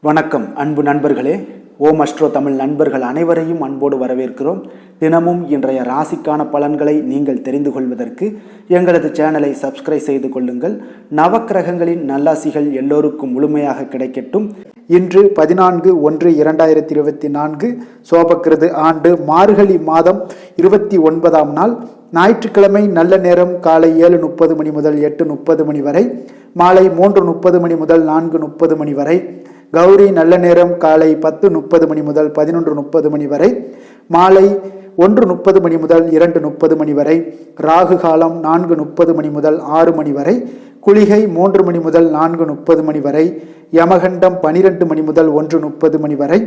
வணக்கம் அன்பு நண்பர்களே. ஓம் அஸ்ட்ரோ தமிழ் நண்பர்கள் அனைவரையும் அன்போடு வரவேற்கிறோம். தினமும் இன்றைய ராசிக்கான பலன்களை நீங்கள் தெரிந்து கொள்வதற்கு எங்களது சேனலை சப்ஸ்கிரைப் செய்து கொள்ளுங்கள். நவக்கிரகங்களின் நல்லாசிகள் எல்லோருக்கும் முழுமையாக கிடைக்கட்டும். இன்று 14/1/2024 சோபக்கிருது ஆண்டு மார்கழி மாதம் 29ஆம் நாள் ஞாயிற்றுக்கிழமை. நல்ல நேரம் காலை 7:30 மணி முதல் 8:30 மணி வரை, மாலை 3:30 மணி முதல் 4:30 மணி வரை. கௌரி நல்ல நேரம் காலை 10:30 மணி முதல் 11:30 மணி வரை, மாலை 1:30 மணி முதல் 2:30 மணி வரை. ராகு காலம் 4:30 மணி முதல் 6 மணி வரை, குளிகை 3 மணி முதல் 4:30 மணி வரை, யமகண்டம் 12 மணி முதல் 1:30 மணி வரை.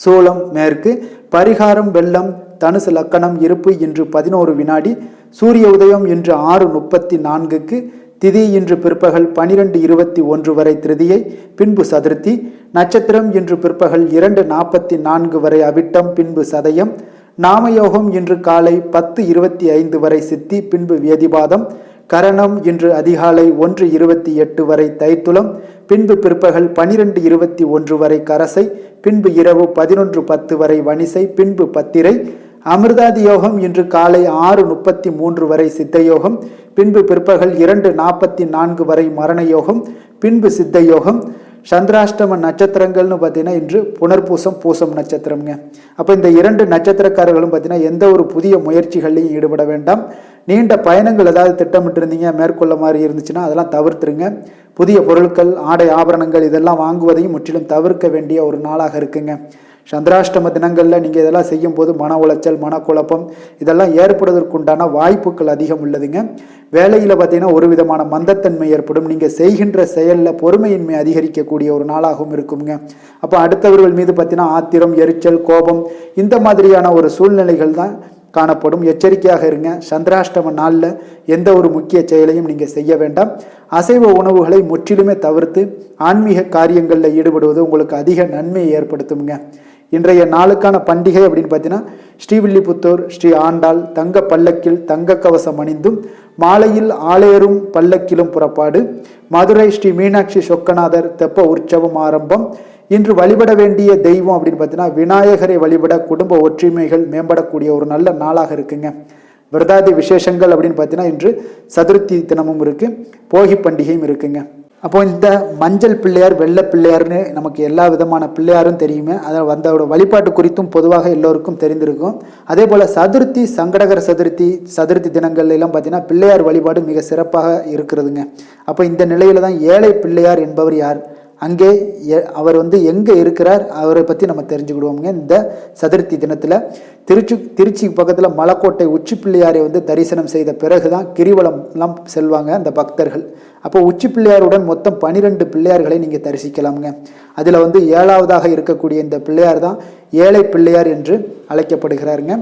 சூலம் மேற்கு. பரிகாரம் வெள்ளம். தனுசு லக்கணம். இருப்பு இன்று 11 வினாடி. சூரிய உதயம் இன்று 6:34க்கு. திதி இன்று பிற்பகல் 12:21 வரை திருதியை, பின்பு சதுர்த்தி. நட்சத்திரம் இன்று பிற்பகல் 2:44 வரை அவிட்டம், பின்பு சதயம். நாமயோகம் இன்று காலை 10:25 வரை சித்தி, பின்பு வேதிபாதம். கரணம் இன்று அதிகாலை 1:28 வரை தைத்துளம், பின்பு பிற்பகல் 12:21 வரை கரசை, பின்பு இரவு 11:10 வரை வணிசை, பின்பு பத்திரை. அமிர்தாதி யோகம் இன்று காலை 6:33 வரை சித்தயோகம், பின்பு பிற்பகல் 2:44 வரை மரண யோகம், பின்பு சித்த யோகம். சந்திராஷ்டம நட்சத்திரங்கள்னு பார்த்தீங்கன்னா இன்று புனர்பூசம் பூசம் நட்சத்திரம்ங்க. அப்போ இந்த 2 நட்சத்திரக்காரர்களும் பார்த்தீங்கன்னா எந்த ஒரு புதிய முயற்சிகளையும் ஈடுபட வேண்டாம். நீண்ட பயணங்கள் ஏதாவது திட்டமிட்டு இருந்தீங்க, மேற்கொள்ள மாதிரி இருந்துச்சுன்னா அதெல்லாம் தவிர்த்துருங்க. புதிய பொருட்கள், ஆடை ஆபரணங்கள் இதெல்லாம் வாங்குவதையும் முற்றிலும் தவிர்க்க வேண்டிய ஒரு நாளாக இருக்குங்க. சந்திராஷ்டம தினங்களில் நீங்கள் இதெல்லாம் செய்யும் போது மன உளைச்சல், மனக்குழப்பம் இதெல்லாம் ஏற்படுவதற்குண்டான வாய்ப்புகள் அதிகம் உள்ளதுங்க. வேலையில் பார்த்தீங்கன்னா ஒரு விதமான மந்தத்தன்மை ஏற்படும். நீங்கள் செய்கின்ற செயலில் பொறுமையின்மை அதிகரிக்கக்கூடிய ஒரு நாளாகவும் இருக்குங்க. அப்போ அடுத்தவர்கள் மீது பார்த்தீங்கன்னா ஆத்திரம், எரிச்சல், கோபம் இந்த மாதிரியான ஒரு சூழ்நிலைகள் தான் காணப்படும். எச்சரிக்கையாக இருங்க. சந்திராஷ்டம நாளில் எந்த ஒரு முக்கிய செயலையும் நீங்கள் செய்ய வேண்டாம். அசைவ உணவுகளை முற்றிலுமே தவிர்த்து ஆன்மீக காரியங்களில் ஈடுபடுவது உங்களுக்கு அதிக நன்மையை ஏற்படுத்துங்க. இன்றைய நாளுக்கான பண்டிகை அப்படின்னு பார்த்தீங்கன்னா ஸ்ரீவில்லிபுத்தூர் ஸ்ரீ ஆண்டாள் தங்க பல்லக்கில் தங்க கவசம் அணிந்தும் மாலையில் ஆலேரும் பல்லக்கிலும் புறப்பாடு. மதுரை ஸ்ரீ மீனாட்சி சொக்கநாதர் தெப்ப உற்சவம் ஆரம்பம். இன்று வழிபட வேண்டிய தெய்வம் அப்படின்னு பார்த்தீங்கன்னா விநாயகரை வழிபட குடும்ப ஒற்றுமைகள் மேம்படக்கூடிய ஒரு நல்ல நாளாக இருக்குங்க. விரதாதி விசேஷங்கள் அப்படின்னு பார்த்தீங்கன்னா இன்று சதுர்த்தி தினமும் இருக்கு, போகி பண்டிகையும் இருக்குங்க. அப்போ இந்த மஞ்சள் பிள்ளையார், வெள்ளை பிள்ளையார்னு நமக்கு எல்லா விதமான பிள்ளையாரும் தெரியுமே. அதை அதோட வழிபாட்டு குறித்தும் பொதுவாக எல்லோருக்கும் தெரிந்திருக்கும். அதே போல் சதுர்த்தி, சங்கடகர சதுர்த்தி தினங்கள்ல எல்லாம் பார்த்தீங்கன்னா பிள்ளையார் வழிபாடு மிக சிறப்பாக இருக்கிறதுங்க. அப்போ இந்த நிலையில தான் ஏழை பிள்ளையார் என்பவர் யார், அங்கே அவர் எங்கே இருக்கிறார், அவரை பற்றி நம்ம தெரிஞ்சுக்கிடுவோங்க. இந்த சதுர்த்தி தினத்தில் திருச்சி பக்கத்தில் மலைக்கோட்டை உச்சி பிள்ளையாரை தரிசனம் செய்த பிறகு தான் கிரிவலம்லாம் செல்வாங்க அந்த பக்தர்கள். அப்போ உச்சி பிள்ளையாருடன் மொத்தம் 12 பிள்ளையார்களை நீங்கள் தரிசிக்கலாமுங்க. அதில் 7ஆவதாக இருக்கக்கூடிய இந்த பிள்ளையார் தான் ஏழை பிள்ளையார் என்று அழைக்கப்படுகிறாருங்க.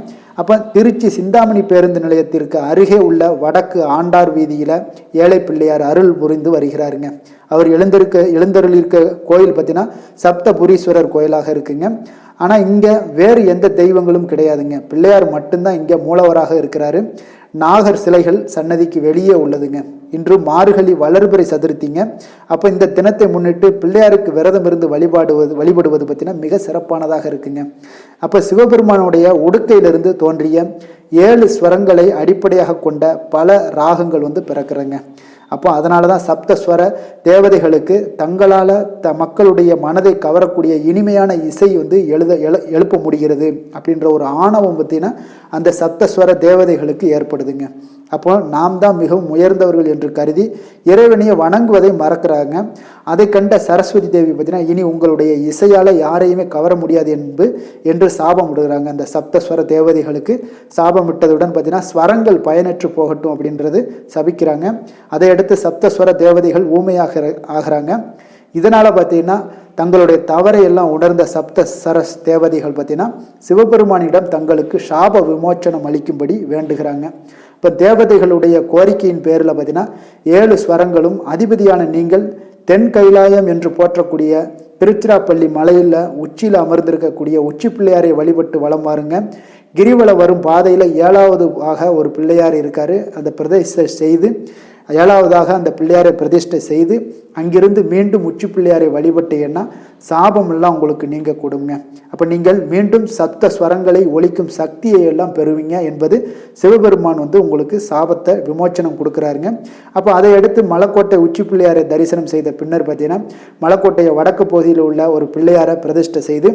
அப்போ திருச்சி சிந்தாமணி பேருந்து நிலையத்திற்கு அருகே உள்ள வடக்கு ஆண்டார் வீதியில் ஏழை பிள்ளையார் அருள் புரிந்து வருகிறாருங்க. அவர் எழுந்தருள் இருக்க கோயில் பார்த்தீங்கன்னா சப்தபுரீஸ்வரர் கோயிலாக இருக்குங்க. ஆனால் இங்கே வேறு எந்த தெய்வங்களும் கிடையாதுங்க. பிள்ளையார் மட்டும்தான் இங்கே மூலவராக இருக்கிறாரு. நாகர் சிலைகள் சன்னதிக்கு வெளியே உள்ளதுங்க. இன்று மார்கழி வளர்பிறை சதுர்த்திங்க. அப்போ இந்த தினத்தை முன்னிட்டு பிள்ளையாருக்கு விரதம் இருந்து வழிபடுவது பார்த்தீங்கன்னா மிக சிறப்பானதாக இருக்குங்க. அப்போ சிவபெருமானுடைய உடுக்கையிலிருந்து தோன்றிய 7 ஸ்வரங்களை அடிப்படையாக கொண்ட பல ராகங்கள் பிறக்கிறங்க. அப்போ அதனால தான் சப்தஸ்வர தேவதைகளுக்கு தங்களால் மக்களுடைய மனதை கவரக்கூடிய இனிமையான இசை எழுப்ப முடிகிறது அப்படின்ற ஒரு ஆணவம் பார்த்தீங்கன்னா அந்த சப்தஸ்வர தேவதைகளுக்கு ஏற்படுதுங்க. அப்போ நாம் தான் மிகவும் உயர்ந்தவர்கள் என்று கருதி இறைவனையை வணங்குவதை மறக்கிறாங்க. அதை கண்ட சரஸ்வதி தேவி பார்த்தீங்கன்னா இனி உங்களுடைய இசையால் யாரையுமே கவர முடியாது என்று சாபம் விடுகிறாங்க. அந்த சப்தஸ்வர தேவதைகளுக்கு சாபம் விட்டதுடன் பார்த்தீங்கன்னா ஸ்வரங்கள் பயனற்று போகட்டும் அப்படின்றது சபிக்கிறாங்க. அதை அடுத்து சப்தஸ்வர தேவதைகள் ஊமையாக ஆகிறாங்க. இதனால் பார்த்தீங்கன்னா தங்களுடைய தவறை எல்லாம் உணர்ந்த சப்தஸ்வர தேவதைகள் பார்த்தீங்கன்னா சிவபெருமானிடம் தங்களுக்கு சாப விமோச்சனம் அளிக்கும்படி வேண்டுகிறாங்க. இப்போ தேவதைகளுடைய கோரிக்கையின் பேரில் பார்த்தீங்கன்னா 7 ஸ்வரங்களும் அதிபதியான நீங்கள் தென் கைலாயம் என்று போற்றக்கூடிய திருச்சிராப்பள்ளி மலையில் உச்சியில் அமர்ந்திருக்கக்கூடிய உச்சி பிள்ளையாரை வழிபட்டு வலம் வாருங்க. கிரிவலம் வரும் பாதையில் 7வது ஒரு பிள்ளையார் இருக்காரு. அந்த பிரதேசத்தை செய்து 7வதாக அந்த பிள்ளையாரை பிரதிஷ்டை செய்து அங்கிருந்து மீண்டும் உச்சி பிள்ளையாரை வழிபட்டீங்கன்னா சாபம் எல்லாம் உங்களுக்கு நீங்க கொடுங்க. அப்போ நீங்கள் மீண்டும் சப்த ஸ்வரங்களை ஒலிக்கும் சக்தியை எல்லாம் பெறுவீங்க என்பது சிவபெருமான் உங்களுக்கு சாபத்தை விமோச்சனம் கொடுக்குறாருங்க. அப்போ அதை அடுத்து மலைக்கோட்டை உச்சி பிள்ளையாரை தரிசனம் செய்த பின்னர் பார்த்தீங்கன்னா மலைக்கோட்டையை வடக்கு பகுதியில் உள்ள ஒரு பிள்ளையாரை பிரதிஷ்டை செய்து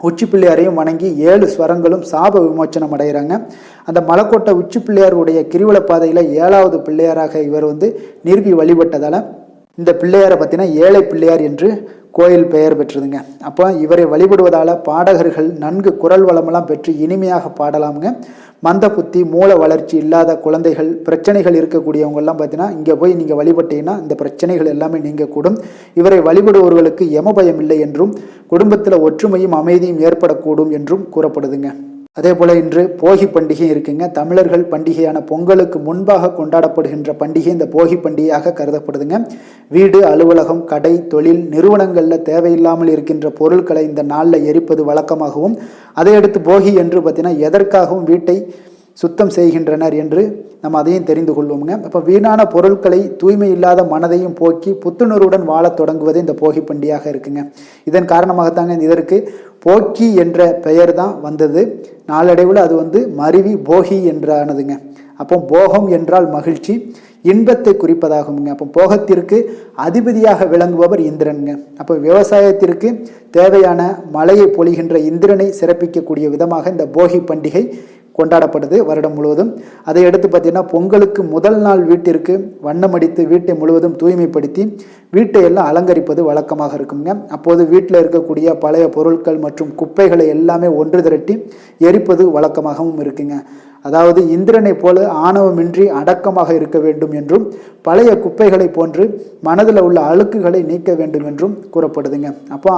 உச்சி பிள்ளையாரையும் வணங்கி 7 ஸ்வரங்களும் சாப விமோச்சனம் அடைகிறாங்க. அந்த மலைக்கோட்டை உச்சி பிள்ளையாருடைய கிரிவல பாதையில் 7வது பிள்ளையாராக இவர் நிறுவி வழிபட்டதால் இந்த பிள்ளையாரை பார்த்தீங்கன்னா ஏழை பிள்ளையார் என்று கோயில் பெயர் பெற்றதுங்க. அப்போ இவரை வழிபடுவதால் பாடகர்கள் நன்கு குரல் வளமெல்லாம் பெற்று இனிமையாக பாடலாமுங்க. மந்த புத்தி மூல வளர்ச்சி இல்லாத குழந்தைகள் பிரச்சனைகள் இருக்கக்கூடியவங்கெல்லாம் பார்த்தீங்கன்னா இங்கே போய் நீங்கள் வழிபட்டீங்கன்னா இந்த பிரச்சனைகள் எல்லாமே நீங்கள் கூடும். இவரை வழிபடுபவர்களுக்கு யமபயம் இல்லை என்றும் குடும்பத்தில் ஒற்றுமையும் அமைதியும் ஏற்படக்கூடும் என்றும் கூறப்படுதுங்க. அதே போல் இன்று போகி பண்டிகை இருக்குங்க. தமிழர்கள் பண்டிகையான பொங்கலுக்கு முன்பாக கொண்டாடப்படுகின்ற பண்டிகை இந்த போகி பண்டிகையாக கருதப்படுதுங்க. வீடு, அலுவலகம், கடை, தொழில் நிறுவனங்களில் தேவையில்லாமல் இருக்கின்ற பொருட்களை இந்த நாளில் எரிப்பது வழக்கமாகவும், அதையடுத்து போகி என்று பார்த்தீங்கன்னா எதற்காகவும் வீட்டை சுத்தம் செய்கின்றனர் என்று நம்ம அதையும் தெரிந்து கொள்வோம்ங்க. அப்போ வீணான பொருட்களை தூய்மை இல்லாத மனதையும் போக்கி புத்துணர்வுடன் வாழத் தொடங்குவது இந்த போகி பண்டிகையாக இருக்குங்க. இதன் காரணமாகத்தாங்க இதற்கு போக்கி என்ற பெயர் தான் வந்தது. நாளடைவில் அது மருவி போகி என்றானதுங்க. அப்போ போகம் என்றால் மகிழ்ச்சி, இன்பத்தை குறிப்பதாகுங்க. அப்போ போகத்திற்கு அதிபதியாக விளங்குபவர் இந்திரனுங்க. அப்போ விவசாயத்திற்கு தேவையான மழையை பொழிகின்ற இந்திரனை சிறப்பிக்கக்கூடிய விதமாக இந்த போகி பண்டிகை கொண்டாடப்படுது வருடம் முழுவதும். அதை அடுத்து பார்த்தீங்கன்னா பொங்கலுக்கு முதல் நாள் வீட்டிற்கு வண்ணமடித்து வீட்டை முழுவதும் தூய்மைப்படுத்தி வீட்டை எல்லாம் அலங்கரிப்பது வழக்கமாக இருக்குங்க. அப்போது வீட்டில் இருக்கக்கூடிய பழைய பொருட்கள் மற்றும் குப்பைகளை எல்லாமே ஒன்று திரட்டி எரிப்பது வழக்கமாகவும் இருக்குங்க. அதாவது இந்திரனை போல ஆணவமின்றி அடக்கமாக இருக்க வேண்டும் என்றும் பழைய குப்பைகளை போன்று மனதில் உள்ள அழுக்குகளை நீக்க வேண்டும் என்றும் கூறப்படுதுங்க. அப்போ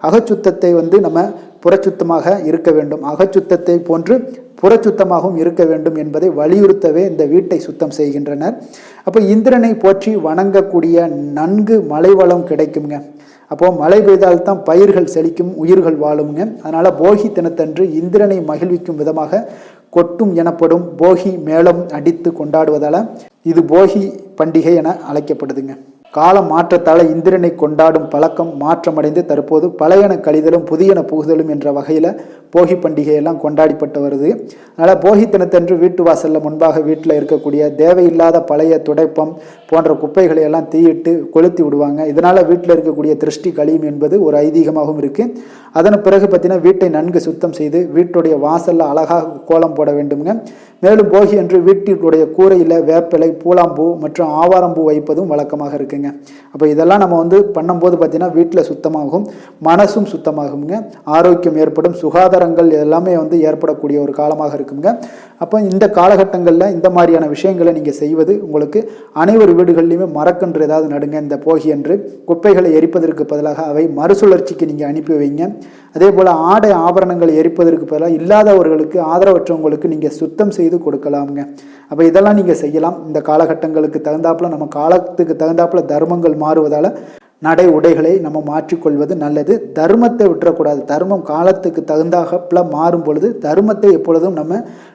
அகச்சுத்தத்தை நம்ம புறச்சுத்தமாக இருக்க வேண்டும், அகச்சுத்தத்தை போன்று புறச்சுத்தமாகவும் இருக்க வேண்டும் என்பதை வலியுறுத்தவே இந்த வீட்டை சுத்தம் செய்கின்றனர். அப்போ இந்திரனை போற்றி வணங்கக்கூடிய நன்கு மழை வளம் கிடைக்குங்க. அப்போ மழை பெய்தால்தான் பயிர்கள் செழிக்கும், உயிர்கள் வாழுங்க. அதனால போகி தினத்தன்று இந்திரனை மகிழ்விக்கும் விதமாக கொட்டும் எனப்படும் போகி மேளம் அடித்து கொண்டாடுவதால் இது போகி பண்டிகை என அழைக்கப்படுதுங்க. கால மாற்றத்தால் இந்திரனை கொண்டாடும் பழக்கம் மாற்றமடைந்து தற்போது பழையன கழிதலும் புதியன புகுதலும் என்ற வகையில் போகி பண்டிகையெல்லாம் கொண்டாடிப்பட்டு வருது. அதனால் போகி தினத்தன்று வீட்டு வாசலில் முன்பாக வீட்டில் இருக்கக்கூடிய தேவையில்லாத பழைய துடைப்பம் போன்ற குப்பைகளை எல்லாம் தீயிட்டு கொளுத்தி விடுவாங்க. இதனால் வீட்டில் இருக்கக்கூடிய திருஷ்டி கழியும் என்பது ஒரு ஐதீகமாகவும் இருக்குது. அதன் பிறகு பார்த்தீங்கன்னா வீட்டை நன்கு சுத்தம் செய்து வீட்டுடைய வாசலில் அழகாக கோலம் போட வேண்டுங்க. மேலும் போகி என்று வீட்டினுடைய கூரையில் வேப்பிலை, பூலாம்பூ மற்றும் ஆவாரம்பூ வைப்பதும் வழக்கமாக இருக்குங்க. அப்போ இதெல்லாம் நம்ம பண்ணும்போது பார்த்தீங்கன்னா வீட்டில் சுத்தமாகும், மனசும் சுத்தமாகுங்க, ஆரோக்கியம் ஏற்படும், சுகாதாரங்கள் எல்லாமே ஏற்படக்கூடிய ஒரு காலமாக இருக்குங்க. அப்போ இந்த காலகட்டங்களில் இந்த மாதிரியான விஷயங்களை நீங்கள் செய்வது உங்களுக்கு அனைவரு வீடுகள்லையுமே மரக்கன்று ஏதாவது நடுங்க. இந்த போகி என்று குப்பைகளை எரிப்பதற்கு பதிலாக அவை மறுசுழற்சிக்கு நீங்கள் அனுப்பி வைங்க. அதே போல் ஆடை ஆபரணங்களை எரிப்பதற்கு பதிலாக இல்லாதவர்களுக்கு ஆதரவற்றவங்களுக்கு நீங்கள் சுத்தம் செய்து கொடுக்கலாமுங்க. அப்போ இதெல்லாம் நீங்கள் செய்யலாம். இந்த காலகட்டங்களுக்கு தகுந்தாப்புல நம்ம காலத்துக்கு தகுந்தாப்புல தர்மங்கள் மாறுவதால் நடை உடைகளை நம்ம மாற்றிக்கொள்வது நல்லது. தர்மத்தை விட்டுறக்கூடாது. தர்மம் காலத்துக்கு தகுந்தாப்புல மாறும் பொழுது தர்மத்தை எப்பொழுதும்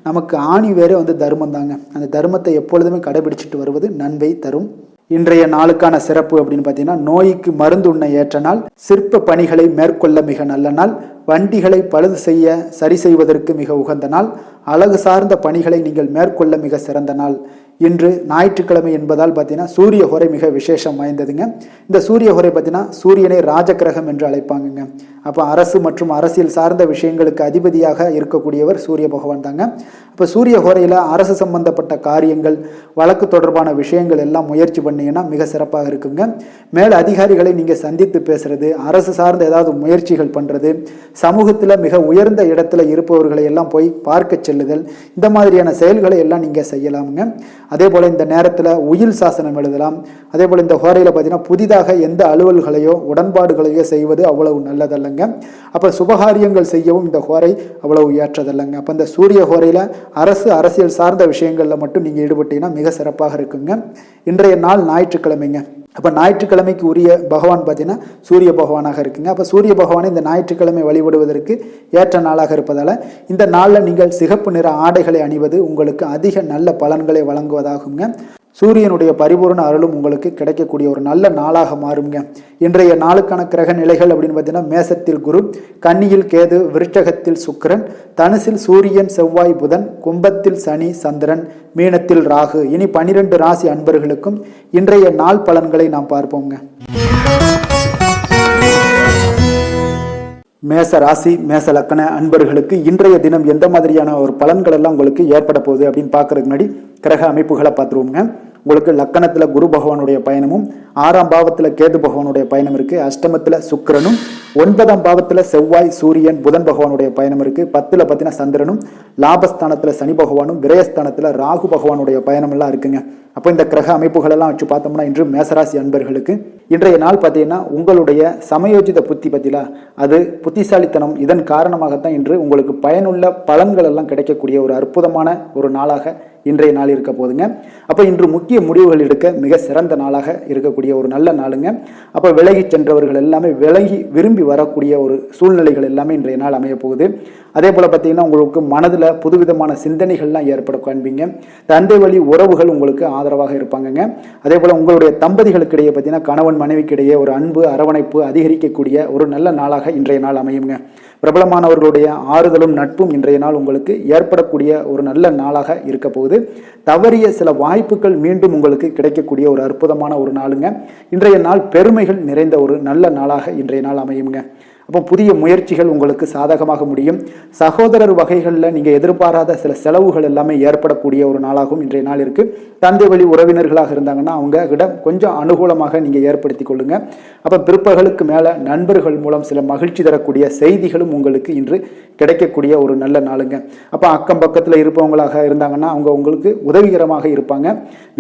நமக்கு ஆணி வேற தர்மம் தாங்க. அந்த தர்மத்தை எப்பொழுதுமே கடைபிடிச்சிட்டு வருவது நன்மை தரும். இன்றைய நாளுக்கான சிறப்பு அப்படின்னு பார்த்தீங்கன்னா நோய்க்கு மருந்து உண்ண ஏற்ற நாள், சிற்ப பணிகளை மேற்கொள்ள மிக நல்ல நாள், வண்டிகளை பழுது செய்ய சரி செய்வதற்கு மிக உகந்த நாள், அழகு சார்ந்த பணிகளை நீங்கள் மேற்கொள்ள மிக சிறந்த நாள். இன்று ஞாயிற்றுக்கிழமை என்பதால் பார்த்தீங்கன்னா சூரிய ஹோரை மிக விசேஷம் வாய்ந்ததுங்க. இந்த சூரிய ஹோரை பார்த்தீங்கன்னா சூரியனை ராஜகிரகம் என்று அழைப்பாங்கங்க. அப்போ அரசு மற்றும் அரசியல் சார்ந்த விஷயங்களுக்கு அதிபதியாக இருக்கக்கூடியவர் சூரிய பகவான் தாங்க. இப்போ சூரிய ஹோரையில் அரசு சம்பந்தப்பட்ட காரியங்கள், வழக்கு தொடர்பான விஷயங்கள் எல்லாம் முயற்சி பண்ணீங்கன்னா மிக சிறப்பாக இருக்குங்க. மேல் அதிகாரிகளை நீங்கள் சந்தித்து பேசுறது, அரசு சார்ந்த ஏதாவது முயற்சிகள் பண்ணுறது, சமூகத்தில் மிக உயர்ந்த இடத்துல இருப்பவர்களை எல்லாம் போய் பார்க்க செல்லுதல், இந்த மாதிரியான செயல்களை எல்லாம் நீங்கள் செய்யலாமுங்க. அதே போல் இந்த நேரத்தில் உயில் சாசனம் எழுதலாம். அதே போல் இந்த ஹோரையில் பார்த்தீங்கன்னா புதிதாக எந்த அலுவல்களையோ உடன்பாடுகளையோ செய்வது அவ்வளவு நல்லதல்லைங்க. அப்போ சுபகாரியங்கள் செய்யவும் இந்த ஹோரை அவ்வளவு ஏற்றதல்லைங்க. அப்போ இந்த சூரிய ஹோரையில் அரசியல் சார்ந்த விஷயங்களில் மட்டும் நீங்கள் ஈடுபட்டீங்கன்னா மிக சிறப்பாக இருக்குங்க. இன்றைய நாள் ஞாயிற்றுக்கிழமைங்க. அப்போ ஞாயிற்றுக்கிழமைக்கு உரிய பகவான் பார்த்தீங்கன்னா சூரிய பகவானாக இருக்குங்க. அப்போ சூரிய பகவானை இந்த ஞாயிற்றுக்கிழமை வழிபடுவதற்கு ஏற்ற நாளாக இருப்பதால் இந்த நாளில் நீங்கள் சிகப்பு நிற ஆடைகளை அணிவது உங்களுக்கு அதிக நல்ல பலன்களை வழங்குவதாகுங்க. சூரியனுடைய பரிபூர்ண அருளும் உங்களுக்கு கிடைக்கக்கூடிய ஒரு நல்ல நாளாக மாறுங்க. இன்றைய நாளுக்கான கிரக நிலைகள் அப்படின்னு பார்த்தீங்கன்னா, மேசத்தில் குரு, கன்னியில் கேது, விருச்சகத்தில் சுக்கிரன், தனுசில் சூரியன், செவ்வாய், புதன், கும்பத்தில் சனி, சந்திரன், மீனத்தில் ராகு. இனி 12 ராசி அன்பர்களுக்கும் இன்றைய நாள் பலன்களை நாம் பார்ப்போங்க. மேச ராசி மேச லக்கண அன்பர்களுக்கு இன்றைய தினம் எந்த மாதிரியான ஒரு பலன்கள் எல்லாம் உங்களுக்கு ஏற்பட போகுது அப்படின்னு பார்க்கறதுக்கு முன்னாடி கிரக அமைப்புகளை பார்த்துருவோங்க. உங்களுக்கு லக்கணத்துல குரு பகவானுடைய பயணமும், 6ஆம் பாவத்துல கேது பகவானுடைய பயணம் இருக்கு. அஷ்டமத்துல சுக்கிரனும், 9ஆம் பாவத்துல செவ்வாய், சூரியன், புதன் பகவானுடைய பயணம் இருக்கு. 10ல பார்த்தீங்கன்னா சந்திரனும், லாபஸ்தானத்துல சனி பகவானும், விரயஸ்தானத்துல ராகு பகவானுடைய பயணம் எல்லாம் இருக்குங்க. அப்போ இந்த கிரக அமைப்புகள் எல்லாம் வச்சு பார்த்தோம்னா, இன்று மேசராசி அன்பர்களுக்கு இன்றைய நாள் பார்த்தீங்கன்னா, உங்களுடைய சமயோஜித புத்தி பத்திலா அது புத்திசாலித்தனம், இதன் காரணமாகத்தான் இன்று உங்களுக்கு பயனுள்ள பலன்கள் எல்லாம் கிடைக்கக்கூடிய ஒரு அற்புதமான ஒரு நாளாக இன்றைய நாள் இருக்க போதுங்க. அப்போ இன்று முக்கிய முடிவுகள் எடுக்க மிக சிறந்த நாளாக இருக்கக்கூடிய ஒரு நல்ல நாளுங்க. அப்போ விலகி சென்றவர்கள் எல்லாமே விரும்பி வரக்கூடிய ஒரு சூழ்நிலைகள் எல்லாமே இன்றைய நாள் அமைய போகுது. அதே போல் பார்த்தீங்கன்னா, உங்களுக்கு மனதில் புதுவிதமான சிந்தனைகள்லாம் ஏற்பட காண்பீங்க. தந்தை வழி உறவுகள் உங்களுக்கு ஆதரவாக இருப்பாங்கங்க. அதே போல் உங்களுடைய தம்பதிகளுக்கு இடையே பார்த்தீங்கன்னா, கணவன் மனைவிக்கு இடையே ஒரு அன்பு அரவணைப்பு அதிகரிக்கக்கூடிய ஒரு நல்ல நாளாக இன்றைய நாள் அமையுங்க. பிரபலமானவர்களுடைய ஆறுதலும் நட்பும் இன்றைய நாள் உங்களுக்கு ஏற்படக்கூடிய ஒரு நல்ல நாளாக இருக்க போகுது. தவறிய சில வாய்ப்புகள் மீண்டும் உங்களுக்கு கிடைக்கக்கூடிய ஒரு அற்புதமான ஒரு நாளுங்க. இன்றைய நாள் பெருமைகள் நிறைந்த ஒரு நல்ல நாளாக இன்றைய நாள் அமையுங்க. அப்போ புதிய முயற்சிகள் உங்களுக்கு சாதகமாக முடியும். சகோதரர் வகைகளில் நீங்கள் எதிர்பாராத சில செலவுகள் எல்லாமே ஏற்படக்கூடிய ஒரு நாளாகவும் இன்றைய நாள் இருக்கு. தந்தை வழி உறவினர்களாக இருந்தாங்கன்னா அவங்க கிட்ட கொஞ்சம் அனுகூலமாக நீங்கள் ஏற்படுத்தி கொள்ளுங்க. அப்போ பிற்பகலுக்கு மேலே நண்பர்கள் மூலம் சில மகிழ்ச்சி தரக்கூடிய செய்திகளும் உங்களுக்கு இன்று கிடைக்கக்கூடிய ஒரு நல்ல நாளுங்க. அப்போ அக்கம் பக்கத்தில் இருப்பவங்களாக இருந்தாங்கன்னா அவங்க உங்களுக்கு உதவிகரமாக இருப்பாங்க.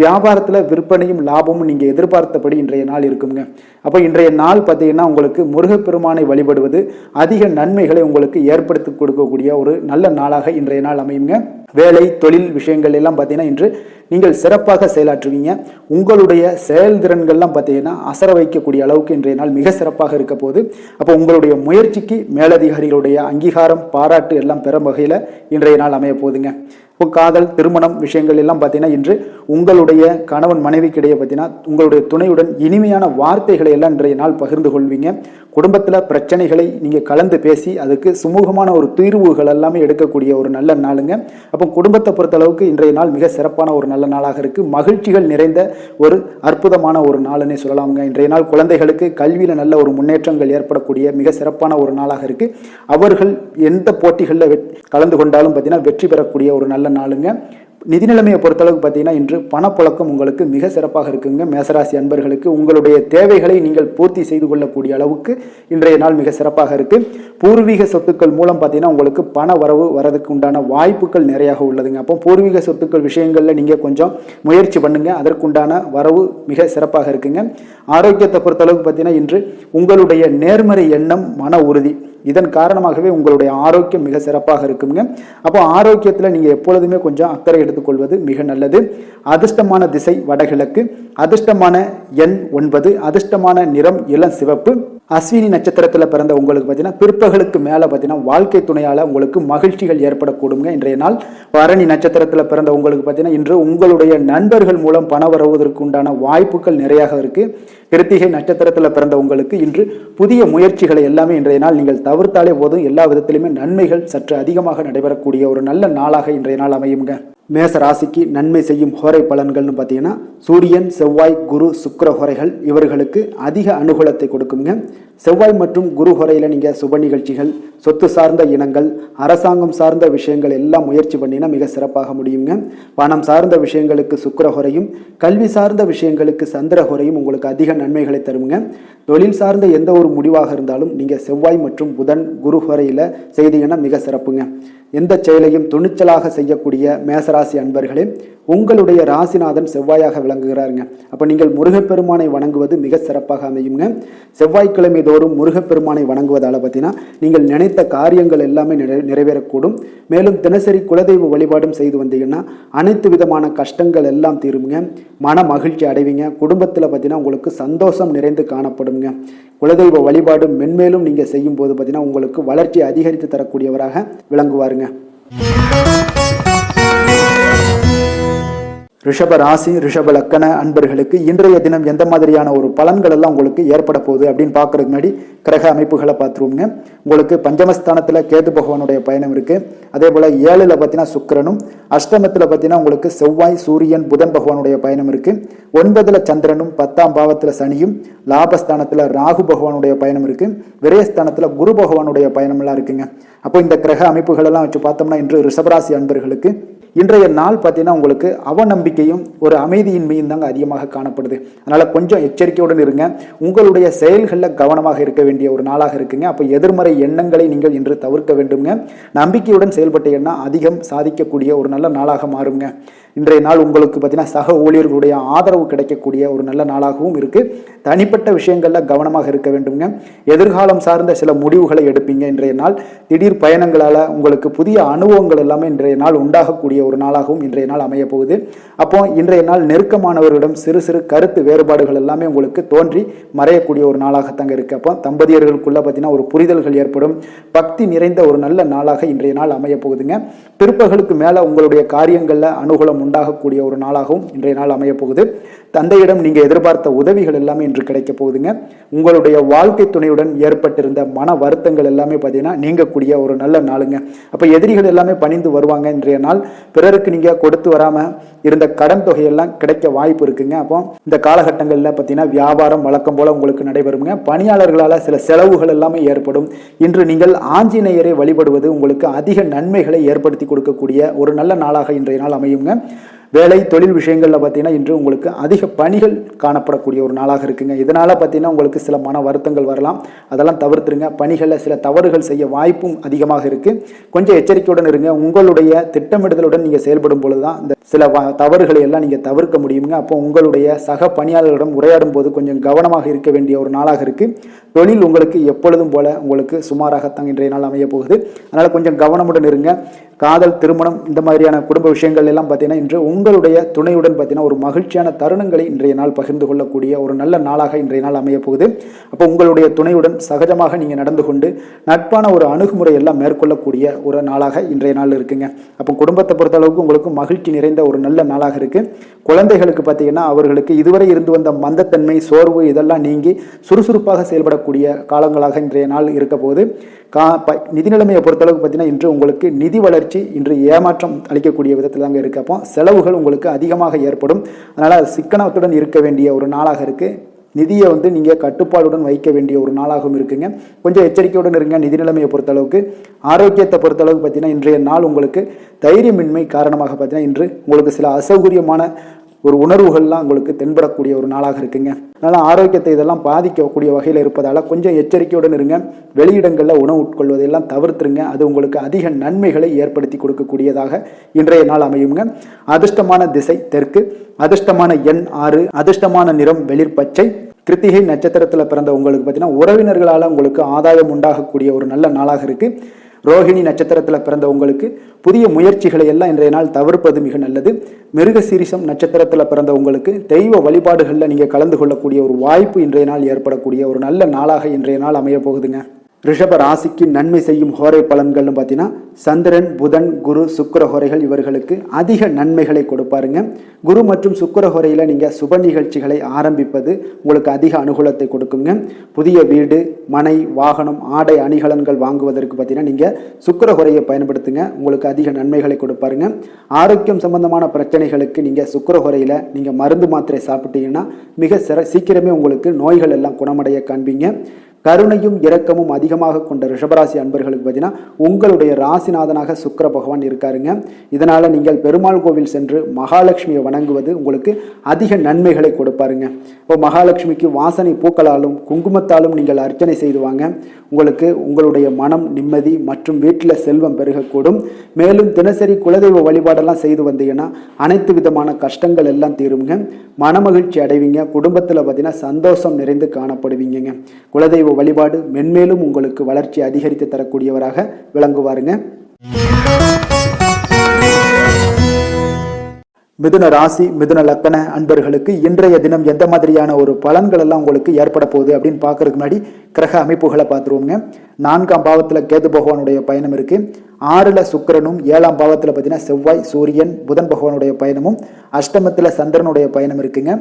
வியாபாரத்தில் விற்பனையும் லாபமும் நீங்கள் எதிர்பார்த்தபடி இன்றைய நாள் இருக்குங்க. அப்போ இன்றைய நாள் பார்த்தீங்கன்னா, உங்களுக்கு முருகப்பெருமானை வழிபடுவது அதிக நன்மைகளை உங்களுக்கு ஏற்படுத்தி கொடுக்கக்கூடிய ஒரு நல்ல நாளாக இன்றைய நாள் அமையுங்க. வேலை தொழில் விஷயங்கள் எல்லாம் பார்த்தீங்கன்னா, இன்று நீங்கள் சிறப்பாக செயலாற்றுவீங்க. உங்களுடைய செயல்திறன்கள்லாம் பார்த்தீங்கன்னா அசர வைக்கக்கூடிய அளவுக்கு இன்றைய நாள் மிக சிறப்பாக இருக்க போகுது. அப்போ உங்களுடைய முயற்சிக்கு மேலதிகாரிகளுடைய அங்கீகாரம் பாராட்டு எல்லாம் பெறும் வகையில் இன்றைய நாள் அமைய போகுதுங்க. இப்போ காதல் திருமணம் விஷயங்கள் எல்லாம் பார்த்தீங்கன்னா, இன்று உங்களுடைய கணவன் மனைவிக்கிடையே பார்த்தீங்கன்னா உங்களுடைய துணையுடன் இனிமையான வார்த்தைகளை எல்லாம் இன்றைய நாள் பகிர்ந்து கொள்வீங்க. குடும்பத்தில் பிரச்சனைகளை நீங்கள் கலந்து பேசி அதுக்கு சுமூகமான ஒரு தீர்வுகள் எல்லாமே எடுக்கக்கூடிய ஒரு நல்ல நாளுங்க. அப்போ குடும்பத்தை பொறுத்தளவுக்கு இன்றைய நாள் மிக சிறப்பான ஒரு நல்ல நாளாக இருக்கு. மகிழ்ச்சிகள் நிறைந்த ஒரு அற்புதமான ஒரு நாளுன்னே சொல்லலாமுங்க. இன்றைய நாள் குழந்தைகளுக்கு கல்வியில் நல்ல ஒரு முன்னேற்றங்கள் ஏற்படக்கூடிய மிக சிறப்பான ஒரு நாளாக இருக்கு. அவர்கள் எந்த போட்டிகளில் கலந்து கொண்டாலும் பார்த்தீங்கன்னா வெற்றி பெறக்கூடிய ஒரு நல்ல நாளுங்க. நிதி நிலைமையை பொறுத்தளவுக்கு பார்த்தீங்கன்னா, இன்று பணப்புழக்கம் உங்களுக்கு மிக சிறப்பாக இருக்குங்க. மேசராசி அன்பர்களுக்கு உங்களுடைய தேவைகளை நீங்கள் பூர்த்தி செய்து கொள்ளக்கூடிய அளவுக்கு இன்றைய நாள் மிக சிறப்பாக இருக்கு. பூர்வீக சொத்துக்கள் மூலம் பார்த்தீங்கன்னா உங்களுக்கு பண வரவு வரதுக்கு உண்டான வாய்ப்புகள் நிறையாக உள்ளதுங்க. அப்போ பூர்வீக சொத்துக்கள் விஷயங்களில் நீங்கள் கொஞ்சம் முயற்சி பண்ணுங்க, அதற்குண்டான வரவு மிக சிறப்பாக இருக்குங்க. ஆரோக்கியத்தை பொறுத்தளவுக்கு பார்த்தீங்கன்னா, இன்று உங்களுடைய நேர்மறை எண்ணம் மன உறுதி இதன் காரணமாகவே உங்களுடைய ஆரோக்கியம் மிக சிறப்பாக இருக்குங்க. அப்போ ஆரோக்கியத்தில் நீங்கள் எப்பொழுதுமே கொஞ்சம் அக்கறை எடுத்துக்கொள்வது மிக நல்லது. அதிர்ஷ்டமான திசை வடகிழக்கு, அதிர்ஷ்டமான எண் 9, அதிர்ஷ்டமான நிறம் இளம் சிவப்பு. அஸ்வினி நட்சத்திரத்தில் பிறந்த உங்களுக்கு பார்த்தீங்கன்னா பிற்பகலுக்கு மேலே பார்த்தீங்கன்னா வாழ்க்கை துணையால் உங்களுக்கு மகிழ்ச்சிகள் ஏற்படக்கூடுங்க இன்றைய நாள். பரணி நட்சத்திரத்தில் பிறந்த உங்களுக்கு பார்த்தீங்கன்னா இன்று உங்களுடைய நண்பர்கள் மூலம் பண வருவதற்கு உண்டான வாய்ப்புகள் நிறையாக இருக்கு. கிருத்திகை நட்சத்திரத்தில் பிறந்த உங்களுக்கு இன்று புதிய முயற்சிகளை எல்லாமே இன்றைய நாள் நீங்கள் தவிர்த்தாலே போதும், எல்லா விதத்திலுமே நன்மைகள் சற்று அதிகமாக நடைபெறக்கூடிய ஒரு நல்ல நாளாக இன்றைய நாள் அமையுங்க. மேச ராசிக்கு நன்மை செய்யும் ஹோரை பலன்கள்னு பார்த்தீங்கன்னா, சூரியன் செவ்வாய் குரு சுக்கிர ஹோரைகள் இவர்களுக்கு அதிக அனுகூலத்தை கொடுக்குங்க. செவ்வாய் மற்றும் குரு ஹோரையில் நீங்கள் சுப நிகழ்ச்சிகள், சொத்து சார்ந்த இனங்கள், அரசாங்கம் சார்ந்த விஷயங்கள் எல்லாம் முயற்சி பண்ணினா மிக சிறப்பாக முடியுங்க. பணம் சார்ந்த விஷயங்களுக்கு சுக்கிர ஹோரையும், கல்வி சார்ந்த விஷயங்களுக்கு சந்திர ஹோரையும் உங்களுக்கு அதிக நன்மைகளை தருங்க. தொழில் சார்ந்த எந்த ஒரு முடிவாக இருந்தாலும் நீங்கள் செவ்வாய் மற்றும் புதன் குரு ஹோரையில் செய்தீங்கன்னா மிக சிறப்புங்க. எந்த செயலையும் துணிச்சலாக செய்யக்கூடிய மேசராசி அன்பர்களே, உங்களுடைய ராசிநாதன் செவ்வாயாக விளங்குகிறாருங்க. அப்போ நீங்கள் முருகப்பெருமானை வணங்குவது மிக சிறப்பாக அமையுங்க. செவ்வாய்க்கிழமை தோறும் முருகப்பெருமானை வணங்குவதால் பார்த்தீங்கன்னா நீங்கள் நினைத்த காரியங்கள் எல்லாமே நிறைவேறக்கூடும். மேலும் தினசரி குலதெய்வ வழிபாடும் செய்து வந்தீங்கன்னா அனைத்து விதமான கஷ்டங்கள் எல்லாம் தீருங்க, மன மகிழ்ச்சி அடைவீங்க. குடும்பத்தில் பார்த்தீங்கன்னா உங்களுக்கு சந்தோஷம் நிறைந்து காணப்படுங்க. குலதெய்வ வழிபாடு மென்மேலும் நீங்கள் செய்யும் போது பார்த்தீங்கன்னா உங்களுக்கு வளர்ச்சி அதிகரித்து தரக்கூடியவராக விளங்குவாருங்க. ரிஷப ராசி ரிஷப லக்கண அன்பர்களுக்கு இன்றைய தினம் எந்த மாதிரியான ஒரு பலன்கள் எல்லாம் உங்களுக்கு ஏற்பட போகுது அப்படின்னு பார்க்கறதுக்கு முன்னாடி கிரக அமைப்புகளை பார்த்துருவோங்க. உங்களுக்கு பஞ்சமஸ்தானத்தில் கேது பகவானுடைய பயணம் இருக்கு. அதே போல 7ல் பார்த்தீங்கன்னா சுக்கிரனும், அஷ்டமத்தில் பார்த்தீங்கன்னா உங்களுக்கு செவ்வாய் சூரியன் புதன் பகவானுடைய பயணம் இருக்கு. 9ல் சந்திரனும், 10ஆம் பாவத்தில் சனியும், லாபஸ்தானத்தில் ராகு பகவானுடைய பயணம் இருக்கு. விரயஸ்தானத்தில் குரு பகவானுடைய பயணம் எல்லாம் இருக்குங்க. அப்போ இந்த கிரக அமைப்புகள் எல்லாம் வச்சு பார்த்தோம்னா இன்று ரிஷபராசி அன்பர்களுக்கு இன்றைய நாள் பார்த்தீங்கன்னா உங்களுக்கு அவநம்பிக்கையும் ஒரு அமைதியின்மையும் தாங்க அதிகமாக காணப்படுது. அதனால கொஞ்சம் எச்சரிக்கையுடன் இருங்க. உங்களுடைய செயல்களில் கவனமாக இருக்க வேண்டிய ஒரு நாளாக இருக்குங்க. அப்போ எதிர்மறை எண்ணங்களை நீங்கள் இன்று தவிர்க்க வேண்டுங்க. நம்பிக்கையுடன் செயல்பட்டீங்கன்னா அதிகம் சாதிக்கக்கூடிய ஒரு நல்ல நாளாக மாறுங்க. இன்றைய நாள் உங்களுக்கு பார்த்தீங்கன்னா சக ஊழியர்களுடைய ஆதரவு கிடைக்கக்கூடிய ஒரு நல்ல நாளாகவும் இருக்கு. தனிப்பட்ட விஷயங்கள்ல கவனமாக இருக்க வேண்டுங்க. எதிர்காலம் சார்ந்த சில முடிவுகளை எடுப்பீங்க. இன்றைய நாள் திடீர் பயணங்களால உங்களுக்கு புதிய அனுபவங்கள் எல்லாமே இன்றைய நாள் உண்டாகக்கூடிய ஒரு நாளாகவும் இன்றைய நாள் அமைய போகுது. அப்போ இன்றைய நாள் நெருக்கமானவர்களிடம் சிறு சிறு கருத்து வேறுபாடுகள் எல்லாமே உங்களுக்கு தோன்றி மறையக்கூடிய ஒரு நாளாகத்தாங்க இருக்கு. அப்போ தம்பதியர்களுக்குள்ள பார்த்தீங்கன்னா ஒரு புரிதல்கள் ஏற்படும். பக்தி நிறைந்த ஒரு நல்ல நாளாக இன்றைய நாள் அமைய போகுதுங்க. பிற்பகலுக்கு மேல உங்களுடைய காரியங்கள்ல அனுகூலம் உண்டாகக்கூடிய ஒரு நாளாகவும் இன்றைய நாள் அமைய போகுது. தந்தையிடம் நீங்க எதிர்பார்த்த உதவிகள் எல்லாமே இன்று கிடைக்க போகுதுங்க. உங்களுடைய வாழ்க்கை துணையுடன் ஏற்பட்டிருந்த மன வருத்தங்கள் எல்லாமே பார்த்தீங்கன்னா நீங்கக்கூடிய ஒரு நல்ல நாளுங்க. அப்ப எதிரிகள் எல்லாமே பணிந்து வருவாங்க. இன்றைய நாள் பிறருக்கு நீங்க கொடுத்து வராம இருந்த கடன் தொகையெல்லாம் கிடைக்க வாய்ப்பு இருக்குங்க. அப்போ இந்த காலகட்டங்களில் பார்த்தீங்கன்னா வியாபாரம் வழக்கம் போல உங்களுக்கு நடைபெறுங்க. பணியாளர்களால் சில செலவுகள் எல்லாமே ஏற்படும். இன்று நீங்கள் ஆஞ்சநேயரை வழிபடுவது உங்களுக்கு அதிக நன்மைகளை ஏற்படுத்தி கொடுக்கக்கூடிய ஒரு நல்ல நாளாக இன்றைய நாள் அமையுங்க. வேலை தொழில் விஷயங்கள்ல பார்த்தீங்கன்னா இன்று உங்களுக்கு அதிக பணிகள் காணப்படக்கூடிய ஒரு நாளாக இருக்குங்க. இதனால பார்த்தீங்கன்னா உங்களுக்கு சில மன வருத்தங்கள் வரலாம். அதெல்லாம் தவிர்த்துருங்க. பணிகளில் சில தவறுகள் செய்ய வாய்ப்பும் அதிகமாக இருக்கு. கொஞ்சம் எச்சரிக்கையுடன் இருங்க. உங்களுடைய திட்டமிடுதலுடன் நீங்க செயல்படும் பொழுதுதான் இந்த சில தவறுகளை எல்லாம் நீங்க தவிர்க்க முடியுங்க. அப்போ உங்களுடைய சக பணியாளர்களிடம் உரையாடும் போது கொஞ்சம் கவனமாக இருக்க வேண்டிய ஒரு நாளாக இருக்கு. தொழில் உங்களுக்கு எப்பொழுதும் போல உங்களுக்கு சுமாராகத்தான் இன்றைய நாள் அமைய போகுது. அதனால கொஞ்சம் கவனமுடன் இருங்க. காதல், திருமணம் இந்த மாதிரியான குடும்ப விஷயங்கள் எல்லாம் பார்த்தீங்கன்னா இன்று உங்களுடைய துணையுடன் பார்த்தீங்கன்னா ஒரு மகிழ்ச்சியான தருணங்களை இன்றைய நாள் பகிர்ந்து கொள்ளக்கூடிய ஒரு நல்ல நாளாக இன்றைய நாள் அமைய போகுது. அப்போ உங்களுடைய துணையுடன் சகஜமாக நீங்க நடந்து கொண்டு நட்பான ஒரு அணுகுமுறை எல்லாம் மேற்கொள்ளக்கூடிய ஒரு நாளாக இன்றைய நாள் இருக்குங்க. அப்போ குடும்பத்தை பொறுத்த அளவுக்கு உங்களுக்கு மகிழ்ச்சி நிறைந்த ஒரு நல்ல நாளாக இருக்கு. குழந்தைகளுக்கு பார்த்தீங்கன்னா அவர்களுக்கு இதுவரை இருந்து வந்த மந்தத்தன்மை, சோர்வு இதெல்லாம் நீங்கி சுறுசுறுப்பாக செயல்படக்கூடிய காலங்களாக இன்றைய நாள் இருக்க போது. நிதி நிலைமையை பொறுத்தளவுக்கு பார்த்தீங்கன்னா இன்று உங்களுக்கு நிதி வளர்ச்சி இன்று ஏமாற்றம் அளிக்கக்கூடிய விதத்தில் தாங்க இருக்கு. அப்போ செலவுகள் உங்களுக்கு அதிகமாக ஏற்படும். அதனால சிக்கனத்துடன் இருக்க வேண்டிய ஒரு நாளாக இருக்கு. நிதியை நீங்க கட்டுப்பாடுடன் வைக்க வேண்டிய ஒரு நாளாகவும் இருக்குங்க. கொஞ்சம் எச்சரிக்கையுடன் இருங்க. நிதி நிலைமையை பொறுத்தளவுக்கு. ஆரோக்கியத்தை பொறுத்தளவுக்கு பார்த்தீங்கன்னா இன்றைய நாள் உங்களுக்கு தைரியமின்மை காரணமாக பார்த்தீங்கன்னா இன்று உங்களுக்கு சில அசௌகரியமான ஒரு உணர்வுகள்லாம் உங்களுக்கு தென்படக்கூடிய ஒரு நாளாக இருக்குங்க. அதனால் ஆரோக்கியத்தை இதெல்லாம் பாதிக்கக்கூடிய வகையில் இருப்பதால் கொஞ்சம் எச்சரிக்கையுடன் இருங்க. வெளியிடங்களில் உணவு உட்கொள்வதையெல்லாம் தவிர்த்துருங்க. அது உங்களுக்கு அதிக நன்மைகளை ஏற்படுத்தி கொடுக்கக்கூடியதாக இன்றைய நாள் அமையுங்க. அதிர்ஷ்டமான திசை தெற்கு, அதிர்ஷ்டமான எண் 6, அதிர்ஷ்டமான நிறம் வெளிர் பச்சை. கிருத்திகை நட்சத்திரத்தில் பிறந்த உங்களுக்கு பார்த்தீங்கன்னா உறவினர்களால் உங்களுக்கு ஆதாயம் உண்டாகக்கூடிய ஒரு நல்ல நாளாக இருக்கு. ரோஹிணி நட்சத்திரத்தில் பிறந்த உங்களுக்கு புதிய முயற்சிகளை எல்லாம் இன்றைய நாள் தவிர்ப்பது மிக நல்லது. மிருகசீரிஷம் நட்சத்திரத்தில் பிறந்த உங்களுக்கு தெய்வ வழிபாடுகளில் நீங்கள் கலந்து கொள்ளக்கூடிய ஒரு வாய்ப்பு இன்றைய நாள் ஏற்படக்கூடிய ஒரு நல்ல நாளாக இன்றைய நாள் அமைய போகுதுங்க. ரிஷப ராசிக்கு நன்மை செய்யும் ஹோரை பலன்கள்னு பார்த்தீங்கன்னா சந்திரன், புதன், குரு, சுக்கிர ஹோரைகள் இவர்களுக்கு அதிக நன்மைகளை கொடுப்பாருங்க. குரு மற்றும் சுக்கிர ஹோரையில் நீங்கள் சுப நிகழ்ச்சிகளை ஆரம்பிப்பது உங்களுக்கு அதிக அனுகூலத்தை கொடுக்குங்க. புதிய வீடு, மனை, வாகனம், ஆடை அணிகலன்கள் வாங்குவதற்கு பார்த்தீங்கன்னா நீங்கள் சுக்கிர ஹோரையை பயன்படுத்துங்க. உங்களுக்கு அதிக நன்மைகளை கொடுப்பாருங்க. ஆரோக்கியம் சம்பந்தமான பிரச்சனைகளுக்கு நீங்கள் சுக்கிர ஹோரையில் நீங்கள் மருந்து மாத்திரை சாப்பிட்டீங்கன்னா மிக சீக்கிரமே உங்களுக்கு நோய்கள் எல்லாம் குணமடைய காண்பீங்க. கருணையும் இரக்கமும் அதிகமாக கொண்ட ரிஷபராசி அன்பர்களுக்கு பார்த்தீங்கன்னா உங்களுடைய ராசிநாதனாக சுக்கிர பகவான் இருக்காருங்க. இதனால நீங்கள் பெருமாள் கோவில் சென்று மகாலட்சுமியை வணங்குவது உங்களுக்கு அதிக நன்மைகளை கொடுப்பாருங்க. இப்போ மகாலட்சுமிக்கு வாசனை பூக்களாலும் குங்குமத்தாலும் நீங்கள் அர்ச்சனை செய்துவாங்க. உங்களுக்கு உங்களுடைய மனம் நிம்மதி மற்றும் வீட்டில் செல்வம் பெருகக்கூடும். மேலும் தினசரி குலதெய்வ வழிபாடெல்லாம் செய்து வந்தீங்கன்னா அனைத்து விதமான கஷ்டங்கள் எல்லாம் தீருங்க. மனமகிழ்ச்சி அடைவீங்க. குடும்பத்தில் பார்த்தீங்கன்னா சந்தோஷம் நிறைந்து காணப்படுவீங்க. குலதெய்வ வழிபாடு மென்மேலும் உங்களுக்கு வளர்ச்சி அதிகரித்து தரக்கூடியவராக விளங்குவாருங்க. மிதுன ராசி மிதுன லக்கண அன்பர்களுக்கு இன்றைய தினம் எந்த மாதிரியான ஒரு பலன்கள் எல்லாம் உங்களுக்கு ஏற்பட போகுது அப்படின்னு பார்க்கறதுக்கு முன்னாடி கிரக அமைப்புகளை பார்த்துருவோங்க. 4ஆம் பாவத்தில் கேது பகவானுடைய பயணம் இருக்கு. 6ல் சுக்கிரனும் 7ஆம் பாவத்தில் பார்த்தீங்கன்னா செவ்வாய் சூரியன் புதன் பகவானுடைய பயணமும் அஷ்டமத்தில் சந்திரனுடைய பயணம் இருக்குங்க.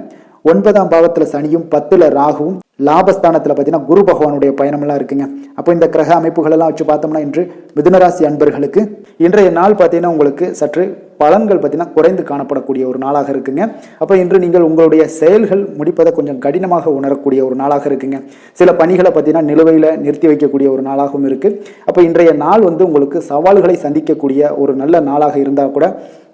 9ஆம் பாவத்தில் சனியும் 10ல் ராகுவும் லாபஸ்தானத்தில் பார்த்தீங்கன்னா குரு பகவானுடைய பயணமெல்லாம் இருக்குங்க. அப்போ இந்த கிரக அமைப்புகள் எல்லாம் வச்சு பார்த்தோம்னா இன்று மிதுனராசி அன்பர்களுக்கு இன்றைய நாள் பார்த்தீங்கன்னா உங்களுக்கு சற்று பலன்கள் பார்த்தீங்கன்னா குறைந்து காணப்படக்கூடிய ஒரு நாளாக இருக்குங்க. அப்போ இன்று நீங்கள் உங்களுடைய செயல்கள் முடிப்பதை கொஞ்சம் கடினமாக உணரக்கூடிய ஒரு நாளாக இருக்குங்க. சில பணிகளை பார்த்தீங்கன்னா நிலுவையில் நிறுத்தி வைக்கக்கூடிய ஒரு நாளாகவும் இருக்கு. அப்போ இன்றைய நாள் உங்களுக்கு சவால்களை சந்திக்கக்கூடிய ஒரு நல்ல நாளாக இருந்தால் கூட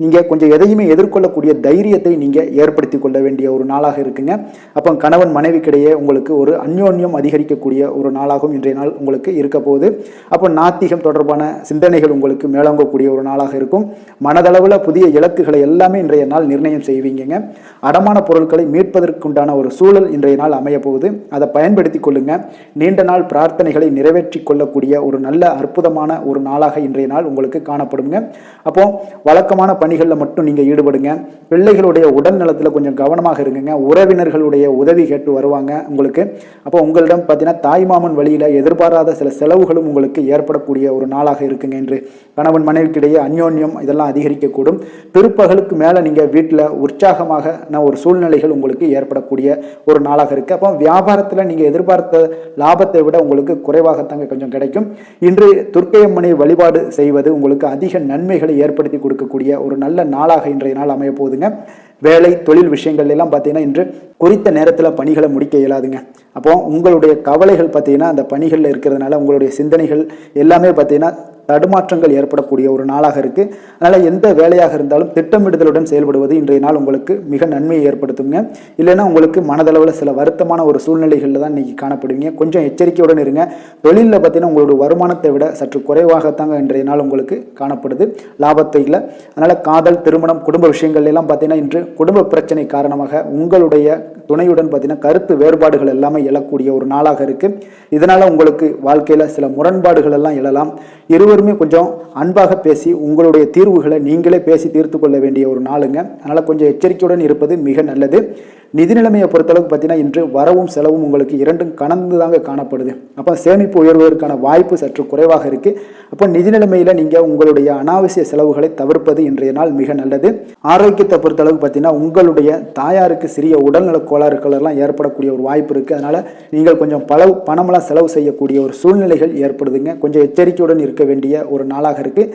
நீங்கள் கொஞ்சம் எதையுமே எதிர்கொள்ளக்கூடிய தைரியத்தை நீங்கள் ஏற்படுத்தி கொள்ள வேண்டிய ஒரு நாளாக இருக்குங்க. அப்போ கணவன் மனைவிக்கிடையே உங்களுக்கு ஒரு அந்யோன்யம் அதிகரிக்கக்கூடிய ஒரு நாளாகவும் இன்றைய நாள் உங்களுக்கு இருக்க போகுது. அப்போ நாத்திகம் தொடர்பான சிந்தனைகள் உங்களுக்கு மேலோங்கக்கூடிய ஒரு நாளாக இருக்கும். மனதளவில் புதிய இலக்குகளை எல்லாமே இன்றைய நாள் நிர்ணயம் செய்வீங்க. அடமான பொருட்களை மீட்பதற்குண்டான ஒரு சூழல் இன்றைய நாள் அமைய போகுது. அதை பயன்படுத்தி கொள்ளுங்க. நீண்ட நாள் பிரார்த்தனைகளை நிறைவேற்றி கொள்ளக்கூடிய ஒரு நல்ல அற்புதமான ஒரு நாளாக இன்றைய நாள் உங்களுக்கு காணப்படுங்க. அப்போ வழக்கமான பணிகளில் மட்டும் நீங்க ஈடுபடுங்க. பிள்ளைகளுடைய உடல் நலத்தில் கொஞ்சம் கவனமாக இருங்க. உறவினர்களுடைய உதவி கேட்டு வருவாங்க உங்களுக்கு. அப்போ உங்களிடம் பார்த்தீங்கன்னா தாய்மாமன் வழியில எதிர்பாராத சில செலவுகளும் உங்களுக்கு ஏற்படக்கூடிய ஒரு நாளாக இருக்குங்க. இன்று கணவன் மனைவிக்கிடையே அந்யோன்யம் இதெல்லாம் அதிகரிக்கக்கூடும். பிற்பகலுக்கு மேல நீங்க வீட்டில் உற்சாகமாக ஒரு சூழ்நிலைகள் உங்களுக்கு ஏற்படக்கூடிய ஒரு நாளாக இருக்கு. அப்போ வியாபாரத்தில் நீங்க எதிர்பார்த்த லாபத்தை விட உங்களுக்கு குறைவாகத்தாங்க கொஞ்சம் கிடைக்கும். இன்று துர்க்கையம்மனை வழிபாடு செய்வது உங்களுக்கு அதிக நன்மைகளை ஏற்படுத்தி கொடுக்கக்கூடிய ஒரு நல்ல நாளாக இன்றைய நாள் அமைய போகுதுங்க. வேலை தொழில் விஷயங்கள் எல்லாம் பார்த்தீங்கன்னா இன்று குறித்த நேரத்தில் பணிகளை முடிக்க இயலாதுங்க. அப்போ உங்களுடைய கவலைகள் பார்த்தீங்கன்னா அந்த பணிகளில் இருக்கிறதுனால உங்களுடைய சிந்தனைகள் எல்லாமே பார்த்தீங்கன்னா தடுமாற்றங்கள் ஏற்படக்கூடிய ஒரு நாளாக இருக்கு. அதனால எந்த வேலையாக இருந்தாலும் திட்டமிடுதலுடன் செயல்படுவது இன்றைய நாள் உங்களுக்கு மிக நன்மையை ஏற்படுத்துங்க. இல்லைன்னா உங்களுக்கு மனதளவில் சில வருத்தமான ஒரு சூழ்நிலைகளில் தான் இன்னைக்கு காணப்படுவீங்க. கொஞ்சம் எச்சரிக்கையுடன் இருங்க. தொழிலில் பார்த்தீங்கன்னா உங்களுடைய வருமானத்தை விட சற்று குறைவாகத்தாங்க இன்றைய நாள் உங்களுக்கு காணப்படுது, லாபத்தை இல்லை. அதனால காதல் திருமணம் குடும்ப விஷயங்கள் எல்லாம் பார்த்தீங்கன்னா இன்று குடும்ப பிரச்சனை காரணமாக உங்களுடைய துணையுடன் பார்த்தீங்கன்னா கருத்து வேறுபாடுகள் எல்லாமே எழக்கூடிய ஒரு நாளாக இருக்கு. இதனால உங்களுக்கு வாழ்க்கையில சில முரண்பாடுகள் எல்லாம் எழலாம். இருவருமே கொஞ்சம் அன்பாக பேசி உங்களுடைய தீர்வுகளை நீங்களே பேசி தீர்த்து கொள்ள வேண்டிய ஒரு நாளுங்க. அதனால கொஞ்சம் எச்சரிக்கையுடன் இருப்பது மிக நல்லது. நிதி நிலைமையை பொறுத்தளவுக்கு பார்த்தீங்கன்னா இன்று வரவும் செலவும் உங்களுக்கு இரண்டும் கலந்து தாங்க காணப்படுது. அப்போ சேமிப்பு உயர்வதற்கான வாய்ப்பு சற்று குறைவாக இருக்கு. அப்போ நிதி நிலைமையில நீங்க உங்களுடைய அனாவசிய செலவுகளை தவிர்ப்பது இன்றைய நாள் மிக நல்லது. ஆரோக்கியத்தை பொறுத்தளவுக்கு பார்த்தீங்கன்னா உங்களுடைய தாயாருக்கு சிறிய உடல்நல கோளாறுகள் எல்லாம் ஏற்படக்கூடிய ஒரு வாய்ப்பு இருக்கு. அதனால நீங்கள் கொஞ்சம் பணமெல்லாம் செலவு செய்யக்கூடிய ஒரு சூழ்நிலைகள் ஏற்படுதுங்க. கொஞ்சம் எச்சரிக்கையுடன் இருக்க வேண்டிய ஒரு நாளாக இருக்கு.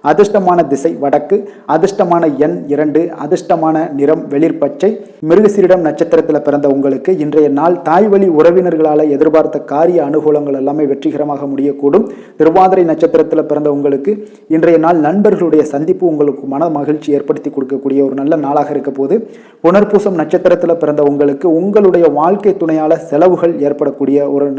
அதிர்ஷ்டமான திசை வடக்கு, அதிர்ஷ்டமான எண் 2, அதிர்ஷ்டமான நிறம் வெளிர் பச்சை. மிருகசீரிடம் நட்சத்திரத்தில் பிறந்த உங்களுக்கு இன்றைய நாள் தாய் வழி உறவினர்களால் எதிர்பார்த்த காரிய அனுகூலங்கள் எல்லாமே வெற்றிகரமாக முடியக்கூடும். திருவாதிரை நட்சத்திரத்தில் பிறந்த உங்களுக்கு இன்றைய நாள் நண்பர்களுடைய சந்திப்பு உங்களுக்கு மன மகிழ்ச்சி ஏற்படுத்தி கொடுக்கக்கூடிய ஒரு நல்ல நாளாக இருக்க போது. புனர்பூசம் நட்சத்திரத்தில் பிறந்த உங்களுக்கு உங்களுடைய வாழ்க்கை துணையால செலவுகள் ஏற்படக்கூடிய ஒரு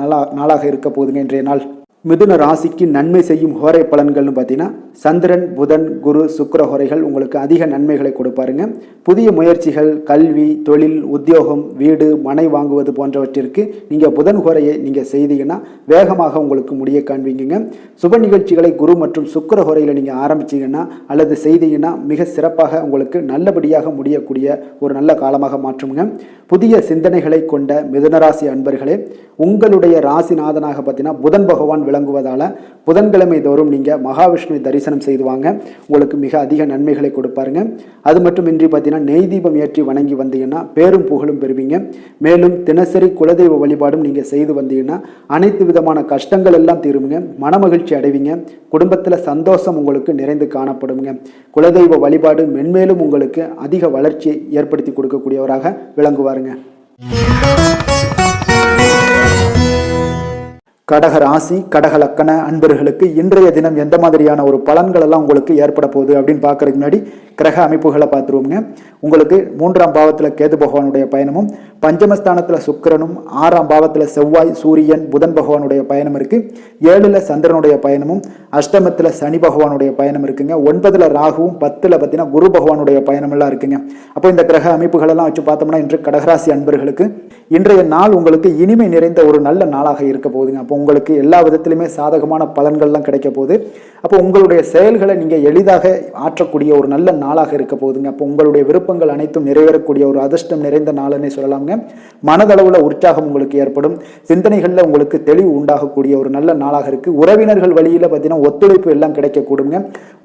நாளாக இருக்க போதுங்க இன்றைய நாள். மிதுன ராசிக்கு நன்மை செய்யும் ஹோரை பலன்கள்னு பார்த்தீங்கன்னா சந்திரன் புதன் குரு சுக்கிர ஹோரைகள் உங்களுக்கு அதிக நன்மைகளை கொடுப்பாருங்க. புதிய முயற்சிகள் கல்வி தொழில் உத்தியோகம் வீடு மனை வாங்குவது போன்றவற்றிற்கு நீங்கள் புதன் ஹோரையை நீங்கள் செய்தீங்கன்னா வேகமாக உங்களுக்கு முடிய காண்பீங்க. சுப நிகழ்ச்சிகளை குரு மற்றும் சுக்கிர ஹோரையில் நீங்கள் ஆரம்பிச்சீங்கன்னா அல்லது செய்தீங்கன்னா மிக சிறப்பாக உங்களுக்கு நல்லபடியாக முடியக்கூடிய ஒரு நல்ல காலமாக மாற்றுங்க. புதிய சிந்தனைகளை கொண்ட மிதுனராசி அன்பர்களே, உங்களுடைய ராசிநாதனாக பார்த்தீங்கன்னா புதன் பகவான் விளங்குவதால புதன்கிழமை தோறும் நீங்க மகாவிஷ்ணு தரிசனம் செய்து வாங்க. உங்களுக்கு மிக அதிக நன்மைகளை கொடுப்பாருங்க. அது மட்டுமின்றி பார்த்தீங்கன்னா நெய் தீபம் ஏற்றி வணங்கி வந்தீங்கன்னா பேரும் புகழும் பெறுவீங்க. மேலும் தினசரி குலதெய்வ வழிபாடும் நீங்க செய்து வந்தீங்கன்னா அனைத்து விதமான கஷ்டங்கள் எல்லாம் தீருங்க. மனமகிழ்ச்சி அடைவீங்க. குடும்பத்தில் சந்தோஷம் உங்களுக்கு நிறைந்து காணப்படுங்க. குலதெய்வ வழிபாடு மென்மேலும் உங்களுக்கு அதிக வளர்ச்சியை ஏற்படுத்தி கொடுக்கக்கூடியவராக விளங்குவாருங்க. கடக ராசி கடக லக்கண அன்பர்களுக்கு இன்றைய தினம் எந்த மாதிரியான ஒரு பலன்கள் எல்லாம் உங்களுக்கு ஏற்பட போகுது அப்படின்னு பார்க்கறதுக்கு முன்னாடி கிரக அமைப்புகளை பார்த்துருவோங்க. உங்களுக்கு 3ஆம் பாவத்தில் கேது பகவானுடைய பயணமும், பஞ்சமஸ்தானத்தில் சுக்கிரனும், 6ஆம் பாவத்தில் செவ்வாய் சூரியன் புதன் பகவானுடைய பயணம் இருக்கு. 7ல் சந்திரனுடைய பயணமும், அஷ்டமத்தில் சனி பகவானுடைய பயணம் இருக்குங்க. 9ல் ராகுவும், 10ல் பார்த்தீங்கன்னா குரு பகவானுடைய பயணம் எல்லாம் இருக்குங்க. அப்போ இந்த கிரக அமைப்புகள் எல்லாம் வச்சு பார்த்தோம்னா இன்று கடகராசி அன்பர்களுக்கு இன்றைய நாள் உங்களுக்கு இனிமை நிறைந்த ஒரு நல்ல நாளாக இருக்க போகுதுங்க. அப்போ உங்களுக்கு எல்லா விதத்திலுமே சாதகமான பலன்கள்லாம் கிடைக்க போகுது. அப்போ உங்களுடைய செயல்களை நீங்க எளிதாக ஆற்றக்கூடிய ஒரு நல்ல நாளாக இருக்க போகுதுங்க. அப்போ உங்களுடைய விருப்பங்கள் அனைத்தும் நிறைவேறக்கூடிய ஒரு அதிர்ஷ்டம் நிறைந்த நாள்னே சொல்லலாம்ங்க. மனதளவுல உற்சாகம் உங்களுக்கு ஏற்படும். சிந்தனைகள்ல உங்களுக்கு தெளிவு உண்டாகக்கூடிய ஒரு நல்ல நாளாக இருக்கு. உறவினர்கள் வழியில பார்த்தீங்கன்னா ஒத்துழைப்பு எல்லாம் கிடைக்கக்கூடுங்க.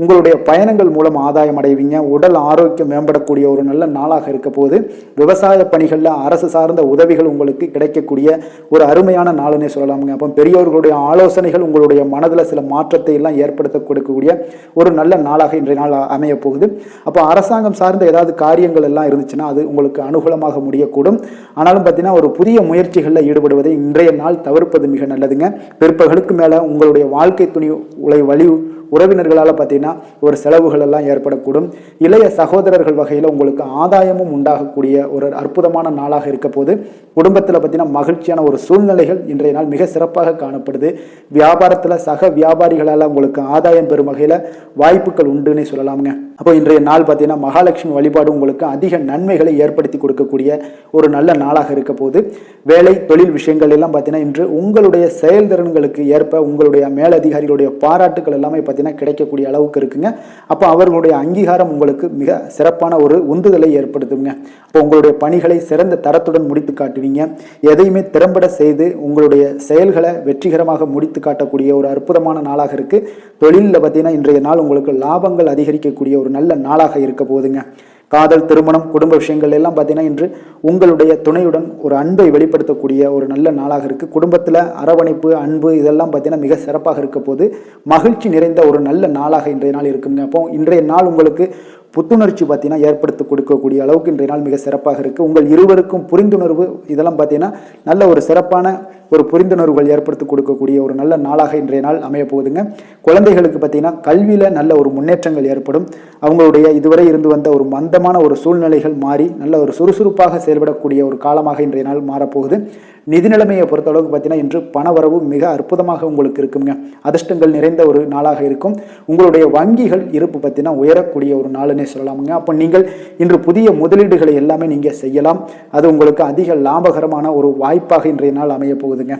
உங்களுடைய பயணங்கள் மூலம் ஆதாயம் அடைவீங்க. உடல் ஆரோக்கியம் மேம்படக்கூடிய ஒரு நல்ல நாளாக இருக்க போது. விவசாய பணிகள்ல அரசு சார்ந்த உதவிகள் உங்களுக்கு கிடைக்கக்கூடிய ஒரு அருமையான நாள்னே சொல்லலாம்ங்க. அப்போ பெரியோர்களுடைய ஆலோசனைகள் உங்களுடைய மனதில் சில மாற்றத்தை எல்லாம் ஏற்படுத்த கொடுக்கக்கூடிய ஒரு நல்ல நாளாக இன்றைய நாள் அமைய போகுது. அப்போ அரசாங்கம் சார்ந்த ஏதாவது காரியங்கள் எல்லாம் இருந்துச்சுன்னா அது உங்களுக்கு அனுகூலமாக முடியக்கூடும். ஆனாலும் பார்த்தீங்கன்னா ஒரு புதிய முயற்சிகளில் ஈடுபடுவதை இன்றைய நாள் தவிர்ப்பது மிக நல்லதுங்க. பிற்பகலுக்கு மேலே உங்களுடைய வாழ்க்கை துணை வழி உறவினர்களால் பார்த்தீங்கன்னா ஒரு செலவுகள் எல்லாம் ஏற்படக்கூடும். இளைய சகோதரர்கள் வகையில் உங்களுக்கு ஆதாயமும் உண்டாகக்கூடிய ஒரு அற்புதமான நாளாக இருக்க போது. குடும்பத்தில் பார்த்தீங்கன்னா மகிழ்ச்சியான ஒரு சூழ்நிலைகள் இன்றைய நாள் மிக சிறப்பாக காணப்படுது. வியாபாரத்தில் சக வியாபாரிகளால் உங்களுக்கு ஆதாயம் பெறும் வகையில் வாய்ப்புகள் உண்டுன்னு சொல்லலாமுங்க. அப்போ இன்றைய நாள் பார்த்தீங்கன்னா மகாலட்சுமி வழிபாடு உங்களுக்கு அதிக நன்மைகளை ஏற்படுத்தி கொடுக்கக்கூடிய ஒரு நல்ல நாளாக இருக்க போது. வேலை தொழில் விஷயங்கள் எல்லாம் பார்த்தீங்கன்னா இன்று உங்களுடைய செயல்திறன்களுக்கு ஏற்ப உங்களுடைய மேலதிகாரிகளுடைய பாராட்டுகள் எல்லாமே பார்த்தீங்கன்னா கிடைக்கக்கூடிய அளவுக்கு இருக்குங்க. அப்போ அவர்களுடைய அங்கீகாரம் உங்களுக்கு மிக சிறப்பான ஒரு உந்துதலை ஏற்படுத்துங்க. அப்போ உங்களுடைய பணிகளை சிறந்த தரத்துடன் முடித்து காட்டுவீங்க. எதையுமே திறம்பட செய்து உங்களுடைய செயல்களை வெற்றிகரமாக முடித்து காட்டக்கூடிய ஒரு அற்புதமான நாளாக இருக்கு. தொழிலில் பார்த்தீங்கன்னா இன்றைய நாள் உங்களுக்கு லாபங்கள் அதிகரிக்கக்கூடிய ஒரு நல்ல நாளாக இருக்க போகுதுங்க. காதல், திருமணம், குடும்ப விஷயங்கள் எல்லாம் பார்த்தீங்கன்னா இன்று உங்களுடைய துணையுடன் ஒரு அன்பை வெளிப்படுத்தக்கூடிய ஒரு நல்ல நாளாக இருக்கு. குடும்பத்தில் அரவணைப்பு, அன்பு இதெல்லாம் பார்த்தீங்கன்னா மிக சிறப்பாக இருக்க போது. மகிழ்ச்சி நிறைந்த ஒரு நல்ல நாளாக இன்றைய நாள் இருக்குங்க. அப்போ இன்றைய நாள் உங்களுக்கு புத்துணர்ச்சி பார்த்தீங்கன்னா ஏற்படுத்தி கொடுக்கக்கூடிய அளவுக்கு இன்றைய நாள் மிக சிறப்பாக இருக்குது. உங்கள் இருவருக்கும் புரிந்துணர்வு இதெல்லாம் பார்த்தீங்கன்னா நல்ல ஒரு சிறப்பான ஒரு புரிந்துணர்வுகள் ஏற்படுத்தி கொடுக்கக்கூடிய ஒரு நல்ல நாளாக இன்றைய நாள் அமைய போகுதுங்க. குழந்தைகளுக்கு பார்த்தீங்கன்னா கல்வியில் நல்ல ஒரு முன்னேற்றங்கள் ஏற்படும். அவங்களுடைய இதுவரை இருந்து வந்த ஒரு மந்தமான ஒரு சூழ்நிலைகள் மாறி நல்ல ஒரு சுறுசுறுப்பாக செயல்படக்கூடிய ஒரு காலமாக இன்றைய நாள் மாறப்போகுது. நிதி நிலைமையை பொறுத்தளவுக்கு பார்த்தீங்கன்னா இன்று பணவரவு மிக அற்புதமாக உங்களுக்கு இருக்குங்க. அதிர்ஷ்டங்கள் நிறைந்த ஒரு நாளாக இருக்கும். உங்களுடைய வங்கிகள் இருப்பு பார்த்தீங்கன்னா உயரக்கூடிய ஒரு நாளுன்னே சொல்லலாமுங்க. அப்போ நீங்கள் இன்று புதிய முதலீடுகளை எல்லாமே நீங்கள் செய்யலாம். அது உங்களுக்கு அதிக லாபகரமான ஒரு வாய்ப்பாக இன்றைய நாள் அமைய போகுதுங்க.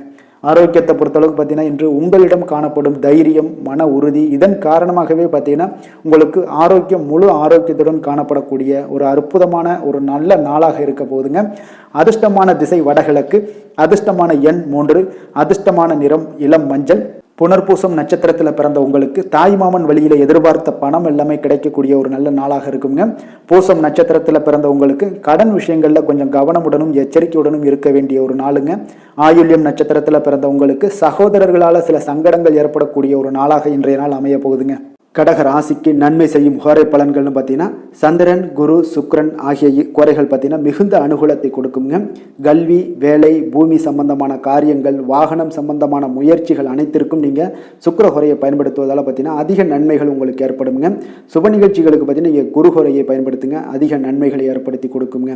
ஆரோக்கியத்தை பொறுத்தளவுக்கு பார்த்தீங்கன்னா இன்று உங்களிடம் காணப்படும் தைரியம், மன உறுதி இதன் காரணமாகவே பார்த்தீங்கன்னா உங்களுக்கு ஆரோக்கியம் முழு ஆரோக்கியத்துடன் காணப்படக்கூடிய ஒரு அற்புதமான ஒரு நல்ல நாளாக இருக்க போகுதுங்க. அதிர்ஷ்டமான திசை வடகிழக்கு, அதிர்ஷ்டமான எண் 3, அதிர்ஷ்டமான நிறம் இளம் மஞ்சள். புனர்பூசம் நட்சத்திரத்தில் பிறந்த உங்களுக்கு தாய்மாமன் வழியில் எதிர்பார்த்த பணம் எல்லாமே கிடைக்கக்கூடிய ஒரு நல்ல நாளாக இருக்குங்க. பூசம் நட்சத்திரத்தில் பிறந்த உங்களுக்கு கடன் விஷயங்களில் கொஞ்சம் கவனமுடனும் எச்சரிக்கையுடனும் இருக்க வேண்டிய ஒரு நாளுங்க. ஆயுள்யம் நட்சத்திரத்தில் பிறந்த உங்களுக்கு சகோதரர்களால் சில சங்கடங்கள் ஏற்படக்கூடிய ஒரு நாளாக இன்றைய நாள் அமைய போகுதுங்க. கடக ராசிக்கு நன்மை செய்யும் கோரை பலன்கள்னு பார்த்தீங்கன்னா சந்திரன், குரு, சுக்கிரன் ஆகிய கோரைகள் பார்த்தீங்கன்னா மிகுந்த அனுகூலத்தை கொடுக்குங்க. கல்வி, வேலை, பூமி சம்பந்தமான காரியங்கள், வாகனம் சம்பந்தமான முயற்சிகள் அனைத்திற்கும் நீங்கள் சுக்கிர கோரையை பயன்படுத்துவதால் பார்த்தீங்கன்னா அதிக நன்மைகள் உங்களுக்கு ஏற்படுங்க. சுப நிகழ்ச்சிகளுக்கு பார்த்தீங்கன்னா நீங்கள் குரு கோரையை பயன்படுத்துங்க, அதிக நன்மைகளை ஏற்படுத்தி கொடுக்குங்க.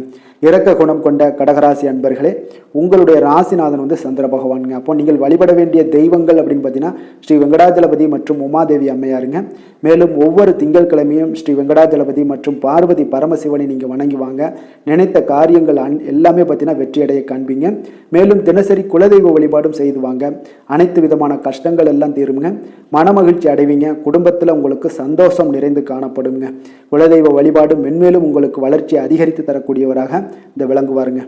இரக்க குணம் கொண்ட கடகராசி அன்பர்களே, உங்களுடைய ராசிநாதன் வந்து சந்திர பகவானுங்க. அப்போ நீங்கள் வழிபட வேண்டிய தெய்வங்கள் அப்படின்னு பார்த்தீங்கன்னா ஸ்ரீ வெங்கடாஜலபதி மற்றும் உமாதேவி அம்மையாருங்க. மேலும் ஒவ்வொரு திங்கட்கிழமையும் ஸ்ரீ வெங்கடாஜலபதி மற்றும் பார்வதி பரமசிவனை நீங்கள் வணங்கி வாங்க. நினைத்த காரியங்கள் எல்லாமே பார்த்தீங்கன்னா வெற்றியடைய காண்பீங்க. மேலும் தினசரி குலதெய்வ வழிபாடும் செய்து வாங்க. அனைத்து விதமான கஷ்டங்கள் எல்லாம் தீருங்க. மனமகிழ்ச்சி அடைவீங்க. குடும்பத்தில் உங்களுக்கு சந்தோஷம் நிறைந்து காணப்படுங்க. குலதெய்வ வழிபாடு மென்மேலும் உங்களுக்கு வளர்ச்சியை அதிகரித்து தரக்கூடியவராக இந்த விளங்குவாருங்க.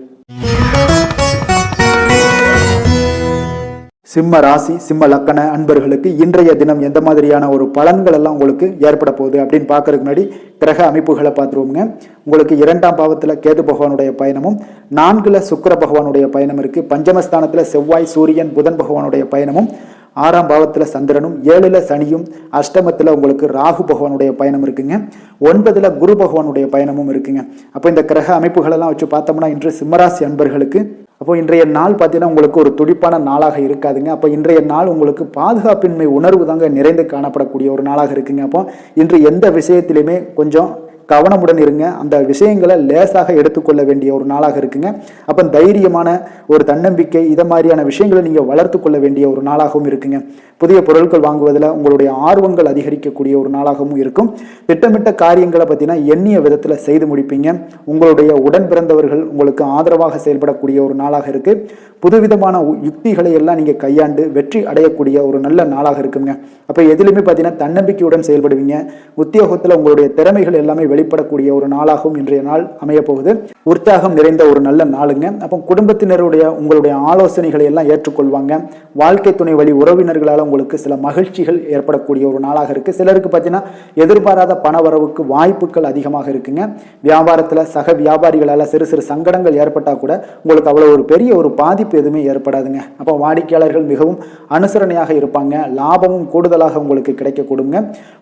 சிம்ம ராசி, சிம்ம லக்கண அன்பர்களுக்கு இன்றைய தினம் எந்த மாதிரியான ஒரு பலன்கள் எல்லாம் உங்களுக்கு ஏற்பட போகுது அப்படின்னு பார்க்கறதுக்கு முன்னாடி கிரக அமைப்புகளை பார்த்துருவோங்க. உங்களுக்கு 2ஆம் பாவத்தில் கேது பகவானுடைய பயணமும், 4ல் சுக்கிர பகவானுடைய பயணம் இருக்கு. பஞ்சமஸ்தானத்தில் செவ்வாய், சூரியன், புதன் பகவானுடைய பயணமும், 6ஆம் பாவத்தில் சந்திரனும், 7ல் சனியும், அஷ்டமத்தில் உங்களுக்கு ராகு பகவானுடைய பயணம் இருக்குங்க. 9ல் குரு பகவானுடைய பயணமும் இருக்குங்க. அப்போ இந்த கிரக அமைப்புகளெல்லாம் வச்சு பார்த்தோம்னா இன்று சிம்மராசி அன்பர்களுக்கு அப்போ இன்றைய நாள் பார்த்தீங்கன்னா உங்களுக்கு ஒரு துடிப்பான நாளாக இருக்காதுங்க. அப்போ இன்றைய நாள் உங்களுக்கு பாதுகாப்பின்மை உணர்வு தாங்க நிறைந்து காணப்படக்கூடிய ஒரு நாளாக இருக்குங்க. அப்போ இன்று எந்த விஷயத்திலையுமே கொஞ்சம் கவனமுடன் இருங்க. அந்த விஷயங்களை லேசாக எடுத்துக்கொள்ள வேண்டிய ஒரு நாளாக இருக்குங்க. அப்போ தைரியமான ஒரு தன்னம்பிக்கை இதை மாதிரியான விஷயங்களை நீங்கள் வளர்த்து கொள்ள வேண்டிய ஒரு நாளாகவும் இருக்குங்க. புதிய பொருட்கள் வாங்குவதில் உங்களுடைய ஆர்வங்கள் அதிகரிக்கக்கூடிய ஒரு நாளாகவும் இருக்கும். திட்டமிட்ட காரியங்களை பார்த்தீங்கன்னா எண்ணிய விதத்தில் செய்து முடிப்பீங்க. உங்களுடைய உடன் பிறந்தவர்கள் உங்களுக்கு ஆதரவாக செயல்படக்கூடிய ஒரு நாளாக இருக்கு. புதுவிதமான யுக்திகளை எல்லாம் நீங்கள் கையாண்டு வெற்றி அடையக்கூடிய ஒரு நல்ல நாளாக இருக்குங்க. அப்போ எதிலுமே பார்த்தீங்கன்னா தன்னம்பிக்கையுடன் செயல்படுவீங்க. உத்தியோகத்தில் உங்களுடைய திறமைகள் எல்லாமே வெளிப்படக்கூடிய ஒரு நாளாகவும் இன்றைய நாள் அமைய போகுது. உற்சாகம் நிறைந்த ஒரு நல்ல நாளுங்க. அப்போ குடும்பத்தினருடைய உங்களுடைய ஆலோசனைகளை எல்லாம் ஏற்றுக்கொள்வாங்க. வாழ்க்கை துணை வழி உறவினர்களால் உங்களுக்கு சில மகிழ்ச்சிகள் ஏற்படக்கூடிய ஒரு நாளாக இருக்கு. சிலருக்கு பார்த்தீங்கன்னா எதிர்பாராத பண வரவுக்கு வாய்ப்புகள் அதிகமாக இருக்குங்க. வியாபாரத்தில் சக வியாபாரிகளால் சிறு சிறு சங்கடங்கள் ஏற்பட்டால் கூட உங்களுக்கு அவ்வளோ ஒரு பெரிய ஒரு பாதிப்பு எதுவுமே ஏற்படாதுங்க. அப்போ வாடிக்கையாளர்கள் மிகவும் அனுசரணையாக இருப்பாங்க. லாபமும் கூடுதலாக உங்களுக்கு கிடைக்கக்கூடுங்க.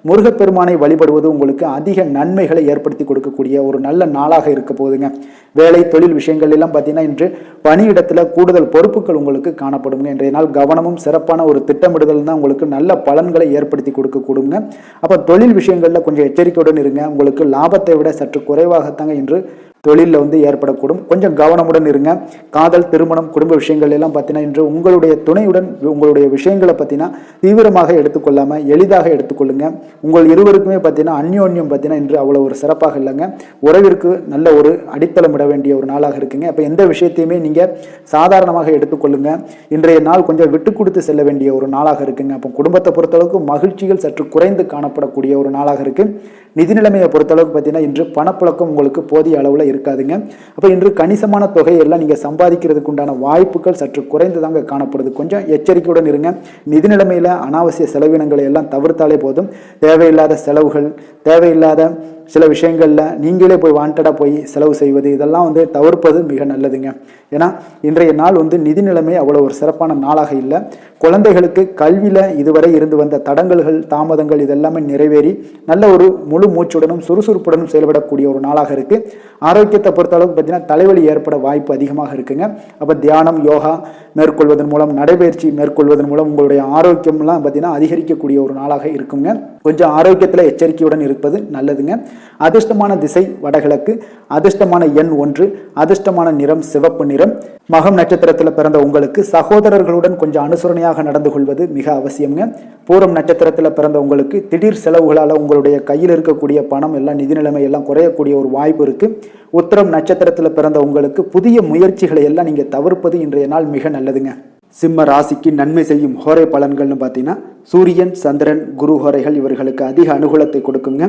முருகப்பெருமானை வழிபடுவது உங்களுக்கு அதிக நன்மைகளை ஏற்படுத்தி கொடுக்கக்கூடிய ஒரு நல்ல நாளாக இருக்க போகுதுங்க. வேலை தொழில் விஷயங்கள் எல்லாம் பார்த்தீங்கன்னா இன்று பணியிடத்தில் கூடுதல் பொறுப்புகள் உங்களுக்கு காணப்படுங்க. இன்றைய நாள் கவனமும் சிறப்பான ஒரு திட்டமிடுதல் தான் உங்களுக்கு நல்ல பலன்களை ஏற்படுத்தி கொடுக்கக்கூடுங்க. அப்போ தொழில் விஷயங்களில் கொஞ்சம் எச்சரிக்கையுடன் இருங்க. உங்களுக்கு லாபத்தை விட சற்று குறைவாகத்தாங்க இன்று தொழிலில் ஏற்படக்கூடும். கொஞ்சம் கவனமுடன் இருங்க. காதல், திருமணம், குடும்ப விஷயங்கள் எல்லாம் பார்த்தீங்கன்னா இன்று உங்களுடைய துணையுடன் உங்களுடைய விஷயங்களை பார்த்தீங்கன்னா தீவிரமாக எடுத்துக்கொள்ளாமல் எளிதாக எடுத்துக்கொள்ளுங்க. உங்கள் இருவருக்குமே பார்த்தீங்கன்னா அந்யோன்யம் பார்த்தீங்கன்னா இன்று அவ்வளோ ஒரு சிறப்பாக இல்லைங்க. உறவிற்கு நல்ல ஒரு அடித்தளம் இட வேண்டிய ஒரு நாளாக இருக்குங்க. அப்போ எந்த விஷயத்தையுமே நீங்கள் சாதாரணமாக எடுத்துக்கொள்ளுங்க. இன்றைய நாள் கொஞ்சம் விட்டு கொடுத்து செல்ல வேண்டிய ஒரு நாளாக இருக்குங்க. அப்போ குடும்பத்தை பொறுத்தளவுக்கு மகிழ்ச்சிகள் சற்று குறைந்து காணப்படக்கூடிய ஒரு நாளாக இருக்கு. நிதி நிலைமையை பொறுத்தளவுக்கு பார்த்தீங்கன்னா இன்று பணப்புழக்கம் உங்களுக்கு போதிய அளவில் இருக்காதுங்க. அப்போ இன்று கணிசமான தொகையெல்லாம் நீங்கள் சம்பாதிக்கிறதுக்கு உண்டான வாய்ப்புகள் சற்று குறைந்து தாங்க காணப்படுது. கொஞ்சம் எச்சரிக்கையுடன் இருங்க. நிதி நிலைமையில் அனாவசிய செலவினங்களை எல்லாம் தவிர்த்தாலே போதும். தேவையில்லாத செலவுகள், தேவையில்லாத சில விஷயங்களில் நீங்களே போய் வாண்டடாக போய் செலவு செய்வது இதெல்லாம் தவிர்ப்பது மிக நல்லதுங்க. ஏன்னா இன்றைய நாள் நிதி நிலைமை அவ்வளோ ஒரு சிறப்பான நாளாக இல்லை. குழந்தைகளுக்கு கல்வியில் இதுவரை இருந்து வந்த தடங்கல்கள், தாமதங்கள் இதெல்லாமே நிறைவேறி நல்ல ஒரு முழு மூச்சுடனும் சுறுசுறுப்புடனும் செயல்படக்கூடிய ஒரு நாளாக இருக்குது. ஆரோக்கியத்தை பொறுத்த அளவுக்கு பார்த்தீங்கன்னா தலைவலி ஏற்பட வாய்ப்பு அதிகமாக இருக்குங்க. அப்போ தியானம், யோகா மேற்கொள்வதன் மூலம், நடைபயிற்சி மேற்கொள்வதன் மூலம் உங்களுடைய ஆரோக்கியம்லாம் பார்த்தீங்கன்னா அதிகரிக்கக்கூடிய ஒரு நாளாக இருக்குங்க. கொஞ்சம் ஆரோக்கியத்தில் எச்சரிக்கையுடன் இருப்பது நல்லதுங்க. அதிர்ஷ்டமான திசை வடகிழக்கு, அதிர்ஷ்டமான எண் 1, அதிர்ஷ்டமான நிறம் சிவப்பு நிறம். மகம் நட்சத்திரத்தில் பிறந்த உங்களுக்கு சகோதரர்களுடன் கொஞ்சம் அனுசரணையாக நடந்து கொள்வது மிக அவசியம்ங்க. பூரம் நட்சத்திரத்தில் பிறந்த உங்களுக்கு திடீர் செலவுகளால் உங்களுடைய கையில் இருக்கக்கூடிய பணம் எல்லாம், நிதி நிலைமை எல்லாம் குறையக்கூடிய ஒரு வாய்ப்பு இருக்கு. உத்திரம் நட்சத்திரத்தில் பிறந்த உங்களுக்கு புதிய முயற்சிகளை எல்லாம் நீங்க தவிர்ப்பது இன்றைய நாள் மிக நல்லதுங்க. சிம்ம ராசிக்கு நன்மை செய்யும் ஹோரை பலன்கள்னு பார்த்தீங்கன்னா சூரியன், சந்திரன், குரு ஹோரைகள் இவர்களுக்கு அதிக அனுகூலத்தை கொடுக்குங்க.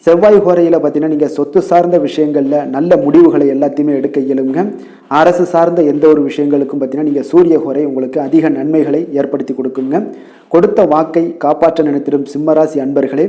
செவ்வாய் ஹோரையில் பார்த்தீங்கன்னா நீங்கள் சொத்து சார்ந்த விஷயங்களில் நல்ல முடிவுகளை எல்லாத்தையுமே எடுக்க இயலுங்க. அரசு சார்ந்த எந்த ஒரு விஷயங்களுக்கும் பார்த்தீங்கன்னா நீங்கள் சூரிய ஹோரை உங்களுக்கு அதிக நன்மைகளை ஏற்படுத்தி கொடுக்குங்க. கொடுத்த வாக்கை காப்பாற்ற நினைத்திடும் சிம்மராசி அன்பர்களே,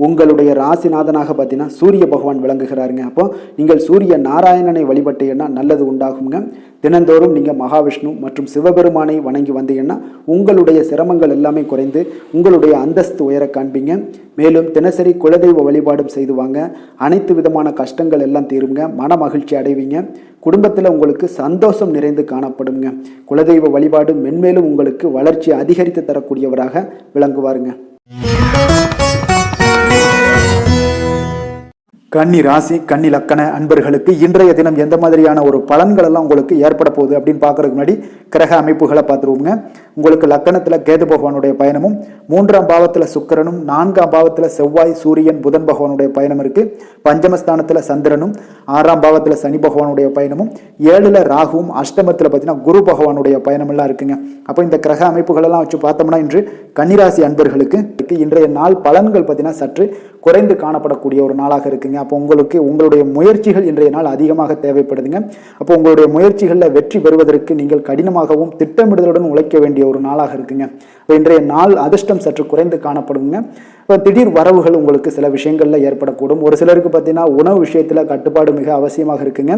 உங்களுடைய ராசிநாதனாக பார்த்தீங்கன்னா சூரிய பகவான் விளங்குகிறாருங்க. அப்போ நீங்கள் சூரிய நாராயணனை வழிபட்டீங்கன்னா நல்லது உண்டாகுங்க. தினந்தோறும் நீங்கள் மகாவிஷ்ணு மற்றும் சிவபெருமானை வணங்கி வந்தீங்கன்னா உங்களுடைய சிரமங்கள் எல்லாமே குறைந்து உங்களுடைய அந்தஸ்து உயர காண்பீங்க. மேலும் தினசரி குலதெய்வ வழிபாடும் செய்து வாங்க. அனைத்து விதமான கஷ்டங்கள் எல்லாம் தீருங்க. மன மகிழ்ச்சி அடைவீங்க. குடும்பத்தில் உங்களுக்கு சந்தோஷம் நிறைந்து காணப்படுங்க. குலதெய்வ வழிபாடு மென்மேலும் உங்களுக்கு வளர்ச்சி அதிகரித்து தரக்கூடியவராக விளங்குவாருங்க. கன்னி ராசி, கன்னி லக்கண அன்பர்களுக்கு இன்றைய தினம் எந்த மாதிரியான ஒரு பலன்கள் எல்லாம் உங்களுக்கு ஏற்பட போகுது அப்படின்னு பார்க்கறதுக்கு முன்னாடி கிரக அமைப்புகளை பார்த்துருவோங்க. உங்களுக்கு லக்கணத்தில் கேது பகவானுடைய பயணமும், 3ஆம் பாவத்தில் சுக்கிரனும், 4ஆம் பாவத்தில் செவ்வாய், சூரியன், புதன் பகவானுடைய பயணம் இருக்கு. பஞ்சமஸ்தானத்தில் சந்திரனும், 6ஆம் பாவத்தில் சனி பகவானுடைய பயணமும், 7ல் ராகுவும், அஷ்டமத்தில் பார்த்தீங்கன்னா குரு பகவானுடைய பயணம் எல்லாம் இருக்குங்க. அப்போ இந்த கிரக அமைப்புகள் எல்லாம் வச்சு பார்த்தோம்னா இன்று கன்னிராசி அன்பர்களுக்கு இன்றைய நாள் பலன்கள் பார்த்தீங்கன்னா சற்று குறைந்து காணப்படக்கூடிய ஒரு நாளாக இருக்குங்க. அப்போ உங்களுடைய முயற்சிகள் இன்றைய நாள் அதிகமாக தேவைப்படுதுங்க. அப்போ உங்களுடைய முயற்சிகளில் வெற்றி பெறுவதற்கு நீங்கள் கடினமாகவும் திட்டமிடுதலுடன் உழைக்க வேண்டிய ஒரு நாளாக இருக்குங்க. இன்றைய நாள் அதிர்ஷ்டம் சற்று குறைந்து காணப்படுங்க. இப்போ திடீர் வரவுகள் உங்களுக்கு சில விஷயங்கள்ல ஏற்படக்கூடும். ஒரு சிலருக்கு பார்த்தீங்கன்னா உணவு விஷயத்துல கட்டுப்பாடு மிக அவசியமாக இருக்குங்க.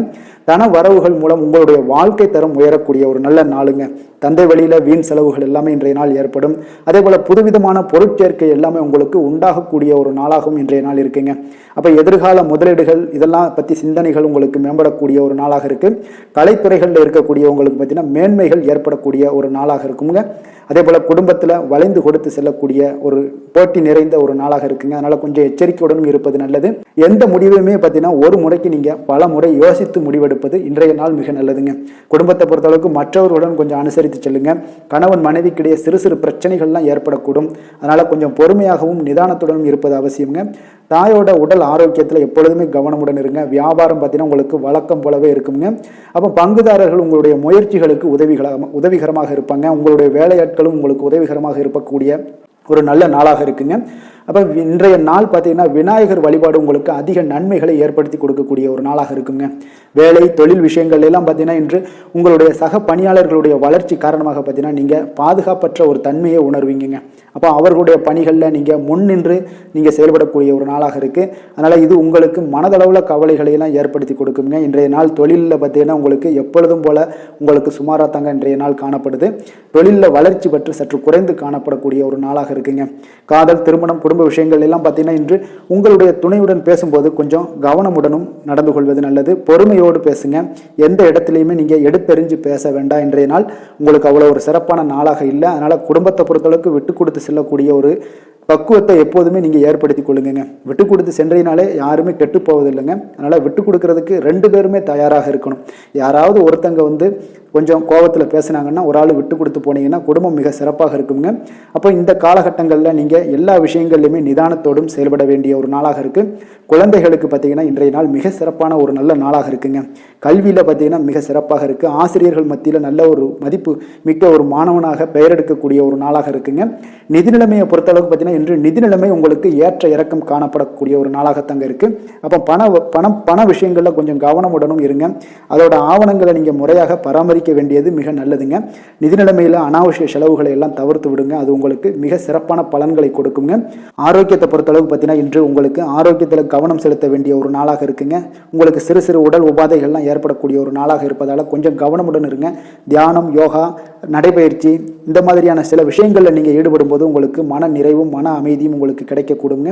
தன வரவுகள் மூலம் உங்களுடைய வாழ்க்கை தரம் உயரக்கூடிய ஒரு நல்ல நாளுங்க. தந்தை வழியில வீண் செலவுகள் எல்லாமே இன்றைய நாள் ஏற்படும். அதே போல புதுவிதமான பொருட்சேர்க்கை எல்லாமே உங்களுக்கு உண்டாகக்கூடிய ஒரு நாளாகவும் இன்றைய நாள் இருக்குங்க. அப்ப எதிர்கால முதலீடுகள் இதெல்லாம் பத்தி சிந்தனைகள் உங்களுக்கு மேம்படக்கூடிய ஒரு நாளாக இருக்கு. கலைத்துறைகளில் இருக்கக்கூடிய உங்களுக்கு பார்த்தீங்கன்னா மேன்மைகள் ஏற்படக்கூடிய ஒரு நாளாக இருக்குங்க. அதே போல குடும்பத்துல வளைந்து கொடுத்து செல்லக்கூடிய ஒரு போட்டி நிறைந்த ஒரு நாளாக இருக்குங்க. அதனால கொஞ்சம் எச்சரிக்கையுடன் இருப்பது நல்லது. எந்த முடிவுமே பார்த்தீங்கன்னா ஒரு முறைக்கு நீங்க பல முறை யோசித்து முடிவெடுப்பது இன்றைய நாள் மிக நல்லதுங்க. குடும்பத்தை பொறுத்தளவுக்கு மற்றவர்களுடன் கொஞ்சம் அனுசரித்து செல்லுங்க. கணவன் மனைவிக்கிடையே சிறு சிறு பிரச்சனைகள்லாம் ஏற்படக்கூடும். அதனால கொஞ்சம் பொறுமையாகவும் நிதானத்துடனும் இருப்பது அவசியங்க. தாயோட உடல் ஆரோக்கியத்தில் எப்பொழுதுமே கவனமுடன் இருங்க. வியாபாரம் பார்த்தீங்கன்னா உங்களுக்கு வழக்கம் போலவே இருக்குங்க. அப்போ பங்குதாரர்கள் உங்களுடைய முயற்சிகளுக்கு உதவிகரமாக இருப்பாங்க. உங்களுடைய வேலையாட்களும் உங்களுக்கு உதவிகரமாக இருக்கக்கூடிய ஒரு நல்ல நாளாக இருக்குங்க. அப்போ இன்றைய நாள் பார்த்தீங்கன்னா விநாயகர் வழிபாடு உங்களுக்கு அதிக நன்மைகளை ஏற்படுத்தி கொடுக்கக்கூடிய ஒரு நாளாக இருக்குங்க. வேலை தொழில் விஷயங்கள் எல்லாம் பார்த்தீங்கன்னா இன்று உங்களுடைய சக பணியாளர்களுடைய வளர்ச்சி காரணமாக பார்த்தீங்கன்னா நீங்கள் பாதுகாப்பற்ற ஒரு தன்மையை உணர்வீங்க. அப்போ அவர்களுடைய பணிகளில் நீங்கள் முன்னின்று நீங்கள் செயல்படக்கூடிய ஒரு நாளாக இருக்குது. அதனால் இது உங்களுக்கு மனதளவில் கவலைகளை எல்லாம் ஏற்படுத்தி கொடுக்குங்க. இன்றைய நாள் தொழிலில் பார்த்தீங்கன்னா உங்களுக்கு எப்பொழுதும் போல் உங்களுக்கு சுமாராக தாங்க இன்றைய நாள் காணப்படுது. தொழிலில் வளர்ச்சி பெற்று சற்று குறைந்து காணப்படக்கூடிய ஒரு நாளாக இருக்குங்க. காதல், திருமணம், குடும்ப விஷயங்கள் எல்லாம் பார்த்தீங்கன்னா இன்று உங்களுடைய துணையுடன் பேசும்போது கொஞ்சம் கவனமுடனும் நடந்து கொள்வது நல்லது. பொறுமையோடு பேசுங்க. எந்த இடத்துலையுமே நீங்கள் எடுத்தெறிஞ்சு பேச வேண்டாம். இன்றைய நாள் உங்களுக்கு அவ்வளோ ஒரு சிறப்பான நாளாக இல்லை. அதனால் குடும்பத்தை பொறுத்தளவுக்கு விட்டு கொடுத்து செல்லக்கூடிய ஒரு பக்குவத்தை எப்போதுமே நீங்கள் ஏற்படுத்தி கொள்ளுங்க. விட்டு கொடுத்து சென்றீனாலே யாருமே கெட்டு போவதில்லைங்க. அதனால் விட்டு கொடுக்கறதுக்கு 2 பேருமே தயாராக இருக்கணும். யாராவது ஒருத்தங்க கொஞ்சம் கோபத்தில் பேசுனாங்கன்னா ஒரு ஆள் விட்டு கொடுத்து போனீங்கன்னா குடும்பம் மிக சிறப்பாக இருக்குங்க. அப்போ இந்த காலகட்டங்களில் நீங்கள் எல்லா விஷயங்கள்லையுமே நிதானத்தோடும் செயல்பட வேண்டிய ஒரு நாளாக இருக்குது. குழந்தைகளுக்கு பார்த்தீங்கன்னா இன்றைய நாள் மிக சிறப்பான ஒரு நல்ல நாளாக இருக்குங்க. கல்வியில் பார்த்தீங்கன்னா மிக சிறப்பாக இருக்குது. ஆசிரியர்கள் மத்தியில் நல்ல ஒரு மதிப்பு மிக்க ஒரு மாணவனாக பெயர் எடுக்கக்கூடிய ஒரு நாளாக இருக்குங்க. நிதி நிலைமையை பொறுத்தளவுக்கு பார்த்தீங்கன்னா இன்று நிதி நிலைமை உங்களுக்கு ஏற்ற இறக்கம் காணப்படக்கூடிய ஒரு நாளாகத்தாங்க இருக்குது. அப்போ பண விஷயங்களில் கொஞ்சம் கவனமுடனும் இருங்க. அதோட ஆவணங்களை நீங்கள் முறையாக பராமரிக்க வேண்டியது மிக நல்லதுங்க. நிதி நிலைமையில் அனாவசிய செலவுகளை எல்லாம் தவிர்த்து விடுங்க. அது உங்களுக்கு மிக சிறப்பான பலன்களை கொடுக்குங்க. ஆரோக்கியத்தை பொறுத்தளவுக்கு பார்த்தீங்கன்னா இன்று உங்களுக்கு ஆரோக்கியத்தில் கவனம் செலுத்த வேண்டிய ஒரு நாளாக இருக்குங்க. உங்களுக்கு சிறு சிறு உடல் உபாதைகள்லாம் ஏற்படக்கூடிய ஒரு நாளாக இருப்பதால் கொஞ்சம் கவனமுடன் இருங்க. தியானம், யோகா, நடைபயிற்சி இந்த மாதிரியான சில விஷயங்களில் நீங்கள் ஈடுபடும் போது உங்களுக்கு மன நிறைவும் மன அமைதியும் உங்களுக்கு கிடைக்கக்கூடுங்க.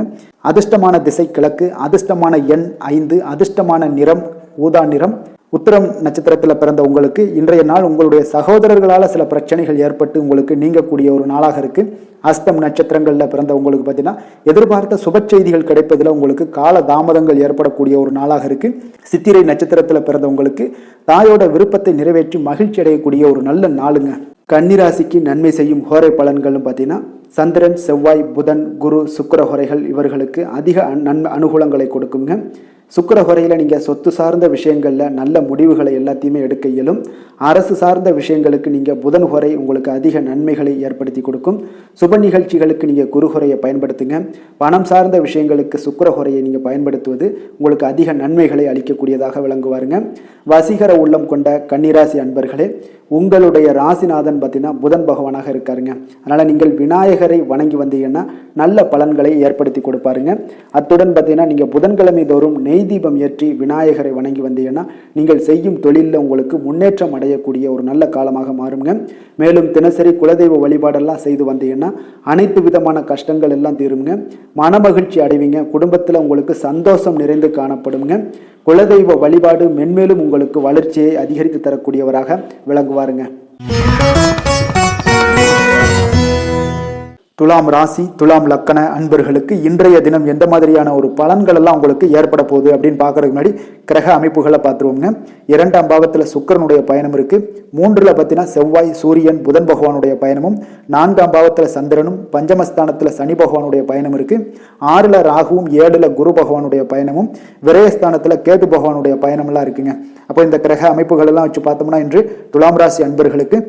அதிர்ஷ்டமான திசை கிழக்கு, அதிர்ஷ்டமான எண் 5, அதிர்ஷ்டமான நிறம் ஊதா நிறம். உத்திரம் நட்சத்திரத்தில் பிறந்த உங்களுக்கு இன்றைய நாள் உங்களுடைய சகோதரர்களால் சில பிரச்சனைகள் ஏற்பட்டு உங்களுக்கு நீங்கக்கூடிய ஒரு நாளாக இருக்குது. அஸ்தம் நட்சத்திரங்களில் பிறந்த உங்களுக்கு பார்த்தீங்கன்னா எதிர்பார்த்த சுப செய்திகள் கிடைப்பதில் உங்களுக்கு கால தாமதங்கள் ஏற்படக்கூடிய ஒரு நாளாக இருக்குது. சித்திரை நட்சத்திரத்தில் பிறந்த உங்களுக்கு தாயோட விருப்பத்தை நிறைவேற்றி மகிழ்ச்சி அடையக்கூடிய ஒரு நல்ல நாளுங்க. கன்னிராசிக்கு நன்மை செய்யும் ஹோரை பலன்கள்னு பார்த்தீங்கன்னா சந்திரன், செவ்வாய், புதன், குரு, சுக்கிர ஹோரைகள் இவர்களுக்கு அதிக அனுகூலங்களை கொடுக்குங்க. சுக்கிர ஹோரையில் நீங்கள் சொத்து சார்ந்த விஷயங்களில் நல்ல முடிவுகளை எல்லாத்தையுமே எடுக்க இயலும். அரசு சார்ந்த விஷயங்களுக்கு நீங்கள் புதன் ஹோரை உங்களுக்கு அதிக நன்மைகளை ஏற்படுத்தி கொடுக்கும். சுப நிகழ்ச்சிகளுக்கு நீங்கள் குரு ஹோரையை பயன்படுத்துங்க. பணம் சார்ந்த விஷயங்களுக்கு சுக்கிர ஹோரையை நீங்கள் பயன்படுத்துவது உங்களுக்கு அதிக நன்மைகளை அளிக்கக்கூடியதாக விளங்குவாருங்க. வசீகர உள்ளம் கொண்ட கன்னிராசி அன்பர்களே, உங்களுடைய ராசிநாதன் பார்த்தீங்கன்னா புதன் பகவானாக இருக்காருங்க. அதனால் நீங்கள் விநாயகரை வணங்கி வந்தீங்கன்னா நல்ல பலன்களை ஏற்படுத்தி கொடுப்பாருங்க. அத்துடன் பார்த்தீங்கன்னா நீங்கள் புதன்கிழமை தோறும் நெய் தீபம் ஏற்றி விநாயகரை வணங்கி வந்தீங்கன்னா நீங்கள் செய்யும் தொழிலில் உங்களுக்கு முன்னேற்றம் அடையக்கூடிய ஒரு நல்ல காலமாக மாறுங்க. மேலும் தினசரி குலதெய்வ வழிபாடெல்லாம் செய்து வந்தீங்கன்னா அனைத்து விதமான கஷ்டங்கள் எல்லாம் தீருங்க. மனமகிழ்ச்சி அடைவீங்க. குடும்பத்தில் உங்களுக்கு சந்தோஷம் நிறைந்து காணப்படுங்க. குலதெய்வ வழிபாடு மென்மேலும் உங்களுக்கு வளர்ச்சியை அதிகரித்து தரக்கூடியவராக விளங்குவாருங்க. துலாம் ராசி, துலாம் லக்கண அன்பர்களுக்கு இன்றைய தினம் எந்த மாதிரியான ஒரு பலன்கள் எல்லாம் உங்களுக்கு ஏற்பட போகுது அப்படின்னு பார்க்கறதுக்கு முன்னாடி கிரக அமைப்புகளை பார்த்துருவோங்க. 2ஆம் பாவத்தில் சுக்கிரனுடைய பயணம் இருக்கு. 3ல் பார்த்தீங்கன்னா செவ்வாய், சூரியன், புதன் பகவானுடைய பயணமும், 4ஆம் பாவத்தில் சந்திரனும், பஞ்சமஸ்தானத்தில் சனி பகவானுடைய பயணம் இருக்கு. 6ல் ராகுவும், 7ல் குரு பகவானுடைய பயணமும், விரயஸ்தானத்தில் கேது பகவானுடைய பயணமெல்லாம் இருக்குங்க. அப்போ இந்த கிரக அமைப்புகள் எல்லாம் வச்சு பார்த்தோம்னா இன்று துலாம் ராசி அன்பர்களுக்கு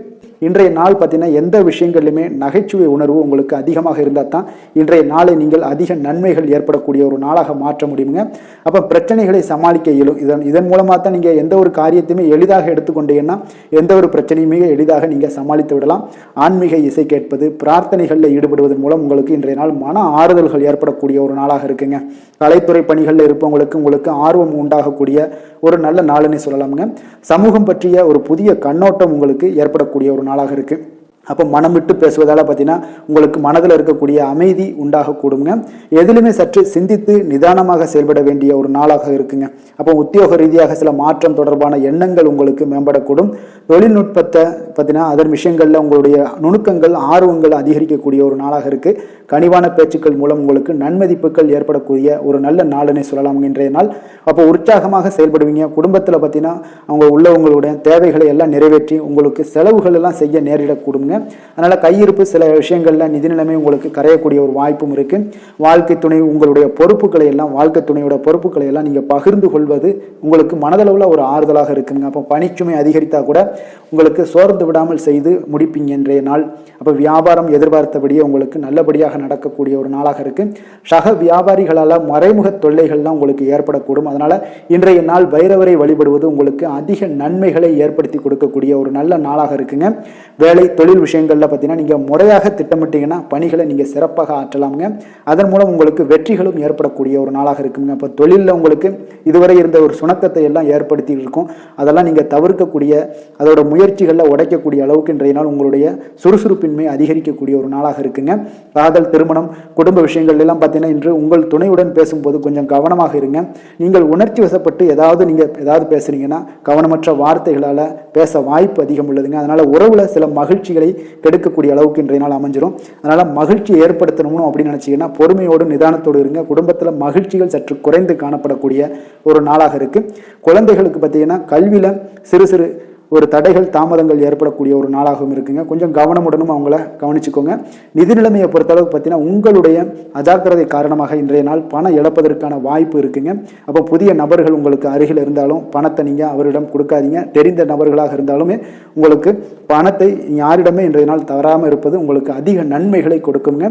இன்றைய நாள் பார்த்தீங்கன்னா எந்த விஷயங்களிலுமே நகைச்சுவை உணர்வு உங்களுக்கு அதிகமாக இருந்தால் தான் இன்றைய நாளை நீங்கள் அதிக நன்மைகள் ஏற்படக்கூடிய ஒரு நாளாக மாற்ற முடியுங்க. அப்போ பிரச்சனைகளை சமாளிக்க இயலும். இதன் மூலமாக தான் நீங்கள் எந்த ஒரு காரியத்தையுமே எளிதாக எடுத்துக்கொண்டீங்கன்னா எந்த ஒரு பிரச்சனையுமே எளிதாக நீங்கள் சமாளித்து விடலாம். ஆன்மீக இசை கேட்பது, பிரார்த்தனைகளில் ஈடுபடுவதன் மூலம் உங்களுக்கு இன்றைய நாள் மன ஆறுதல்கள் ஏற்படக்கூடிய ஒரு நாளாக இருக்குங்க. கலைத்துறை பணிகளில் இருப்பவங்களுக்கு உங்களுக்கு ஆர்வம் உண்டாகக்கூடிய ஒரு நல்ல நாளுன்னு சொல்லலாமுங்க. சமூகம் பற்றிய ஒரு புதிய கண்ணோட்டம் உங்களுக்கு ஏற்படக்கூடிய ஒரு நாளாக இருக்கு. அப்போ மனம் விட்டு பேசுவதால் பார்த்தீங்கன்னா உங்களுக்கு மனதில் இருக்கக்கூடிய அமைதி உண்டாகக்கூடுங்க. எதிலுமே சற்று சிந்தித்து நிதானமாக செயல்பட வேண்டிய ஒரு நாளாக இருக்குங்க. அப்போ உத்தியோக ரீதியாக சில மாற்றம் தொடர்பான எண்ணங்கள் உங்களுக்கு மேம்படக்கூடும். தொழில்நுட்பத்தை பார்த்தீங்கன்னா அதன் விஷயங்களில் உங்களுடைய நுணுக்கங்கள், ஆர்வங்கள் அதிகரிக்கக்கூடிய ஒரு நாளாக இருக்கு. கனிவான பேச்சுக்கள் மூலம் உங்களுக்கு நன்மதிப்புகள் ஏற்படக்கூடிய ஒரு நல்ல நாளுன்னே சொல்லலாம் இன்றைய நாள். அப்போ உற்சாகமாக செயல்படுவீங்க. குடும்பத்தில் பார்த்தீங்கன்னா அவங்க உள்ளவங்களுடைய தேவைகளை எல்லாம் நிறைவேற்றி உங்களுக்கு செலவுகள் எல்லாம் செய்ய நேரிடக்கூடுங்க. அதனால் கையிருப்பு சில விஷயங்களில் நிதி நிலைமை உங்களுக்கு கரையக்கூடிய ஒரு வாய்ப்பும் இருக்குது. வாழ்க்கை துணை உங்களுடைய பொறுப்புகளை எல்லாம் வாழ்க்கை துணையோட பொறுப்புகளை எல்லாம் நீங்கள் பகிர்ந்து கொள்வது உங்களுக்கு மனதளவில் ஒரு ஆறுதலாக இருக்குங்க. அப்போ பணிச்சுமை அதிகரித்தா கூட உங்களுக்கு சோர்ந்து விடாமல் செய்து முடிப்பீங்க இன்றைய நாள். அப்போ வியாபாரம் எதிர்பார்த்தபடியே உங்களுக்கு நல்லபடியாக நடக்கக்கூடிய ஒரு நாளாக இருக்குது. சக வியாபாரிகளால் மறைமுக தொல்லைகள்லாம் உங்களுக்கு ஏற்படக்கூடும். அதனால் இன்றைய நாள் பைரவரை வழிபடுவது உங்களுக்கு அதிக நன்மைகளை ஏற்படுத்தி கொடுக்கக்கூடிய ஒரு நல்ல நாளாக இருக்குங்க. வேலை தொழில் விஷயங்களில் பார்த்தீங்கன்னா நீங்கள் முறையாக திட்டமிட்டீங்கன்னா பணிகளை நீங்கள் சிறப்பாக ஆற்றலாமுங்க. அதன் மூலம் உங்களுக்கு வெற்றிகளும் ஏற்படக்கூடிய ஒரு நாளாக இருக்குங்க. அப்போ தொழிலில் உங்களுக்கு இதுவரை இருந்த ஒரு சுணக்கத்தை எல்லாம் ஏற்படுத்தி இருக்கும். அதெல்லாம் நீங்கள் தவிர்க்கக்கூடிய அதோட முயற்சிகளில் உடைக்கக்கூடிய அளவுக்கு இன்றைய நாள் உங்களுடைய சுறுசுறுப்பின்மை அதிகரிக்கக்கூடிய ஒரு நாளாக இருக்குங்க. காதல், திருமணம், குடும்ப விஷயங்கள் எல்லாம் பார்த்தீங்கன்னா இன்று உங்கள் துணையுடன் பேசும்போது கொஞ்சம் கவனமாக இருங்க. நீங்கள் உணர்ச்சி வசப்பட்டு ஏதாவது பேசுறீங்கன்னா கவனமற்ற வார்த்தைகளால் பேச வாய்ப்பு அதிகம் உள்ளதுங்க. அதனால உறவுல சில மகிழ்ச்சிகளை கெடுக்கக்கூடிய அளவுக்கு இன்றைய நாள் அமைஞ்சிடும். அதனால மகிழ்ச்சி ஏற்படுத்தணும் அப்படின்னு நினைச்சீங்கன்னா பொறுமையோடு நிதானத்தோடு இருங்க. குடும்பத்தில் மகிழ்ச்சிகள் சற்று குறைந்து காணப்படக்கூடிய ஒரு நாளாக இருக்கு. குழந்தைகளுக்கு பார்த்தீங்கன்னா கல்வியில சிறு சிறு ஒரு தடைகள், தாமதங்கள் ஏற்படக்கூடிய ஒரு நாளாகவும் இருக்குங்க. கொஞ்சம் கவனமுடனும் அவங்கள கவனிச்சுக்கோங்க. நிதி நிலைமையை பொறுத்தளவுக்கு பார்த்தீங்கன்னா உங்களுடைய அஜாக்கிரதை காரணமாக இன்றைய நாள் பணம் இழப்பதற்கான வாய்ப்பு இருக்குங்க. அப்போ புதிய நபர்கள் உங்களுக்கு அருகில் இருந்தாலும் பணத்தை நீங்கள் அவரிடம் கொடுக்காதீங்க. தெரிந்த நபர்களாக இருந்தாலுமே உங்களுக்கு பணத்தை யாரிடமே இன்றைய நாள் தவறாமல் இருப்பது உங்களுக்கு அதிக நன்மைகளை கொடுக்குங்க.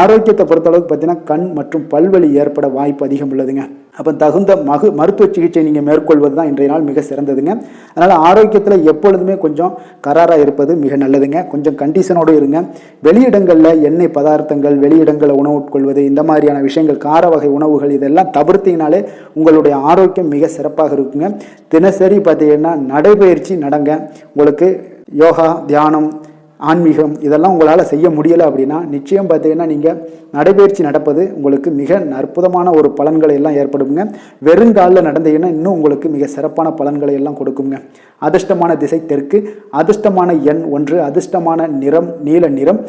ஆரோக்கியத்தை பொறுத்தளவுக்கு பார்த்தீங்கன்னா கண் மற்றும் பல்வலி ஏற்பட வாய்ப்பு அதிகம் உள்ளதுங்க. அப்போ தகுந்த மருத்துவ சிகிச்சை நீங்கள் மேற்கொள்வது தான் இன்றைய நாள் மிக சிறந்ததுங்க. அதனால் ஆரோக்கியத்தில் எப்பொழுதுமே கொஞ்சம் கராராக இருப்பது மிக நல்லதுங்க. கொஞ்சம் கண்டிஷனோடு இருங்க. வெளியிடங்களில் எண்ணெய் பதார்த்தங்கள், வெளியிடங்களில் உணவு உட்கொள்வது, இந்த மாதிரியான விஷயங்கள், கார வகை உணவுகள் இதெல்லாம் தவிர்த்தீங்கனாலே உங்களுடைய ஆரோக்கியம் மிக சிறப்பாக இருக்குங்க. தினசரி பார்த்தீங்கன்னா நடைபயிற்சி நடங்க. உங்களுக்கு யோகா, தியானம், ஆன்மீகம் இதெல்லாம் உங்களால் செய்ய முடியலை அப்படின்னா நிச்சயம் பார்த்தீங்கன்னா நீங்கள் நடைபயிற்சி நடப்பது உங்களுக்கு மிக அற்புதமான ஒரு பலன்களை எல்லாம் ஏற்படுங்க. வெறுங்காலில் நடந்தீங்கன்னா இன்னும் உங்களுக்கு மிக சிறப்பான பலன்களை எல்லாம் கொடுக்குங்க. அதிர்ஷ்டமான திசை தெற்கு, அதிர்ஷ்டமான எண் 1, அதிர்ஷ்டமான நிறம் நீல நிறம்.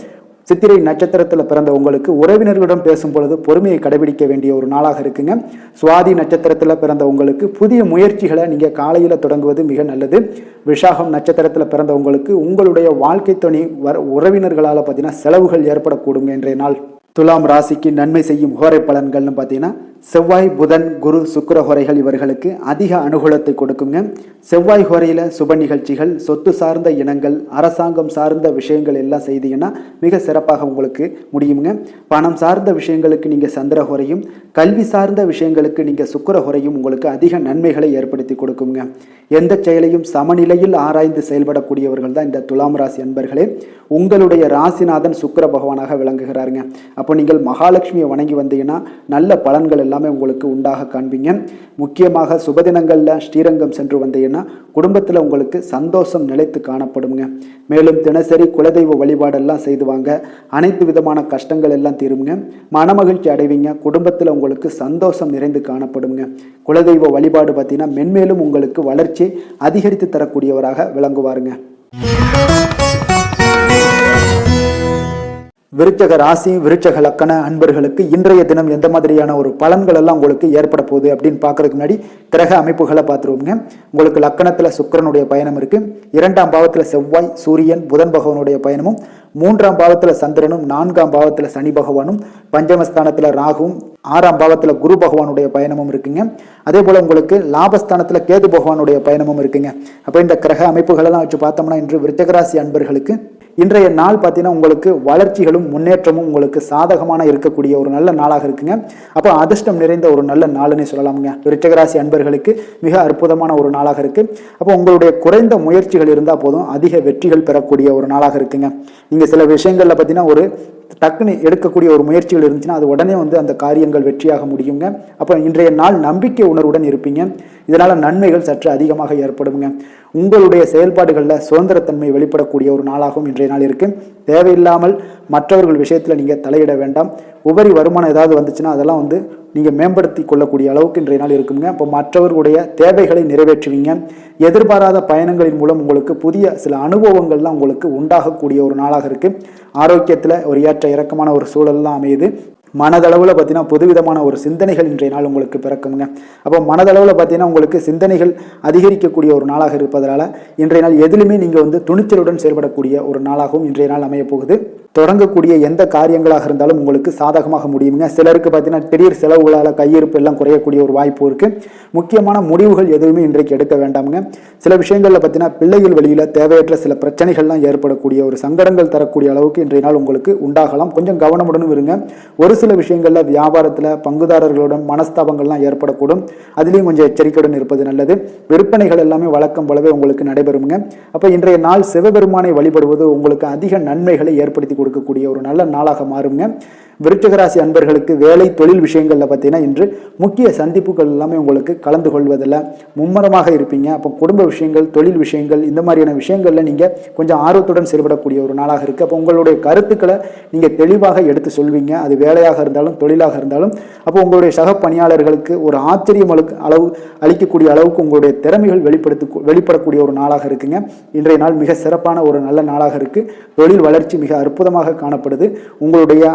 சித்திரை நட்சத்திரத்தில் பிறந்த உங்களுக்கு உறவினர்களிடம் பேசும் பொழுது பொறுமையை கடைபிடிக்க வேண்டிய ஒரு நாளாக இருக்குங்க. சுவாதி நட்சத்திரத்தில் பிறந்த உங்களுக்கு புதிய முயற்சிகளை நீங்கள் காலையில் தொடங்குவது மிக நல்லது. விஷாகம் நட்சத்திரத்தில் பிறந்த உங்களுக்கு உங்களுடைய வாழ்க்கை துணை உறவினர்களால் பார்த்தீங்கன்னா செலவுகள் ஏற்படக்கூடுங்க இன்றைய நாள். துலாம் ராசிக்கு நன்மை செய்யும் ஹோரை பலன்கள்னு பார்த்தீங்கன்னா செவ்வாய், புதன், குரு, சுக்கிர ஹோரைகள் இவர்களுக்கு அதிக அனுகூலத்தை கொடுக்குங்க. செவ்வாய் ஹோரையில் சுப நிகழ்ச்சிகள், சொத்து சார்ந்த இனங்கள், அரசாங்கம் சார்ந்த விஷயங்கள் எல்லாம் செய்தீங்கன்னா மிக சிறப்பாக உங்களுக்கு முடியுங்க. பணம் சார்ந்த விஷயங்களுக்கு நீங்கள் சந்திர ஹோரையும், கல்வி சார்ந்த விஷயங்களுக்கு நீங்கள் சுக்கிர ஹோரையும் உங்களுக்கு அதிக நன்மைகளை ஏற்படுத்தி கொடுக்குங்க. எந்த செயலையும் சமநிலையில் ஆராய்ந்து செயல்படக்கூடியவர்கள் தான் இந்த துலாம் ராசி அன்பர்களே. உங்களுடைய ராசிநாதன் சுக்கிர பகவானாக விளங்குகிறாருங்க. அப்போ நீங்கள் மகாலட்சுமியை வணங்கி வந்தீங்கன்னா நல்ல பலன்கள் எல்லாமே உங்களுக்கு உண்டாக காண்பீங்க. முக்கியமாக சுபதினங்களில் ஸ்ரீரங்கம் சென்று வந்தீங்கன்னா குடும்பத்தில் உங்களுக்கு சந்தோஷம் நிலைத்து காணப்படுங்க. மேலும் தினசரி குலதெய்வ வழிபாடெல்லாம் செய்து வாங்க. அனைத்து விதமான கஷ்டங்கள் எல்லாம் தீருங்க. மனமகிழ்ச்சி அடைவீங்க. குடும்பத்தில் உங்களுக்கு சந்தோஷம் நிறைந்து காணப்படுங்க. குலதெய்வ வழிபாடு பார்த்தீங்கன்னா மென்மேலும் உங்களுக்கு வளர்ச்சி அதிகரித்து தரக்கூடியவராக விளங்குவாருங்க. விருச்சக ராசி, விருச்சக லக்கண அன்பர்களுக்கு இன்றைய தினம் எந்த மாதிரியான ஒரு பலன்கள் எல்லாம் உங்களுக்கு ஏற்பட போகுது அப்படின்னு பார்க்கறதுக்கு முன்னாடி கிரக அமைப்புகளை பார்த்துருவோங்க. உங்களுக்கு லக்கணத்தில் சுக்கிரனுடைய பயணம் இருக்கு. 2ஆம் பாவத்தில் செவ்வாய், சூரியன், புதன் பகவானுடைய பயணமும், 3ஆம் பாவத்தில் சந்திரனும், 4ஆம் பாவத்தில் சனி பகவானும், பஞ்சமஸ்தானத்தில் ராகுவும், 6ஆம் பாவத்தில் குரு பகவானுடைய பயணமும் இருக்குங்க. அதே போல உங்களுக்கு லாபஸ்தானத்தில் கேது பகவானுடைய பயணமும் இருக்குங்க. அப்போ இந்த கிரக அமைப்புகளெல்லாம் வச்சு பார்த்தோம்னா இன்று விருச்சகராசி அன்பர்களுக்கு இன்றைய நாள் பார்த்தீங்கன்னா உங்களுக்கு வளர்ச்சிகளும் முன்னேற்றமும் உங்களுக்கு சாதகமான இருக்கக்கூடிய ஒரு நல்ல நாளாக இருக்குங்க. அப்போ அதிர்ஷ்டம் நிறைந்த ஒரு நல்ல நாளுன்னு சொல்லலாமுங்க. விருச்சகராசி அன்பர்களுக்கு மிக அற்புதமான ஒரு நாளாக இருக்கு. அப்போ உங்களுடைய குறைந்த முயற்சிகள் இருந்தால் போதும் அதிக வெற்றிகள் பெறக்கூடிய ஒரு நாளாக இருக்குங்க. நீங்கள் சில விஷயங்கள்ல பார்த்தீங்கன்னா ஒரு டக்குன்னு எடுக்கக்கூடிய ஒரு முயற்சிகள் இருந்துச்சுன்னா அது உடனே அந்த காரியங்கள் வெற்றியாக முடியுங்க. அப்போ இன்றைய நாள் நம்பிக்கை உணர்வுடன் இருப்பீங்க. இதனால நன்மைகள் சற்று அதிகமாக ஏற்படுங்க. உங்களுடைய செயல்பாடுகளில் சுதந்திரத்தன்மை வெளிப்படக்கூடிய ஒரு நாளாகவும் இன்றைய நாள் இருக்கு. தேவையில்லாமல் மற்றவர்கள் விஷயத்தில் நீங்கள் தலையிட வேண்டாம். உபரி வருமானம் ஏதாவது வந்துச்சுன்னா அதெல்லாம் நீங்கள் மேம்படுத்தி கொள்ளக்கூடிய அளவுக்கு இன்றைய நாள் இருக்குங்க. இப்போ மற்றவர்களுடைய தேவைகளை நிறைவேற்றுவீங்க. எதிர்பாராத பயணங்களின் மூலம் உங்களுக்கு புதிய சில அனுபவங்கள்லாம் உங்களுக்கு உண்டாகக்கூடிய ஒரு நாளாக இருக்கு. ஆரோக்கியத்தில் ஒரு ஏற்ற இறக்கமான ஒரு சூழல்லாம் அமையுது. மனதளவில் பார்த்தீங்கன்னா புதுவிதமான ஒரு சிந்தனைகள் இன்றைய நாள் உங்களுக்கு பிறக்குங்க. அப்போ மனதளவில் பார்த்தீங்கன்னா உங்களுக்கு சிந்தனைகள் அதிகரிக்கக்கூடிய ஒரு நாளாக இருப்பதனால இன்றைய நாள் எதிலுமே நீங்கள் துணிச்சலுடன் செயல்படக்கூடிய ஒரு நாளாகவும் இன்றைய நாள் அமைய போகுது. தொடங்கக்கூடிய எந்த காரியங்களாக இருந்தாலும் உங்களுக்கு சாதகமாக முடியுங்க. சிலருக்கு பார்த்தீங்கன்னா திடீர் செலவுகளால் கையிருப்பு எல்லாம் குறையக்கூடிய ஒரு வாய்ப்பு இருக்குது. முக்கியமான முடிவுகள் எதுவுமே இன்றைக்கு எடுக்க வேண்டாமுங்க. சில விஷயங்களில் பார்த்தீங்கன்னா பிள்ளைகள் வழியில் தேவையற்ற சில பிரச்சனைகள்லாம் ஏற்படக்கூடிய ஒரு சங்கடங்கள் தரக்கூடிய அளவுக்கு இன்றைய நாள் உங்களுக்கு உண்டாகலாம். கொஞ்சம் கவனமுடனும் இருங்க. ஒரு சில விஷயங்களில் வியாபாரத்தில் பங்குதாரர்களுடன் மனஸ்தாபங்கள்லாம் ஏற்படக்கூடும். அதுலேயும் கொஞ்சம் எச்சரிக்கையுடன் இருப்பது நல்லது. விற்பனைகள் எல்லாமே வழக்கம் போலவே உங்களுக்கு நடைபெறுங்க. அப்போ இன்றைய நாள் சிவபெருமானை வழிபடுவது உங்களுக்கு அதிக நன்மைகளை ஏற்படுத்தி கொடுக்கக்கூடிய ஒரு நல்ல நாளாக மாறுங்க. விருச்சிக ராசி அன்பர்களுக்கு வேலை தொழில் விஷயங்கள்ல பார்த்தீங்கன்னா இன்று முக்கிய சந்திப்புகள் எல்லாமே உங்களுக்கு கலந்து கொள்வதில் மும்முரமாக இருப்பீங்க. அப்போ குடும்ப விஷயங்கள் தொழில் விஷயங்கள் இந்த மாதிரியான விஷயங்கள்ல நீங்க கொஞ்சம் ஆர்வத்துடன் செயல்படக்கூடிய ஒரு நாளாக இருக்கு. அப்போ உங்களுடைய கருத்துக்களை நீங்க தெளிவாக எடுத்து சொல்வீங்க. அது வேலையாக இருந்தாலும் தொழிலாக இருந்தாலும். அப்போ உங்களுடைய சக பணியாளர்களுக்கு ஒரு ஆச்சரியம் அளிக்கக்கூடிய அளவுக்கு உங்களுடைய திறமைகள் வெளிப்படக்கூடிய ஒரு நாளாக இருக்குங்க. இன்றைய நாள் மிக சிறப்பான ஒரு நல்ல நாளாக இருக்கு. தொழில் வளர்ச்சி மிக அற்புதமாக காணப்படுது. உங்களுடைய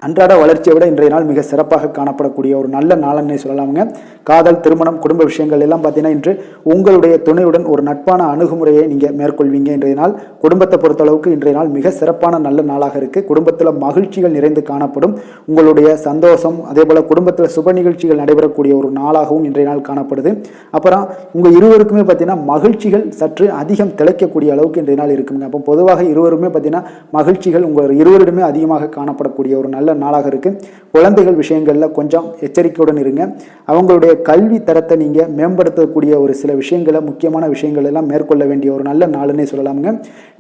அன்றாட வளர்ச்சியை விட இன்றைய நாள் மிக சிறப்பாக காணப்படக்கூடிய ஒரு நல்ல நாளன்னே சொல்லலாமுங்க. காதல் திருமணம் குடும்ப விஷயங்கள் எல்லாம் பார்த்தீங்கன்னா இன்று உங்களுடைய துணையுடன் ஒரு நட்பான அணுகுமுறையை நீங்கள் மேற்கொள்வீங்க. இன்றைய நாள் குடும்பத்தை பொறுத்தளவுக்கு இன்றைய நாள் மிக சிறப்பான நல்ல நாளாக இருக்கு. குடும்பத்தில் மகிழ்ச்சிகள் நிறைந்து காணப்படும். உங்களுடைய சந்தோஷம் அதே போல குடும்பத்தில் சுப நிகழ்ச்சிகள் நடைபெறக்கூடிய ஒரு நாளாகவும் இன்றைய நாள் காணப்படுது. அப்புறம் உங்கள் இருவருக்குமே பார்த்தீங்கன்னா மகிழ்ச்சிகள் சற்று அதிகம் திளைக்கக்கூடிய அளவுக்கு இன்றைய நாள் இருக்குங்க. அப்போ பொதுவாக இருவருமே பார்த்தீங்கன்னா மகிழ்ச்சிகள் உங்கள் இருவரிடமே அதிகமாக காணப்படக்கூடிய ஒரு நல்ல நாளாக இருக்கு. குழந்தைகள் விஷயங்கள்ல கொஞ்சம் எச்சரிக்கையுடன் இருங்க. அவங்களுடைய கல்வி தரத்தை நீங்க மேம்படுத்தக்கூடிய ஒரு சில விஷயங்களை முக்கியமான விஷயங்கள் எல்லாம் மேற்கொள்ள வேண்டிய ஒரு நல்ல நாளுன்னே சொல்லலாமுங்க.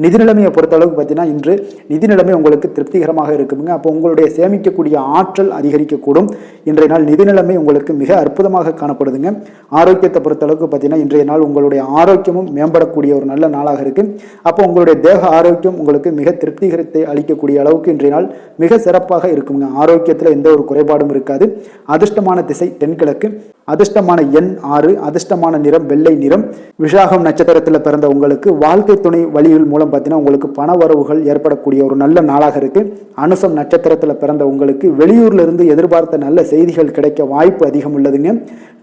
நிதி நிலைமையை பொறுத்த அளவுக்கு பார்த்தீங்கன்னா இன்று நிதி நிலைமை உங்களுக்கு திருப்திகரமாக இருக்குங்க. அப்போ உங்களுடைய சேமிக்கக்கூடிய ஆற்றல் அதிகரிக்கக்கூடும். இன்றைய நாள் நிதி நிலைமை உங்களுக்கு மிக அற்புதமாக காணப்படுதுங்க. ஆரோக்கியத்தை பொறுத்த அளவுக்கு பார்த்தீங்கன்னா இன்றைய நாள் உங்களுடைய ஆரோக்கியமும் மேம்படக்கூடிய ஒரு நல்ல நாளாக இருக்கு. அப்போ உங்களுடைய தேக ஆரோக்கியம் உங்களுக்கு மிக திருப்திகரத்தை அளிக்கக்கூடிய அளவுக்கு இன்றைய நாள் மிக சிறப்பாக இருக்குங்க. ஆரோக்கியத்தில் எந்த ஒரு குறைபாடும் இருக்காது. அதிர்ஷ்டமான திசை தென்கிழக்கு. அதிர்ஷ்டமான எண் 6. அதிர்ஷ்டமான நிறம் வெள்ளை நிறம். விசாகம் நட்சத்திரத்தில் பிறந்த உங்களுக்கு வாழ்க்கை துணை வழிகள் மூலம் பார்த்தீங்கன்னா உங்களுக்கு பண வரவுகள் ஏற்படக்கூடிய ஒரு நல்ல நாளாக இருக்கு. அனுசம் நட்சத்திரத்தில் பிறந்த உங்களுக்கு வெளியூர்ல இருந்து எதிர்பார்த்த நல்ல செய்திகள் கிடைக்க வாய்ப்பு அதிகம் உள்ளதுங்க.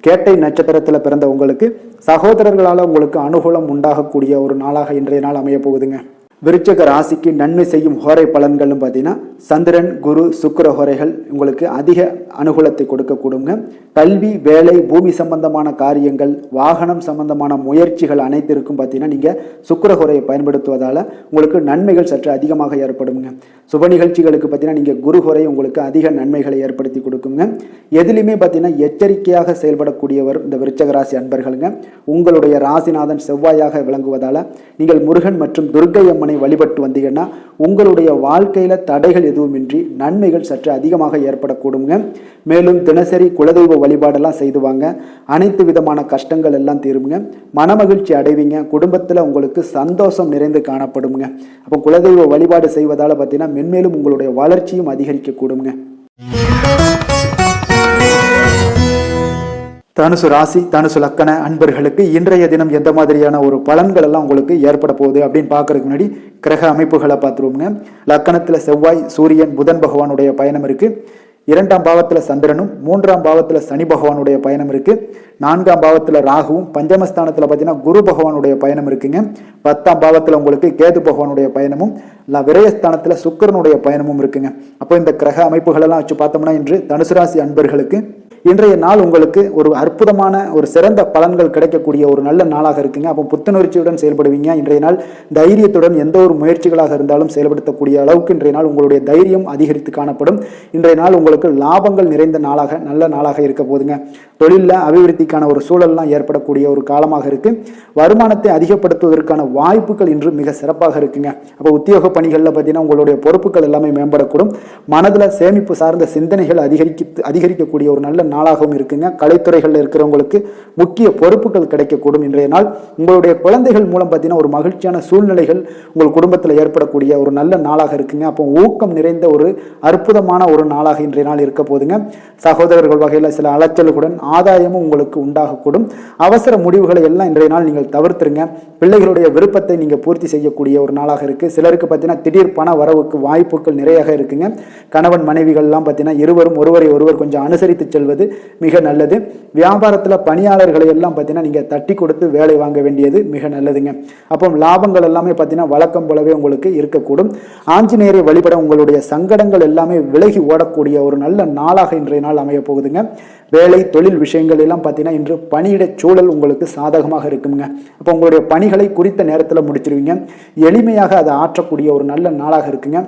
கேட்டை நட்சத்திரத்தில் பிறந்த உங்களுக்கு சகோதரர்களால் உங்களுக்கு அனுகூலம் உண்டாகக்கூடிய ஒரு நாளாக இன்றைய நாள் அமைய போகுதுங்க. விருச்சிக ராசிக்கு நன்மை செய்யும் ஹோரை பலன்களும் பார்த்தீங்கன்னா சந்திரன் குரு சுக்கிர ஹோரைகள் உங்களுக்கு அதிக அனுகூலத்தை கொடுக்கக்கூடுங்க. கல்வி வேலை பூமி சம்பந்தமான காரியங்கள் வாகனம் சம்பந்தமான முயற்சிகள் அனைத்திற்கும் பார்த்தீங்கன்னா நீங்கள் சுக்கிர ஹோரையை பயன்படுத்துவதால் உங்களுக்கு நன்மைகள் சற்று அதிகமாக ஏற்படுங்க. சுப நிகழ்ச்சிகளுக்கு பார்த்தீங்கன்னா நீங்கள் குரு ஹோரை உங்களுக்கு அதிக நன்மைகளை ஏற்படுத்தி கொடுக்குங்க. எதிலுமே பார்த்தீங்கன்னா எச்சரிக்கையாக செயல்படக்கூடியவர் இந்த விருச்சிக ராசி அன்பர்களுங்க. உங்களுடைய ராசிநாதன் செவ்வாயாக விளங்குவதால் நீங்கள் முருகன் மற்றும் துர்க்கை அம்மனை வழிபட்டு வந்தீங்கன்னா உங்களுடைய வாழ்க்கையில தடைகள் எதுவுமின்றி நன்மைகள் சற்று அதிகமாக ஏற்படக்கூடுங்க. மேலும் தினசரி குலதெய்வ வழிபாடெல்லாம் செய்துவாங்க. அனைத்து விதமான கஷ்டங்கள் எல்லாம் தீருங்க. மனமகிழ்ச்சி அடைவீங்க. குடும்பத்தில் உங்களுக்கு சந்தோஷம் நிறைந்து காணப்படுங்க. அப்போ குலதெய்வ வழிபாடு செய்வதால பார்த்தீங்கன்னா மென்மேலும் உங்களுடைய வளர்ச்சியும் அதிகரிக்க கூடுங்க. தனுசு ராசி தனுசு லக்கண அன்பர்களுக்கு இன்றைய தினம் எந்த மாதிரியான ஒரு பலன்கள் எல்லாம் உங்களுக்கு ஏற்பட போகுது அப்படின்னு பார்க்கறதுக்கு முன்னாடி கிரக அமைப்புகளை பார்த்துருவோங்க. லக்கணத்தில் செவ்வாய் சூரியன் புதன் பகவானுடைய பயணம் இருக்கு. 2ஆம் பாவத்தில் சந்திரனும் 3ஆம் பாவத்தில் சனி பகவானுடைய பயணம் இருக்கு. 4ஆம் பாவத்தில் ராகுவும் பஞ்சமஸ்தானத்தில் பார்த்தீங்கன்னா குரு பகவானுடைய பயணம் இருக்குங்க. 10ஆம் பாவத்தில் உங்களுக்கு கேது பகவானுடைய பயணமும் விரயஸ்தானத்தில் சுக்கிரனுடைய பயணமும் இருக்குங்க. அப்போ இந்த கிரக அமைப்புகள் எல்லாம் வச்சு பார்த்தோம்னா இன்று தனுசு ராசி அன்பர்களுக்கு இன்றைய நாள் உங்களுக்கு ஒரு அற்புதமான ஒரு சிறந்த பலன்கள் கிடைக்கக்கூடிய ஒரு நல்ல நாளாக இருக்குங்க. அப்போ புத்துணர்ச்சியுடன் செயல்படுவீங்க. இன்றைய நாள் தைரியத்துடன் எந்த ஒரு முயற்சிகளாக இருந்தாலும் செயல்படுத்தக்கூடிய அளவுக்கு இன்றைய நாள் உங்களுடைய தைரியம் அதிகரித்து காணப்படும். இன்றைய நாள் உங்களுக்கு லாபங்கள் நிறைந்த நாளாக நல்ல நாளாக இருக்க போதுங்க. தொழிலில் அபிவிருத்திக்கான ஒரு சூழல்லாம் ஏற்படக்கூடிய ஒரு காலமாக இருக்கு. வருமானத்தை அதிகப்படுத்துவதற்கான வாய்ப்புகள் இன்று மிக சிறப்பாக இருக்குங்க. அப்போ உத்தியோக பணிகளில் பார்த்தீங்கன்னா உங்களுடைய பொறுப்புகள் எல்லாமே மேம்படக்கூடும். மனதில் சேமிப்பு சார்ந்த சிந்தனைகள் அதிகரிக்கக்கூடிய ஒரு நல்ல நாளாகவும் இருக்குங்க. கலைத்துறைகளில் இருக்கிறவங்களுக்கு முக்கிய பொறுப்புகள் கிடைக்கக்கூடும் இன்றைய நாள். உங்களுடைய குழந்தைகள் மூலம் பார்த்தீங்கன்னா ஒரு மகிழ்ச்சியான சூழ்நிலைகள் உங்கள் குடும்பத்தில் ஏற்படக்கூடிய ஒரு நல்ல நாளாக இருக்குங்க. அப்போ ஊக்கம் நிறைந்த ஒரு அற்புதமான ஒரு நாளாக இன்றைய நாள் இருக்க போதுங்க. சகோதரர்கள் வகையில் சில அலைச்சல்களுடன் ஆதாயமும் உங்களுக்கு உண்டாகக்கூடும். அவசர முடிவுகளை எல்லாம் இன்றைய நாள் நீங்கள் தவிர்த்துருங்க. பிள்ளைகளுடைய விருப்பத்தை நீங்கள் பூர்த்தி செய்யக்கூடிய ஒரு நாளாக இருக்கு. சிலருக்கு பார்த்தீங்கன்னா திடீர் பண வரவுக்கு வாய்ப்புகள் நிறைய இருக்குங்க. கணவன் மனைவிகள்லாம் பார்த்தீங்கன்னா இருவரும் ஒருவரை ஒருவர் கொஞ்சம் அனுசரித்து செல்வது மிக நல்லது. வியாபாரத்தில் பணியாளர்களை எல்லாம் பார்த்தீங்கன்னா நீங்கள் தட்டி கொடுத்து வேலை வாங்க வேண்டியது மிக நல்லதுங்க. அப்போ லாபங்கள் எல்லாமே பார்த்தீங்கன்னா வழக்கம் போலவே உங்களுக்கு இருக்கக்கூடும். ஆஞ்சநேயரை வழிபட உங்களுடைய சங்கடங்கள் எல்லாமே விலகி ஓடக்கூடிய ஒரு நல்ல நாளாக இன்றைய நாள் அமைய போகுதுங்க. வேலை தொழில் விஷயங்கள் எல்லாம் பார்த்தீங்கன்னா இன்று பணியிட சூழல் உங்களுக்கு சாதகமாக இருக்குங்க. அப்போ உங்களுடைய பணிகளை குறித்த நேரத்தில் முடிச்சிருவீங்க. எளிமையாக அதை ஆற்றக்கூடிய ஒரு நல்ல நாளாக இருக்குங்க.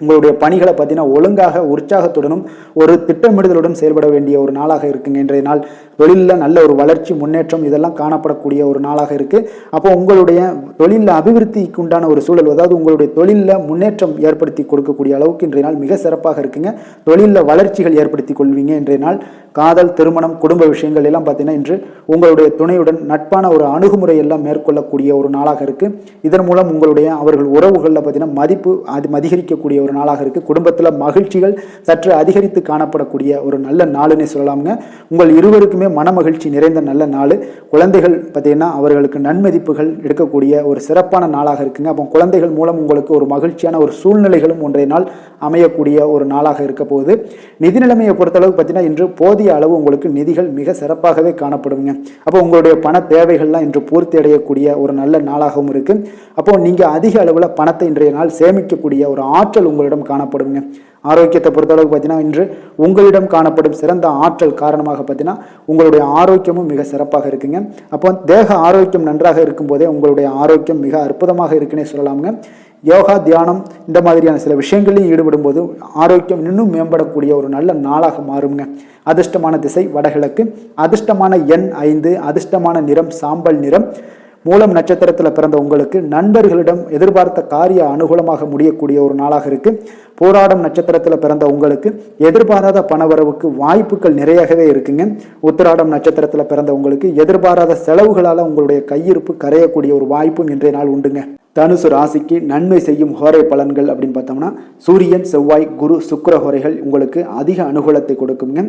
உங்களுடைய பணிகளை பார்த்தீங்கன்னா ஒழுங்காக உற்சாகத்துடனும் ஒரு திட்டமிடுதலுடன் செயல்பட வேண்டிய ஒரு நாளாக இருக்குங்க இன்றைய நாள். தொழிலில் நல்ல ஒரு வளர்ச்சி முன்னேற்றம் இதெல்லாம் காணப்படக்கூடிய ஒரு நாளாக இருக்குது. அப்போ உங்களுடைய தொழிலில் அபிவிருத்திக்கு உண்டான ஒரு சூழல், அதாவது உங்களுடைய தொழிலில் முன்னேற்றம் ஏற்படுத்தி கொடுக்கக்கூடிய அளவுக்கு இன்றைய நாள் மிக சிறப்பாக இருக்குங்க. தொழிலில் வளர்ச்சிகள் ஏற்படுத்தி கொள்வீங்க இன்றைய நாள். காதல், திருமணம், குடும்ப விஷயங்கள் எல்லாம் பார்த்தீங்கன்னா இன்று உங்களுடைய துணையுடன் நட்பான ஒரு அணுகுமுறை எல்லாம் மேற்கொள்ளக்கூடிய ஒரு நாளாக இருக்குது. இதன் மூலம் உங்களுடைய அவர்கள் உறவுகளில் பார்த்தீங்கன்னா மதிப்பு அதிகரிக்கக்கூடிய ஒரு நாளாக இருக்குது. குடும்பத்தில் மகிழ்ச்சிகள் சற்று அதிகரித்து காணப்படக்கூடிய ஒரு நல்ல நாளுன்னே சொல்லலாமுங்க. உங்கள் இருவருக்குமே மன மகிழ்ச்சி நிறைந்த நல்ல நாள். குழந்தைகள் பார்த்தீங்கன்னா அவர்களுக்கு நன்மதிப்புகள் எடுக்கக்கூடிய ஒரு சிறப்பான நாளாக இருக்குங்க. அப்போ குழந்தைகள் மூலம் உங்களுக்கு ஒரு மகிழ்ச்சியான ஒரு சூழ்நிலைகளும் ஒன்றைய நாள் அமையக்கூடிய ஒரு நாளாக இருக்க போகுது. நிதி நிலைமையை பொறுத்தளவுக்கு பார்த்தீங்கன்னா இன்று போதிய அளவு உங்களுக்கு நிதிகள் மிக சிறப்பாகவே காணப்படுங்க. அப்போ உங்களுடைய பண தேவைகள்லாம் இன்று பூர்த்தி அடையக்கூடிய ஒரு நல்ல நாளாகவும் இருக்கு. அப்போ நீங்க அதிக அளவில் பணத்தை இன்றைய நாள் சேமிக்கக்கூடிய ஒரு ஆற்றல் உங்களிடம் காணப்படுங்க. ஆரோக்கியத்தை பொறுத்தளவுக்கு பார்த்தீங்கன்னா இன்று உங்களிடம் காணப்படும் சிறந்த ஆற்றல் காரணமாக பார்த்தீங்கன்னா உங்களுடைய ஆரோக்கியமும் மிக சிறப்பாக இருக்குங்க. அப்போ தேக ஆரோக்கியம் நன்றாக இருக்கும் போதே உங்களுடைய ஆரோக்கியம் மிக அற்புதமாக இருக்குன்னே சொல்லலாமுங்க. யோகா, தியானம் இந்த மாதிரியான சில விஷயங்களையும் ஈடுபடும் போது ஆரோக்கியம் இன்னும் மேம்படக்கூடிய ஒரு நல்ல நாளாக மாறுங்க. அதிர்ஷ்டமான திசை வடகிழக்கு, அதிர்ஷ்டமான எண் 5, அதிர்ஷ்டமான நிறம் சாம்பல் நிறம். மூலம் நட்சத்திரத்தில் பிறந்த உங்களுக்கு நண்பர்களிடம் எதிர்பார்த்த காரிய அனுகூலமாக முடியக்கூடிய ஒரு நாளாக இருக்கு. போராடம் நட்சத்திரத்தில் பிறந்த உங்களுக்கு எதிர்பாராத பணவரவுக்கு வாய்ப்புகள் நிறையவே இருக்குங்க. உத்திராடம் நட்சத்திரத்தில் பிறந்த உங்களுக்கு எதிர்பாராத செலவுகளால் உங்களுடைய கையிருப்பு கரையக்கூடிய ஒரு வாய்ப்பும் இன்றைய நாள் உண்டுங்க. தனுசு ராசிக்கு நன்மை செய்யும் ஹோரை பலன்கள் அப்படின்னு பார்த்தோம்னா சூரியன், செவ்வாய், குரு, சுக்கிர ஹோரைகள் உங்களுக்கு அதிக அனுகூலத்தை கொடுக்குங்க.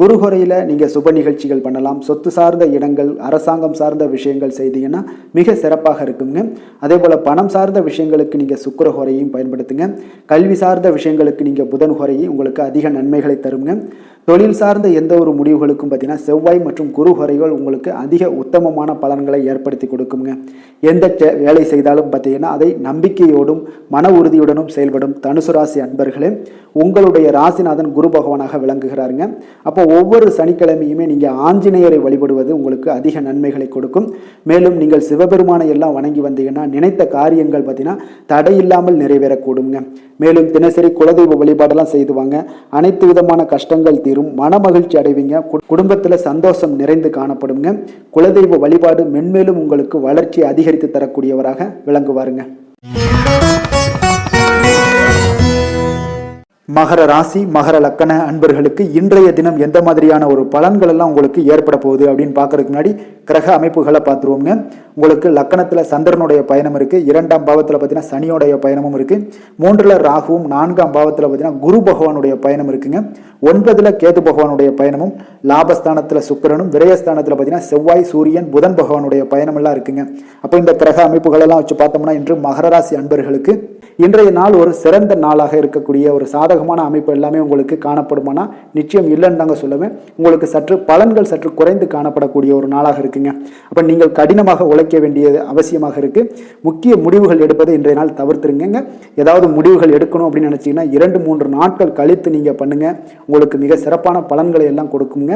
குரு ஹோரையில் நீங்கள் சுப நிகழ்ச்சிகள் பண்ணலாம். சொத்து சார்ந்த இடங்கள், அரசாங்கம் சார்ந்த விஷயங்கள் செய்தீங்கன்னா மிக சிறப்பாக இருக்குங்க. அதே போல் பணம் சார்ந்த விஷயங்களுக்கு நீங்கள் சுக்கிர ஹோரையும் பயன்படுத்துங்க. கல்வி சார்ந்த விஷயங்களுக்கு நீங்கள் புதன் ஹோரையும் உங்களுக்கு அதிக நன்மைகளை தருங்க. தொழில் சார்ந்த எந்த ஒரு முடிவுகளுக்கும் பார்த்தீங்கன்னா செவ்வாய் மற்றும் குரு ஹோரைகள் உங்களுக்கு அதிக உத்தமமான பலன்களை ஏற்படுத்தி கொடுக்குங்க. எந்த வேலை செய்தாலும் பார்த்தீங்கன்னா அதை நம்பிக்கையோடும் மன உறுதியுடனும் செயல்படும் தனுசு ராசி அன்பர்களே, உங்களுடைய ராசிநாதன் குரு பகவானாக விளங்குகிறாருங்க. அப்போ ஒவ்வொரு சனிக்கிழமையுமே நீங்கள் ஆஞ்சநேயரை வழிபடுவது உங்களுக்கு அதிக நன்மைகளை கொடுக்கும். மேலும் நீங்கள் சிவபெருமானை எல்லாம் வணங்கி வந்தீங்கன்னா நினைத்த காரியங்கள் பார்த்தீங்கன்னா தடையில்லாமல் நிறைவேறக்கூடுங்க. மேலும் தினசரி குலதெய்வ வழிபாடெல்லாம் செய்துவாங்க. அனைத்து விதமான கஷ்டங்கள் தீரும், மன மகிழ்ச்சி அடைவீங்க. குடும்பத்தில் சந்தோஷம் நிறைந்து காணப்படுங்க. குலதெய்வ வழிபாடு மென்மேலும் உங்களுக்கு வளர்ச்சி அதிகரித்து தரக்கூடியவராக விளங்குவாருங்க. மகர ராசி, மகர லக்கண அன்பர்களுக்கு இன்றைய தினம் எந்த மாதிரியான ஒரு பலன்கள் எல்லாம் உங்களுக்கு ஏற்பட போகுது அப்படின்னு பார்க்கறதுக்கு முன்னாடி கிரக அமைப்புகளை பார்த்துருவோங்க. உங்களுக்கு லக்கணத்தில் சந்திரனுடைய பயணம் இருக்குது. 2ஆம் பாவத்தில் பார்த்தீங்கன்னா சனியோடைய பயணமும் இருக்குது. 3ல் ராகுவும், 4ஆம் பாவத்தில் பார்த்தீங்கன்னா குரு பகவானுடைய பயணம் இருக்குங்க. 9ல் கேது பகவானுடைய பயணமும், லாபஸ்தானத்தில் சுக்கிரனும், விரயஸ்தானத்தில் பார்த்தீங்கன்னா செவ்வாய், சூரியன், புதன் பகவானுடைய பயணம் எல்லாம் இருக்குங்க. அப்போ இந்த கிரக அமைப்புகளெல்லாம் வச்சு பார்த்தோம்னா இன்று மகர ராசி அன்பர்களுக்கு இன்றைய நாள் ஒரு சிறந்த நாளாக இருக்கக்கூடிய ஒரு சாதகமான அமைப்பு எல்லாமே உங்களுக்கு காணப்படுமானா நிச்சயம் இல்லைன்னு தாங்க சொல்லுவேன். உங்களுக்கு சற்று பலன்கள் சற்று குறைந்து காணப்படக்கூடிய ஒரு நாளாக இருக்குங்க. அப்போ நீங்கள் கடினமாக உழைக்க வேண்டியது அவசியமாக இருக்கு. முக்கிய முடிவுகள் எடுப்பதை இன்றைய நாள் தவிர்த்துருங்க. ஏதாவது முடிவுகள் எடுக்கணும் அப்படின்னு நினைச்சீங்கன்னா 2-3 நாட்கள் கழித்து நீங்க பண்ணுங்க. உங்களுக்கு மிக சிறப்பான பலன்களை எல்லாம் கொடுக்குங்க.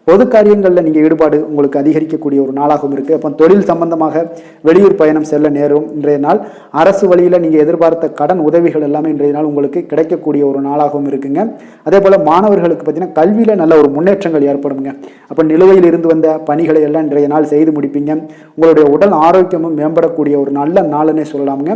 பொது காரியங்களில் நீங்கள் ஈடுபாடு உங்களுக்கு அதிகரிக்கக்கூடிய ஒரு நாளாகவும் இருக்குது. அப்போ தொழில் சம்பந்தமாக வெளியூர் பயணம் செல்ல நேரும் இன்றைய நாள். அரசு வழியில் நீங்கள் எதிர்பார்த்த கடன் உதவிகள் எல்லாமே இன்றைய நாள் உங்களுக்கு கிடைக்கக்கூடிய ஒரு நாளாகவும் இருக்குங்க. அதே போல் மாணவர்களுக்கு பார்த்தீங்கன்னா கல்வியில் நல்ல ஒரு முன்னேற்றங்கள் ஏற்படுங்க. அப்போ நிலுவையில் இருந்து வந்த பணிகளை எல்லாம் இன்றைய நாள் செய்து முடிப்பீங்க. உங்களுடைய உடல் ஆரோக்கியமும் மேம்படக்கூடிய ஒரு நல்ல நாளுன்னே சொல்லலாமுங்க.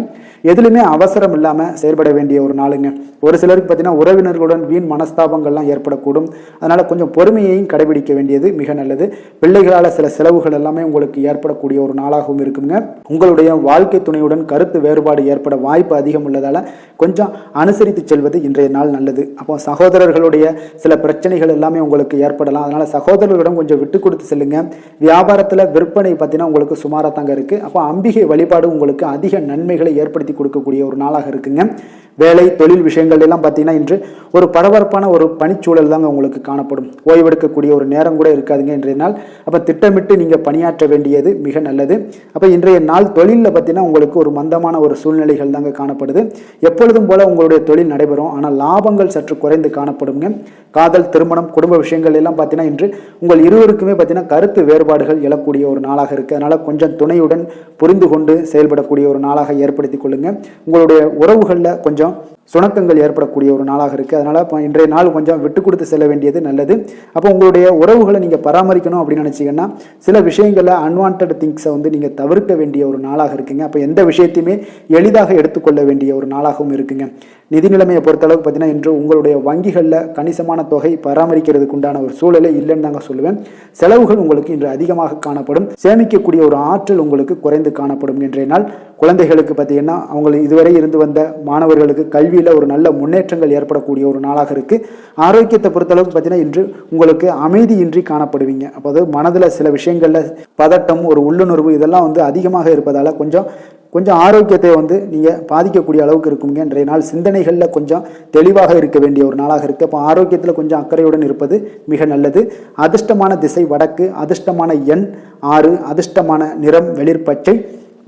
எதுலையுமே அவசரம் இல்லாமல் செயல்பட வேண்டிய ஒரு நாளுங்க. ஒரு சிலருக்கு பார்த்தீங்கன்னா உறவினர்களுடன் வீண் மனஸ்தாபங்கள்லாம் ஏற்படக்கூடும். அதனால் கொஞ்சம் பொறுமையையும் கடைபிடிக்க வேண்டியது மிக நல்லது. பிள்ளைகளால் சில செலவுகள் எல்லாமே உங்களுக்கு ஏற்படக்கூடிய ஒரு நாளாகவும் இருக்குங்க. உங்களுடைய வாழ்க்கை துணையுடன் கருத்து வேறுபாடு ஏற்பட வாய்ப்பு அதிகம் உள்ளதால் கொஞ்சம் அனுசரித்து செல்வது இன்றைய நாள் நல்லது. அப்போ சகோதரர்களுடைய சில பிரச்சனைகள் எல்லாமே உங்களுக்கு ஏற்படலாம். அதனால் சகோதரர்களிடம் கொஞ்சம் விட்டு கொடுத்து செல்லுங்க. வியாபாரத்தில் விற்பனை பார்த்தீங்கன்னா உங்களுக்கு சுமாராக தாங்க இருக்குது. அப்போ அம்பிகை வழிபாடு உங்களுக்கு அதிக நன்மைகளை ஏற்படுத்தி கொடுக்கக்கூடிய ஒரு நாளாக இருக்குங்க. வேலை தொழில் விஷயங்கள் எல்லாம் பார்த்தீங்கன்னா இன்று ஒரு பரபரப்பான ஒரு பணிச்சூழல் தாங்க உங்களுக்கு காணப்படும். ஓய்வெடுக்கக்கூடிய ஒரு நேரம் கூட இருக்காதுங்க இன்றைய நாள். அப்போ திட்டமிட்டு நீங்கள் பணியாற்ற வேண்டியது மிக நல்லது. அப்போ இன்றைய நாள் தொழிலில் பார்த்தீங்கன்னா உங்களுக்கு ஒரு மந்தமான ஒரு சூழ்நிலைகள் தாங்க காணப்படுது. எப்பொழுதும் போல உங்களுடைய தொழில் நடைபெறும், ஆனால் லாபங்கள் சற்று குறைந்து காணப்படுங்க. காதல், திருமணம், குடும்ப விஷயங்கள் எல்லாம் பார்த்தீங்கன்னா இன்று உங்கள் இருவருக்குமே பார்த்தீங்கன்னா கருத்து வேறுபாடுகள் எழக்கூடிய ஒரு நாளாக இருக்குது. அதனால் கொஞ்சம் துணையுடன் புரிந்து கொண்டு செயல்படக்கூடிய ஒரு நாளாக ஏற்படுத்தி கொள்ளுங்க. உங்களுடைய உறவுகளில் கொஞ்சம் சுணக்கங்கள் ஏற்படக்கூடிய ஒரு நாளாக இருக்குது. அதனால் இன்றைய நாள் கொஞ்சம் விட்டு கொடுத்து செல்ல வேண்டியது நல்லது. அப்போ உங்களுடைய உறவுகளை நீங்கள் பராமரிக்கணும் அப்படின்னு நினச்சிங்கன்னா சில விஷயங்களில் அன்வான்ட் திங்ஸை நீங்கள் தவிர்க்க வேண்டிய ஒரு நாளாக இருக்குங்க. அப்போ எந்த விஷயத்தையுமே எளிதாக எடுத்துக்கொள்ள வேண்டிய ஒரு நாளாகவும் இருக்குங்க. நிதி நிலைமையை பொறுத்தளவுக்கு பார்த்தீங்கன்னா இன்று உங்களுடைய வங்கிகளில் கணிசமான தொகை பராமரிக்கிறதுக்கு உண்டான ஒரு சூழலே இல்லைன்னு தாங்க சொல்லுவேன். செலவுகள் உங்களுக்கு இன்று அதிகமாக காணப்படும். சேமிக்கக்கூடிய ஒரு ஆற்றல் உங்களுக்கு குறைந்து காணப்படும் இன்றைய நாள். குழந்தைகளுக்கு பார்த்தீங்கன்னா அவங்க இதுவரை இருந்து வந்த மாணவர்களுக்கு கல்வியில் ஒரு நல்ல முன்னேற்றங்கள் ஏற்படக்கூடிய ஒரு நாளாக இருக்குது. ஆரோக்கியத்தை பொறுத்தளவுக்கு பார்த்தீங்கன்னா இன்று உங்களுக்கு அமைதியின்றி காணப்படுவீங்க. அப்போது மனதில் சில விஷயங்களில் பதட்டம், ஒரு உள்ளுணர்வு இதெல்லாம் அதிகமாக இருப்பதால் கொஞ்சம் ஆரோக்கியத்தை நீங்கள் பாதிக்கக்கூடிய அளவுக்கு இருக்குங்க. இன்றைய நாள் சிந்தனைகளில் கொஞ்சம் தெளிவாக இருக்க வேண்டிய ஒரு நாளாக இருக்குது. அப்போ ஆரோக்கியத்தில் கொஞ்சம் அக்கறையுடன் இருப்பது மிக நல்லது. அதிர்ஷ்டமான திசை வடக்கு, அதிர்ஷ்டமான எண் 6, அதிர்ஷ்டமான நிறம் வெளிர் பச்சை.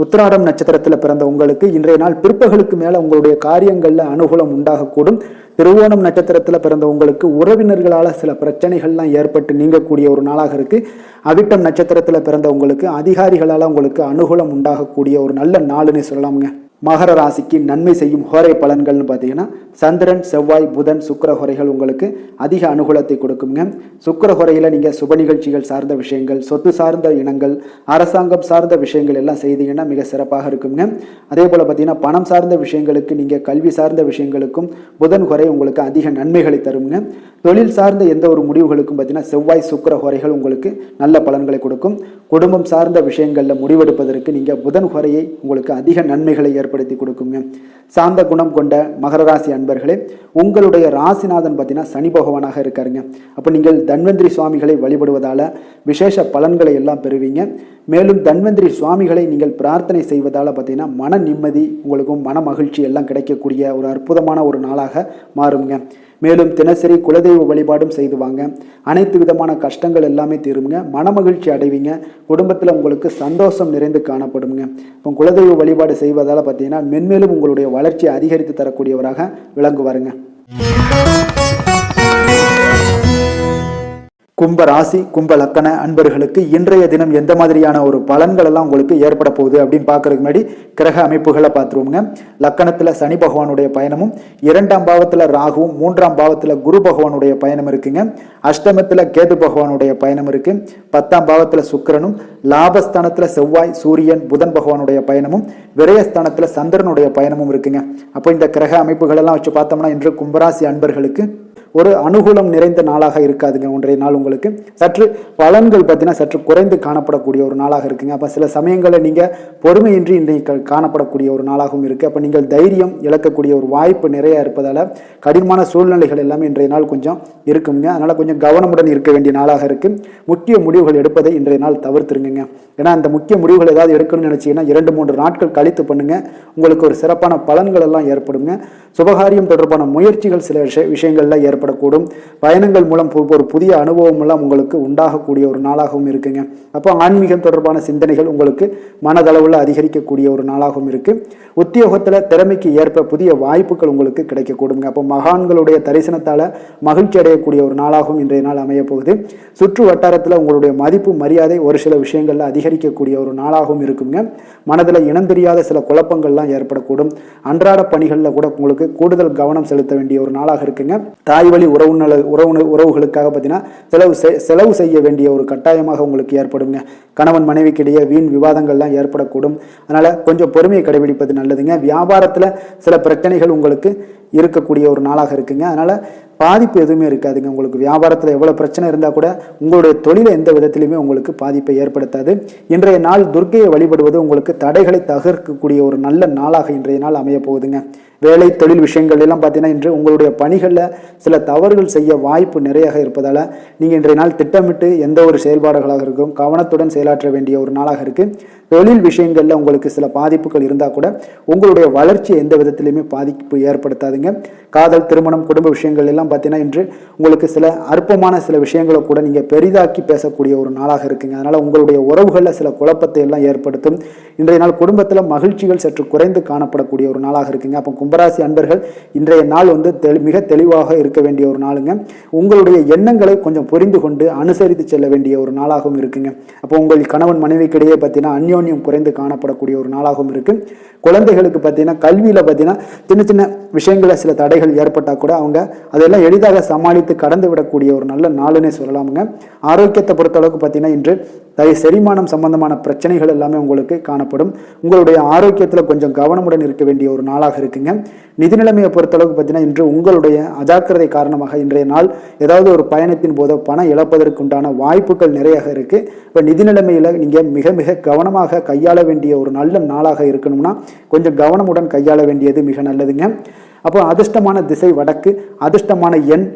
உத்திராடம் நட்சத்திரத்தில் பிறந்த உங்களுக்கு இன்றைய நாள் பிற்பகலுக்கு மேலே உங்களுடைய காரியங்களில் அனுகூலம் உண்டாகக்கூடும். திருவோணம் நட்சத்திரத்தில் பிறந்த உங்களுக்கு உறவினர்களால் சில பிரச்சனைகள்லாம் ஏற்பட்டு நீங்கக்கூடிய ஒரு நாளாக இருக்குது. அவிட்டம் நட்சத்திரத்தில் பிறந்த உங்களுக்கு அதிகாரிகளால் உங்களுக்கு அனுகூலம் உண்டாகக்கூடிய ஒரு நல்ல நாளுன்னு சொல்லலாமுங்க. மகர ராசிக்கு நன்மை செய்யும் ஹோரை பலன்கள்னு பார்த்தீங்கன்னா சந்திரன், செவ்வாய், புதன், சுக்கிர ஹோரைகள் உங்களுக்கு அதிக அனுகூலத்தை கொடுக்குங்க. சுக்கிர ஹோரையில் நீங்கள் சுப நிகழ்ச்சிகள் சார்ந்த விஷயங்கள், சொத்து சார்ந்த இனங்கள், அரசாங்கம் சார்ந்த விஷயங்கள் எல்லாம் செய்தீங்கன்னா மிக சிறப்பாக இருக்குங்க. அதே போல் பார்த்தீங்கன்னா பணம் சார்ந்த விஷயங்களுக்கு, நீங்கள் கல்வி சார்ந்த விஷயங்களுக்கும் புதன் ஹோரை உங்களுக்கு அதிக நன்மைகளை தருங்க. தொழில் சார்ந்த எந்த ஒரு முடிவுகளுக்கும் பார்த்தீங்கன்னா செவ்வாய், சுக்கிர ஹோரைகள் உங்களுக்கு நல்ல பலன்களை கொடுக்கும். குடும்பம் சார்ந்த விஷயங்களில் முடிவெடுப்பதற்கு நீங்கள் புதன் ஹோரையை உங்களுக்கு அதிக நன்மைகளை ஏற்படுத்தி கொடுக்குங்க. சாந்த குணம் கொண்ட மகர ராசி அன்பர்களே, உங்களுடைய ராசிநாதன் பார்த்தீங்கன்னா சனி பகவானாக இருக்காருங்க. அப்போ நீங்கள் தன்வந்திரி சுவாமிகளை வழிபடுவதால் விசேஷ பலன்களை எல்லாம் பெறுவீங்க. மேலும் தன்வந்திரி சுவாமிகளை நீங்கள் பிரார்த்தனை செய்வதால் பார்த்தீங்கன்னா மன நிம்மதி, உங்களுக்கும் மன மகிழ்ச்சி எல்லாம் கிடைக்கக்கூடிய ஒரு அற்புதமான ஒரு நாளாக மாறுங்க. மேலும் தினசரி குலதெய்வ வழிபாடும் செய்து வாங்க. அனைத்து விதமான கஷ்டங்கள் எல்லாமே தீருங்க. மனமகிழ்ச்சி அடைவீங்க. குடும்பத்தில் உங்களுக்கு சந்தோஷம் நிறைந்து காணப்படுங்க. இப்போ குலதெய்வ வழிபாடு செய்வதால் பார்த்தீங்கன்னா மென்மேலும் உங்களுடைய வளர்ச்சியை அதிகரித்து தரக்கூடியவராக விளங்குவாருங்க. கும்ப ராசி, கும்ப லக்கண அன்பர்களுக்கு இன்றைய தினம் எந்த மாதிரியான ஒரு பலன்கள் எல்லாம் உங்களுக்கு ஏற்பட போகுது அப்படின்னு பார்க்கறதுக்கு முன்னாடி கிரக அமைப்புகளை பார்த்துருவோங்க. லக்கணத்தில் சனி பகவானுடைய பயணமும், 2ஆம் பாவத்தில் ராகுவும், 3ஆம் பாவத்தில் குரு பகவானுடைய பயணம் இருக்குங்க. அஷ்டமத்தில் கேது பகவானுடைய பயணம் இருக்கு. 10ஆம் பாவத்தில் சுக்கிரனும், லாபஸ்தானத்தில் செவ்வாய், சூரியன், புதன் பகவானுடைய பயணமும், விரயஸ்தானத்தில் சந்திரனுடைய பயணமும் இருக்குங்க. அப்போ இந்த கிரக அமைப்புகள் எல்லாம் வச்சு பார்த்தோம்னா இன்று கும்பராசி அன்பர்களுக்கு ஒரு அனுகூலம் நிறைந்த நாளாக இருக்காதுங்க. இன்றைய நாள் உங்களுக்கு சற்று பலன்கள் பார்த்தீங்கன்னா சற்று குறைந்து காணப்படக்கூடிய ஒரு நாளாக இருக்குங்க. அப்போ சில சமயங்களில் நீங்கள் பொறுமையின்றி இன்றைக்கு காணப்படக்கூடிய ஒரு நாளாகவும் இருக்குது. அப்போ நீங்கள் தைரியம் இழக்கக்கூடிய ஒரு வாய்ப்பு நிறைய இருப்பதால் கடினமான சூழ்நிலைகள் எல்லாமே இன்றைய நாள் கொஞ்சம் இருக்குங்க. அதனால் கொஞ்சம் கவனமுடன் இருக்க வேண்டிய நாளாக இருக்குது. முக்கிய முடிவுகள் எடுப்பதை இன்றைய நாள் தவிர்த்துருங்க. ஏன்னா அந்த முக்கிய முடிவுகள் ஏதாவது எடுக்கணும்னு நினச்சிங்கன்னா 2-3 நாட்கள் கழித்து பண்ணுங்கள். உங்களுக்கு ஒரு சிறப்பான பலன்கள் எல்லாம் ஏற்படுங்க. சுபகாரியம் தொடர்பான முயற்சிகள் சில விஷயங்கள்ல ஏற்பட ஏற்படக்கூடும். பயணங்கள் மூலம் ஒரு புதிய அனுபவம் எல்லாம் உங்களுக்கு உண்டாகக்கூடிய ஒரு நாளாகவும் இருக்குங்க. அப்போ ஆன்மீகம் தொடர்பான சிந்தனைகள் உங்களுக்கு மனதளவில் அதிகரிக்கக்கூடிய ஒரு நாளாகவும் இருக்கு. உத்தியோகத்தில் திறமைக்கு ஏற்ப புதிய வாய்ப்புகள் உங்களுக்கு கிடைக்கக்கூடுங்க. அப்போ மகான்களுடைய தரிசனத்தால் மகிழ்ச்சி அடையக்கூடிய ஒரு நாளாகவும் இன்றைய நாள் அமைய போகுது. சுற்று வட்டாரத்தில் உங்களுடைய மதிப்பு மரியாதை ஒரு சில விஷயங்கள்ல அதிகரிக்கக்கூடிய ஒரு நாளாகவும் இருக்குங்க. மனதில் இனம் தெரியாத சில குழப்பங்கள்லாம் ஏற்படக்கூடும். அன்றாட பணிகளில் கூட உங்களுக்கு கூடுதல் கவனம் செலுத்த வேண்டிய ஒரு நாளாக இருக்குங்க. தாய் வழி உறவுகளுக்காக பார்த்தீங்கன்னா செலவு செய்ய வேண்டிய ஒரு கட்டாயமாக உங்களுக்கு ஏற்படுங்க. கணவன் மனைவிக்கிடையே வீண் விவாதங்கள்லாம் ஏற்படக்கூடும். அதனால கொஞ்சம் பொறுமையை கடைபிடிப்பது நல்லதுங்க. வியாபாரத்தில் சில பிரச்சனைகள் உங்களுக்கு இருக்கக்கூடிய ஒரு நாளாக இருக்குங்க. அதனால பாதிப்பு எதுவுமே இருக்காதுங்க. உங்களுக்கு வியாபாரத்தில் எவ்வளோ பிரச்சனை இருந்தால் கூட உங்களுடைய தொழிலை எந்த விதத்திலுமே உங்களுக்கு பாதிப்பை ஏற்படுத்தாது. இன்றைய நாள் துர்க்கையை வழிபடுவது உங்களுக்கு தடைகளை தகர்க்கக்கூடிய ஒரு நல்ல நாளாக இன்றைய நாள் அமைய போகுதுங்க. வேலை தொழில் விஷயங்கள் எல்லாம் பார்த்தீங்கன்னா இன்று உங்களுடைய பணிகளில் சில தவறுகள் செய்ய வாய்ப்பு நிறைய இருப்பதால் நீங்கள் இன்றைய நாள் திட்டமிட்டு எந்த ஒரு செயல்பாடுகளாக இருக்கும் கவனத்துடன் செயலாற்ற வேண்டிய ஒரு நாளாக இருக்குது. தொழில் விஷயங்களில் உங்களுக்கு சில பாதிப்புகள் இருந்தால் கூட உங்களுடைய வளர்ச்சி எந்த விதத்திலையுமே பாதிப்பு ஏற்படுத்தாதுங்க. காதல் திருமணம் குடும்ப விஷயங்கள் எல்லாம் பார்த்தீங்கன்னா இன்று உங்களுக்கு சில அற்பமான சில விஷயங்களை கூட நீங்கள் பெரிதாக்கி பேசக்கூடிய ஒரு நாளாக இருக்குங்க. அதனால் உங்களுடைய உறவுகளில் சில குழப்பத்தை எல்லாம் ஏற்படுத்தும். இன்றைய நாள் குடும்பத்தில் மகிழ்ச்சிகள் சற்று குறைந்து காணப்படக்கூடிய ஒரு நாளாக இருக்குங்க. அப்போ கும்பராசி அன்பர்கள் இன்றைய நாள் மிக தெளிவாக இருக்க வேண்டிய ஒரு நாளுங்க. உங்களுடைய எண்ணங்களை கொஞ்சம் புரிந்து கொண்டு அனுசரித்து செல்ல வேண்டிய ஒரு நாளாகவும் இருக்குங்க. அப்போ உங்கள் கணவன் மனைவிக்கிடையே பார்த்தீங்கன்னா அந்யோன்யம் குறைந்து காணப்படக்கூடிய ஒரு நாளாகவும் இருக்கு. குழந்தைகளுக்கு பார்த்தீங்கன்னா கல்வியில் பார்த்தீங்கன்னா சின்ன சின்ன விஷயங்கள சில தடைகள் ஏற்பட்டால் கூட அவங்க அதெல்லாம் எளிதாக சமாளித்து கடந்து விடக்கூடிய ஒரு நல்ல நாளுன்னே சொல்லலாமுங்க. ஆரோக்கியத்தை பொறுத்தளவுக்கு பார்த்தீங்கன்னா இன்று செரிமானம் சம்பந்தமான பிரச்சனைகள் எல்லாமே உங்களுக்கு காணப்படும். உங்களுடைய ஆரோக்கியத்தில் கொஞ்சம் கவனமுடன் இருக்க வேண்டிய ஒரு நாளாக இருக்குங்க. நிதி நிலைமையை பொறுத்தளவுக்கு பார்த்தீங்கன்னா இன்று உங்களுடைய அஜாக்கிரதை காரணமாக இன்றைய நாள் ஏதாவது ஒரு பயணத்தின் போது பணம் இழப்பதற்குண்டான வாய்ப்புகள் நிறைய இருக்கு. இப்போ நிதி நிலைமையில நீங்க மிக மிக கவனமாக கையாள வேண்டிய ஒரு நல்ல நாளாக இருக்கணும்னா கொஞ்சம் கவனமுடன் கையாள வேண்டியது மிக நல்லதுங்க. அப்போ அதிர்ஷ்டமான திசை வடக்கு, அதிர்ஷ்டமான எண்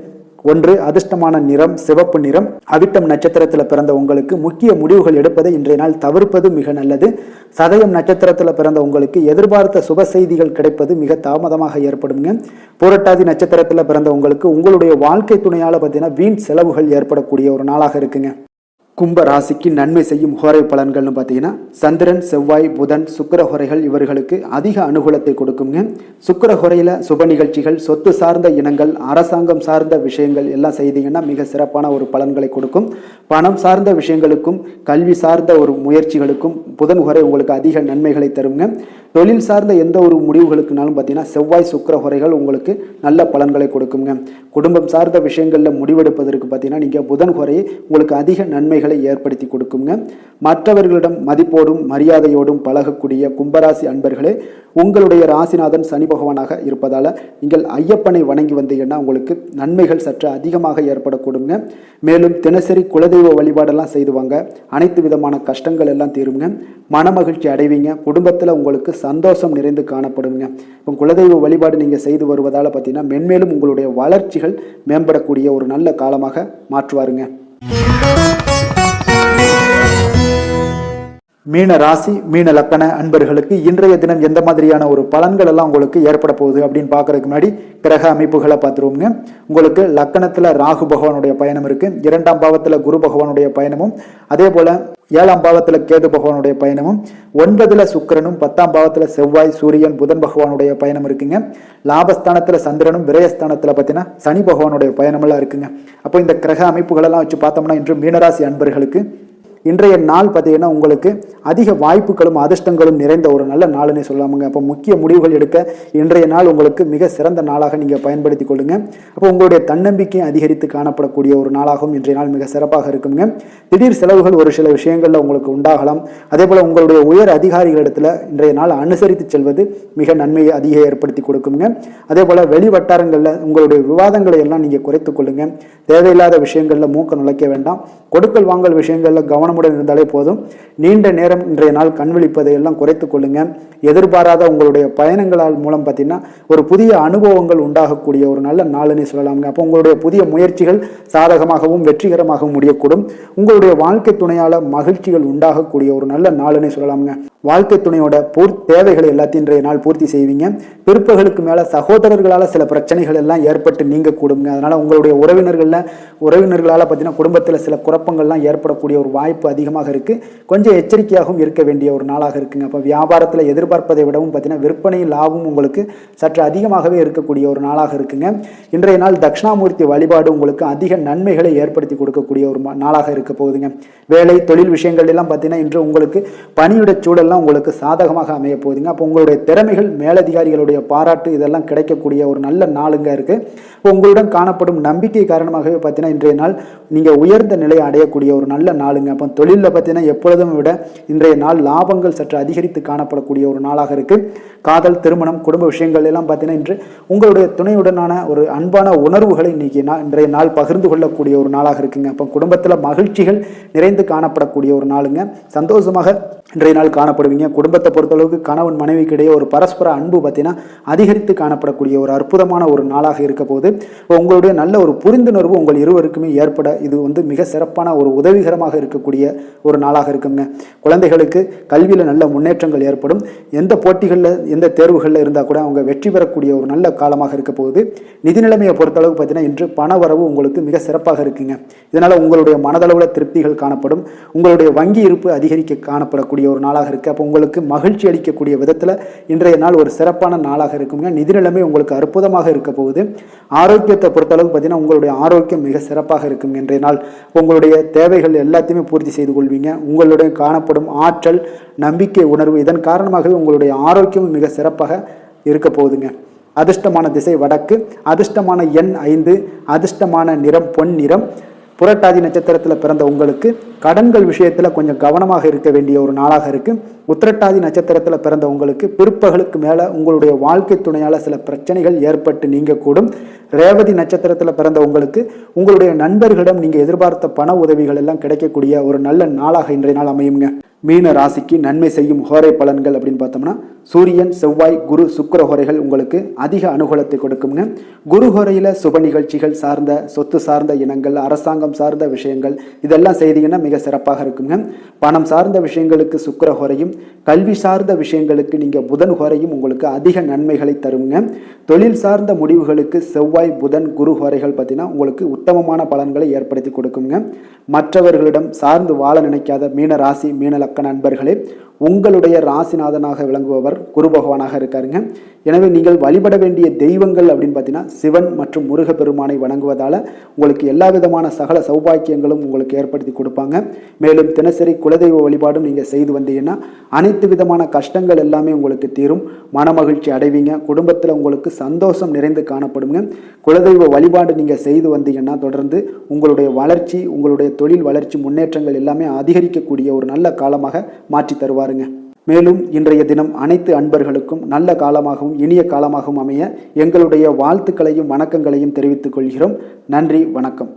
1, அதிர்ஷ்டமான நிறம் சிவப்பு நிறம். அவிட்டம் நட்சத்திரத்தில் பிறந்த உங்களுக்கு முக்கிய முடிவுகள் எடுப்பதை இன்றைய நாள் தவிர்ப்பது மிக நல்லது. சதயம் நட்சத்திரத்தில் பிறந்த உங்களுக்கு எதிர்பார்த்த சுப செய்திகள் கிடைப்பது மிக தாமதமாக ஏற்படுங்க. பூரட்டாதி நட்சத்திரத்தில் பிறந்த உங்களுக்கு உங்களுடைய வாழ்க்கை துணையால பார்த்தீங்கன்னா வீண் செலவுகள் ஏற்படக்கூடிய ஒரு நாளாக இருக்குங்க. கும்ப ராசிக்கு நன்மை செய்யும் ஹோரை பலன்கள்னு பார்த்தீங்கன்னா சந்திரன் செவ்வாய் புதன் சுக்கிர ஹோரைகள் இவர்களுக்கு அதிக அனுகூலத்தை கொடுக்குங்க. சுக்கிர ஹோரையில் சுப நிகழ்ச்சிகள் சொத்து சார்ந்த இனங்கள் அரசாங்கம் சார்ந்த விஷயங்கள் எல்லாம் செய்தீங்கன்னா மிக சிறப்பான ஒரு பலன்களை கொடுக்கும். பணம் சார்ந்த விஷயங்களுக்கும் கல்வி சார்ந்த ஒரு முயற்சிகளுக்கும் புதன் ஹோரை உங்களுக்கு அதிக நன்மைகளை தருங்க. தொழில் சார்ந்த எந்த ஒரு முடிவுகளுக்குனாலும் பார்த்தீங்கன்னா செவ்வாய் சுக்கிர ஹோரைகள் உங்களுக்கு நல்ல பலன்களை கொடுக்குங்க. குடும்பம் சார்ந்த விஷயங்களில் முடிவெடுப்பதற்கு பார்த்தீங்கன்னா நீங்கள் புதன் ஹோரையை உங்களுக்கு அதிக நன்மைகளை ஏற்படுத்தி கொடுக்குங்க. மற்றவர்களிடம் மதிப்போடும் மரியாதையோடும் பழகக்கூடிய கும்பராசி அன்பர்களே, உங்களுடைய ராசிநாதன் சனி பகவானாக இருப்பதால நீங்கள் ஐயப்பனை வணங்கி வந்தீங்கன்னா உங்களுக்கு நன்மைகள் சற்று அதிகமாக ஏற்படக்கூடுங்க. மேலும் தினசரி குலதெய்வ வழிபாடெல்லாம் செய்துவாங்க. அனைத்து விதமான கஷ்டங்கள் எல்லாம் தீருங்க. மனமகிழ்ச்சி அடைவீங்க. குடும்பத்தில் உங்களுக்கு சந்தோஷம் நிறைந்து காணப்படுங்க. இப்போ குலதெய்வ வழிபாடு நீங்கள் செய்து வருவதால் பார்த்தீங்கன்னா மென்மேலும் உங்களுடைய வளர்ச்சிகள் மேம்படக்கூடிய ஒரு நல்ல காலமாக மாற்றுவாருங்க. மீன ராசி மீன லக்கண அன்பர்களுக்கு இன்றைய தினம் எந்த மாதிரியான ஒரு பலன்கள் எல்லாம் உங்களுக்கு ஏற்பட போகுது அப்படின்னு பார்க்கறதுக்கு முன்னாடி கிரக அமைப்புகளை பார்த்துருவோங்க. உங்களுக்கு லக்கணத்தில் ராகு பகவானுடைய பயணம் இருக்கு. 2ஆம் பாவத்தில் குரு பகவானுடைய பயணமும், அதே போல 7ஆம் பாவத்தில் கேது பகவானுடைய பயணமும், 9ல் சுக்கிரனும், 10ஆம் பாவத்தில் செவ்வாய் சூரியன் புதன் பகவானுடைய பயணம் இருக்குங்க. லாபஸ்தானத்தில் சந்திரனும், விரயஸ்தானத்தில் பார்த்தீங்கன்னா சனி பகவானுடைய பயணமெல்லாம் இருக்குங்க. அப்போ இந்த கிரக அமைப்புகளெல்லாம் வச்சு பார்த்தோம்னா இன்று மீனராசி அன்பர்களுக்கு இன்றைய நாள் பார்த்தீங்கன்னா உங்களுக்கு அதிக வாய்ப்புகளும் அதிர்ஷ்டங்களும் நிறைந்த ஒரு நல்ல நாளுன்னு சொல்லலாமுங்க. அப்போ முக்கிய முடிவுகள் எடுக்க இன்றைய நாள் உங்களுக்கு மிக சிறந்த நாளாக நீங்கள் பயன்படுத்தி கொள்ளுங்க. அப்போ உங்களுடைய தன்னம்பிக்கை அதிகரித்து காணப்படக்கூடிய ஒரு நாளாகவும் இன்றைய நாள் மிக சிறப்பாக இருக்குங்க. திடீர் செலவுகள் ஒரு சில விஷயங்களில் உங்களுக்கு உண்டாகலாம். அதே போல் உங்களுடைய உயர் அதிகாரிகளிடத்தில் இன்றைய நாள் அனுசரித்து செல்வது மிக நன்மையை அதிக ஏற்படுத்தி கொடுக்குங்க. அதே போல் வெளி வட்டாரங்களில் உங்களுடைய விவாதங்களை எல்லாம் நீங்கள் குறைத்து கொள்ளுங்க. தேவையில்லாத விஷயங்களில் மூக்க நுழைக்க வேண்டாம். கொடுக்கல் வாங்கல் விஷயங்களில் கவனமுடன் இருந்தாலே போதும். நீண்ட நேரம் இன்றைய நாள் கண் விழிப்பதை எல்லாம் குறைத்துக் கொள்ளுங்க. எதிர்பாராத உங்களுடைய பயணங்களால் மூலம் பார்த்தீங்கன்னா ஒரு புதிய அனுபவங்கள் உண்டாகக்கூடிய ஒரு நல்ல நாளுன்னு சொல்லலாமுங்க. அப்போ உங்களுடைய புதிய முயற்சிகள் சாதகமாகவும் வெற்றிகரமாகவும் முடியக்கூடும். உங்களுடைய வாழ்க்கை துணையால மகிழ்ச்சிகள் உண்டாகக்கூடிய ஒரு நல்ல நாளுன்னு சொல்லலாமுங்க. வாழ்க்கை துணையோட தேவைகளை எல்லாத்தையும் இன்றைய நாள் பூர்த்தி செய்வீங்க. பிற்பகலுக்கு மேல சகோதரர்களால் சில பிரச்சனைகள் எல்லாம் ஏற்பட்டு நீங்க கூடுங்க. அதனால உங்களுடைய உறவினர்களால் பார்த்தீங்கன்னா குடும்பத்தில் சில குழப்பங்கள்லாம் ஏற்படக்கூடிய ஒரு வாய்ப்பு அதிகமாக இருக்கு. கொஞ்சம் எச்சரிக்கையாகவும் இருக்க வேண்டிய ஒரு நாளாக இருக்குங்க. அப்போ வியாபாரத்தில் எதிர்பார்ப்பதை விடவும் பார்த்தீங்கன்னா விற்பனை லாபம் உங்களுக்கு சற்று அதிகமாகவே இருக்கக்கூடிய ஒரு நாளாக இருக்குங்க. இன்றைய நாள் தட்சிணாமூர்த்தி வழிபாடு உங்களுக்கு அதிக நன்மைகளை ஏற்படுத்தி கொடுக்கக்கூடிய ஒரு நாளாக இருக்க போகுதுங்க. வேலை தொழில் விஷயங்கள் எல்லாம் பார்த்தீங்கன்னா இன்று உங்களுக்கு பணியுடைய சூழல் உங்களுக்கு சாதகமாக அமைய போகுதுங்க. அப்போ உங்களுடைய திறமைகள் மேலதிகாரிகளுடைய பாராட்டு இதெல்லாம் கிடைக்கக்கூடிய ஒரு நல்ல நாளுங்க இருக்கு. உங்களுடன் காணப்படும் நம்பிக்கை காரணமாகவே பார்த்தீங்கன்னா இன்றைய நாள் நீங்க உயர்ந்த நிலையை அடையக்கூடிய ஒரு நல்ல நாளுங்க. அப்போ தொழிலில் பார்த்தீங்கன்னா எப்பொழுதும் விட இன்றைய நாள் லாபங்கள் சற்று அதிகரித்து காணப்படக்கூடிய ஒரு நாளாக இருக்கு. காதல், திருமணம், குடும்ப விஷயங்கள் எல்லாம் பார்த்தீங்கன்னா இன்று உங்களுடைய துணையுடனான ஒரு அன்பான உணர்வுகளை இன்னைக்கு இன்றைய நாள் பகிர்ந்து கொள்ளக்கூடிய ஒரு நாளாக இருக்குங்க. அப்போ குடும்பத்தில் மகிழ்ச்சிகள் நிறைந்து காணப்படக்கூடிய ஒரு நாளுங்க. சந்தோஷமாக இன்றைய நாள் காணப்படுவீங்க. குடும்பத்தை பொறுத்தளவுக்கு கணவன் மனைவிக்கு இடையே ஒரு பரஸ்பர அன்பு பார்த்தீங்கன்னா அதிகரித்து காணப்படக்கூடிய ஒரு அற்புதமான ஒரு நாளாக இருக்க போது உங்களுடைய நல்ல ஒரு புரிந்துணர்வு உங்கள் இருவருக்குமே ஏற்பட இது மிக சிறப்பான ஒரு உதவிகரமாக இருக்கக்கூடிய ஒரு நாளாக இருக்குங்க. குழந்தைகளுக்கு கல்வியில் நல்ல முன்னேற்றங்கள் ஏற்படும். எந்த போட்டிகளில் எந்த தேர்வுகளில் இருந்தால் கூட அவங்க வெற்றி பெறக்கூடிய ஒரு நல்ல காலமாக இருக்க போகுது. நிதி நிலைமையை பொறுத்தளவுக்கு பார்த்தீங்கன்னா இன்று பண வரவு உங்களுக்கு மிக சிறப்பாக இருக்குங்க. இதனால உங்களுடைய மனதளவில் திருப்திகள் காணப்படும். உங்களுடைய வங்கி இருப்பு அதிகரிக்க காணப்படக்கூடிய ஒரு நாளாக இருக்கு. அப்போ உங்களுக்கு மகிழ்ச்சி அளிக்கக்கூடிய விதத்தில் இன்றைய நாள் ஒரு சிறப்பான நாளாக இருக்குங்க. நிதி நிலைமை உங்களுக்கு அற்புதமாக இருக்க போகுது. ஆரோக்கியத்தை பொறுத்தளவுக்கு பார்த்தீங்கன்னா உங்களுடைய ஆரோக்கியம் மிக சிறப்பாக இருக்குங்க. இன்றைய நாள் உங்களுடைய தேவைகள் எல்லாத்தையுமே பூர்த்தி செய்து கொள்வீங்க. உங்களுடைய காணப்படும் ஆற்றல், நம்பிக்கை உணர்வு இதன் காரணமாகவே உங்களுடைய ஆரோக்கியம் மிக சிறப்பாக இருக்க போகுதுங்க. அதிர்ஷ்டமான திசை வடக்கு, அதிர்ஷ்டமான எண் 5, அதிர்ஷ்டமான நிறம் பொன் நிறம். புரட்டாதி நட்சத்திரத்தில் பிறந்த உங்களுக்கு கடன்கள் விஷயத்தில் கொஞ்சம் கவனமாக இருக்க வேண்டிய ஒரு நாளாக இருக்கு. உத்திரட்டாதி நட்சத்திரத்தில் பிறந்த உங்களுக்கு பிற்பகலுக்கு மேலே உங்களுடைய வாழ்க்கை துணையால் சில பிரச்சனைகள் ஏற்பட்டு நீங்க கூடும். ரேவதி நட்சத்திரத்தில் பிறந்த உங்களுக்கு உங்களுடைய நண்பர்களிடம் நீங்கள் எதிர்பார்த்த பண உதவிகள் எல்லாம் கிடைக்கக்கூடிய ஒரு நல்ல நாளாக இன்றைய நாள் அமையுங்க. மீன ராசிக்கு நன்மை செய்யும் ஹோரை பலன்கள் அப்படின்னு பார்த்தோம்னா சூரியன், செவ்வாய், குரு, சுக்கிர ஹோரைகள் உங்களுக்கு அதிக அனுகூலத்தை கொடுக்குங்க. குரு ஹோரையில் சுப நிகழ்ச்சிகள் சார்ந்த, சொத்து சார்ந்த இனங்கள், அரசாங்கம் சார்ந்த விஷயங்கள் இதெல்லாம் செய்தீங்கன்னா மிக சிறப்பாக இருக்குங்க. பணம் சார்ந்த விஷயங்களுக்கு சுக்கிர ஹோரையும், கல்வி சார்ந்த விஷயங்களுக்கு நீங்கள் புதன் ஹோரையும் உங்களுக்கு அதிக நன்மைகளை தருங்க. தொழில் சார்ந்த முடிவுகளுக்கு செவ்வாய், புதன், குரு ஹோரைகள் பார்த்தீங்கன்னா உங்களுக்கு உத்தமமான பலன்களை ஏற்படுத்தி கொடுக்குங்க. மற்றவர்களிடம் சார்ந்து வாழ நினைக்காத மீன ராசி, மீன லக்கண நண்பர்களே, உங்களுடைய ராசிநாதனாக விளங்குபவர் குரு பகவானாக இருக்காருங்க. எனவே நீங்கள் வழிபட வேண்டிய தெய்வங்கள் அப்படின்னு பார்த்தீங்கன்னா சிவன் மற்றும் முருகப்பெருமானை வணங்குவதால் உங்களுக்கு எல்லா விதமான சகல சௌபாக்கியங்களும் உங்களுக்கு ஏற்படுத்தி கொடுப்பாங்க. மேலும் தினசரி குலதெய்வ வழிபாடும் நீங்கள் செய்து வந்தீங்கன்னா அனைத்து விதமான கஷ்டங்கள் எல்லாமே உங்களுக்கு தீரும். மனமகிழ்ச்சி அடைவீங்க. குடும்பத்தில் உங்களுக்கு சந்தோஷம் நிறைந்து காணப்படுங்க. குலதெய்வ வழிபாடு நீங்கள் செய்து வந்தீங்கன்னா தொடர்ந்து உங்களுடைய வளர்ச்சி, உங்களுடைய தொழில் வளர்ச்சி, முன்னேற்றங்கள் எல்லாமே அதிகரிக்கக்கூடிய ஒரு நல்ல காலமாக மாற்றி தருவாருங்க. மேலும் இன்றைய தினம் அனைத்து அன்பர்களுக்கும் நல்ல காலமாகவும் இனிய காலமாகவும் அமைய எங்களுடைய வாழ்த்துக்களையும் வணக்கங்களையும் தெரிவித்துக் கொள்கிறோம். நன்றி, வணக்கம்.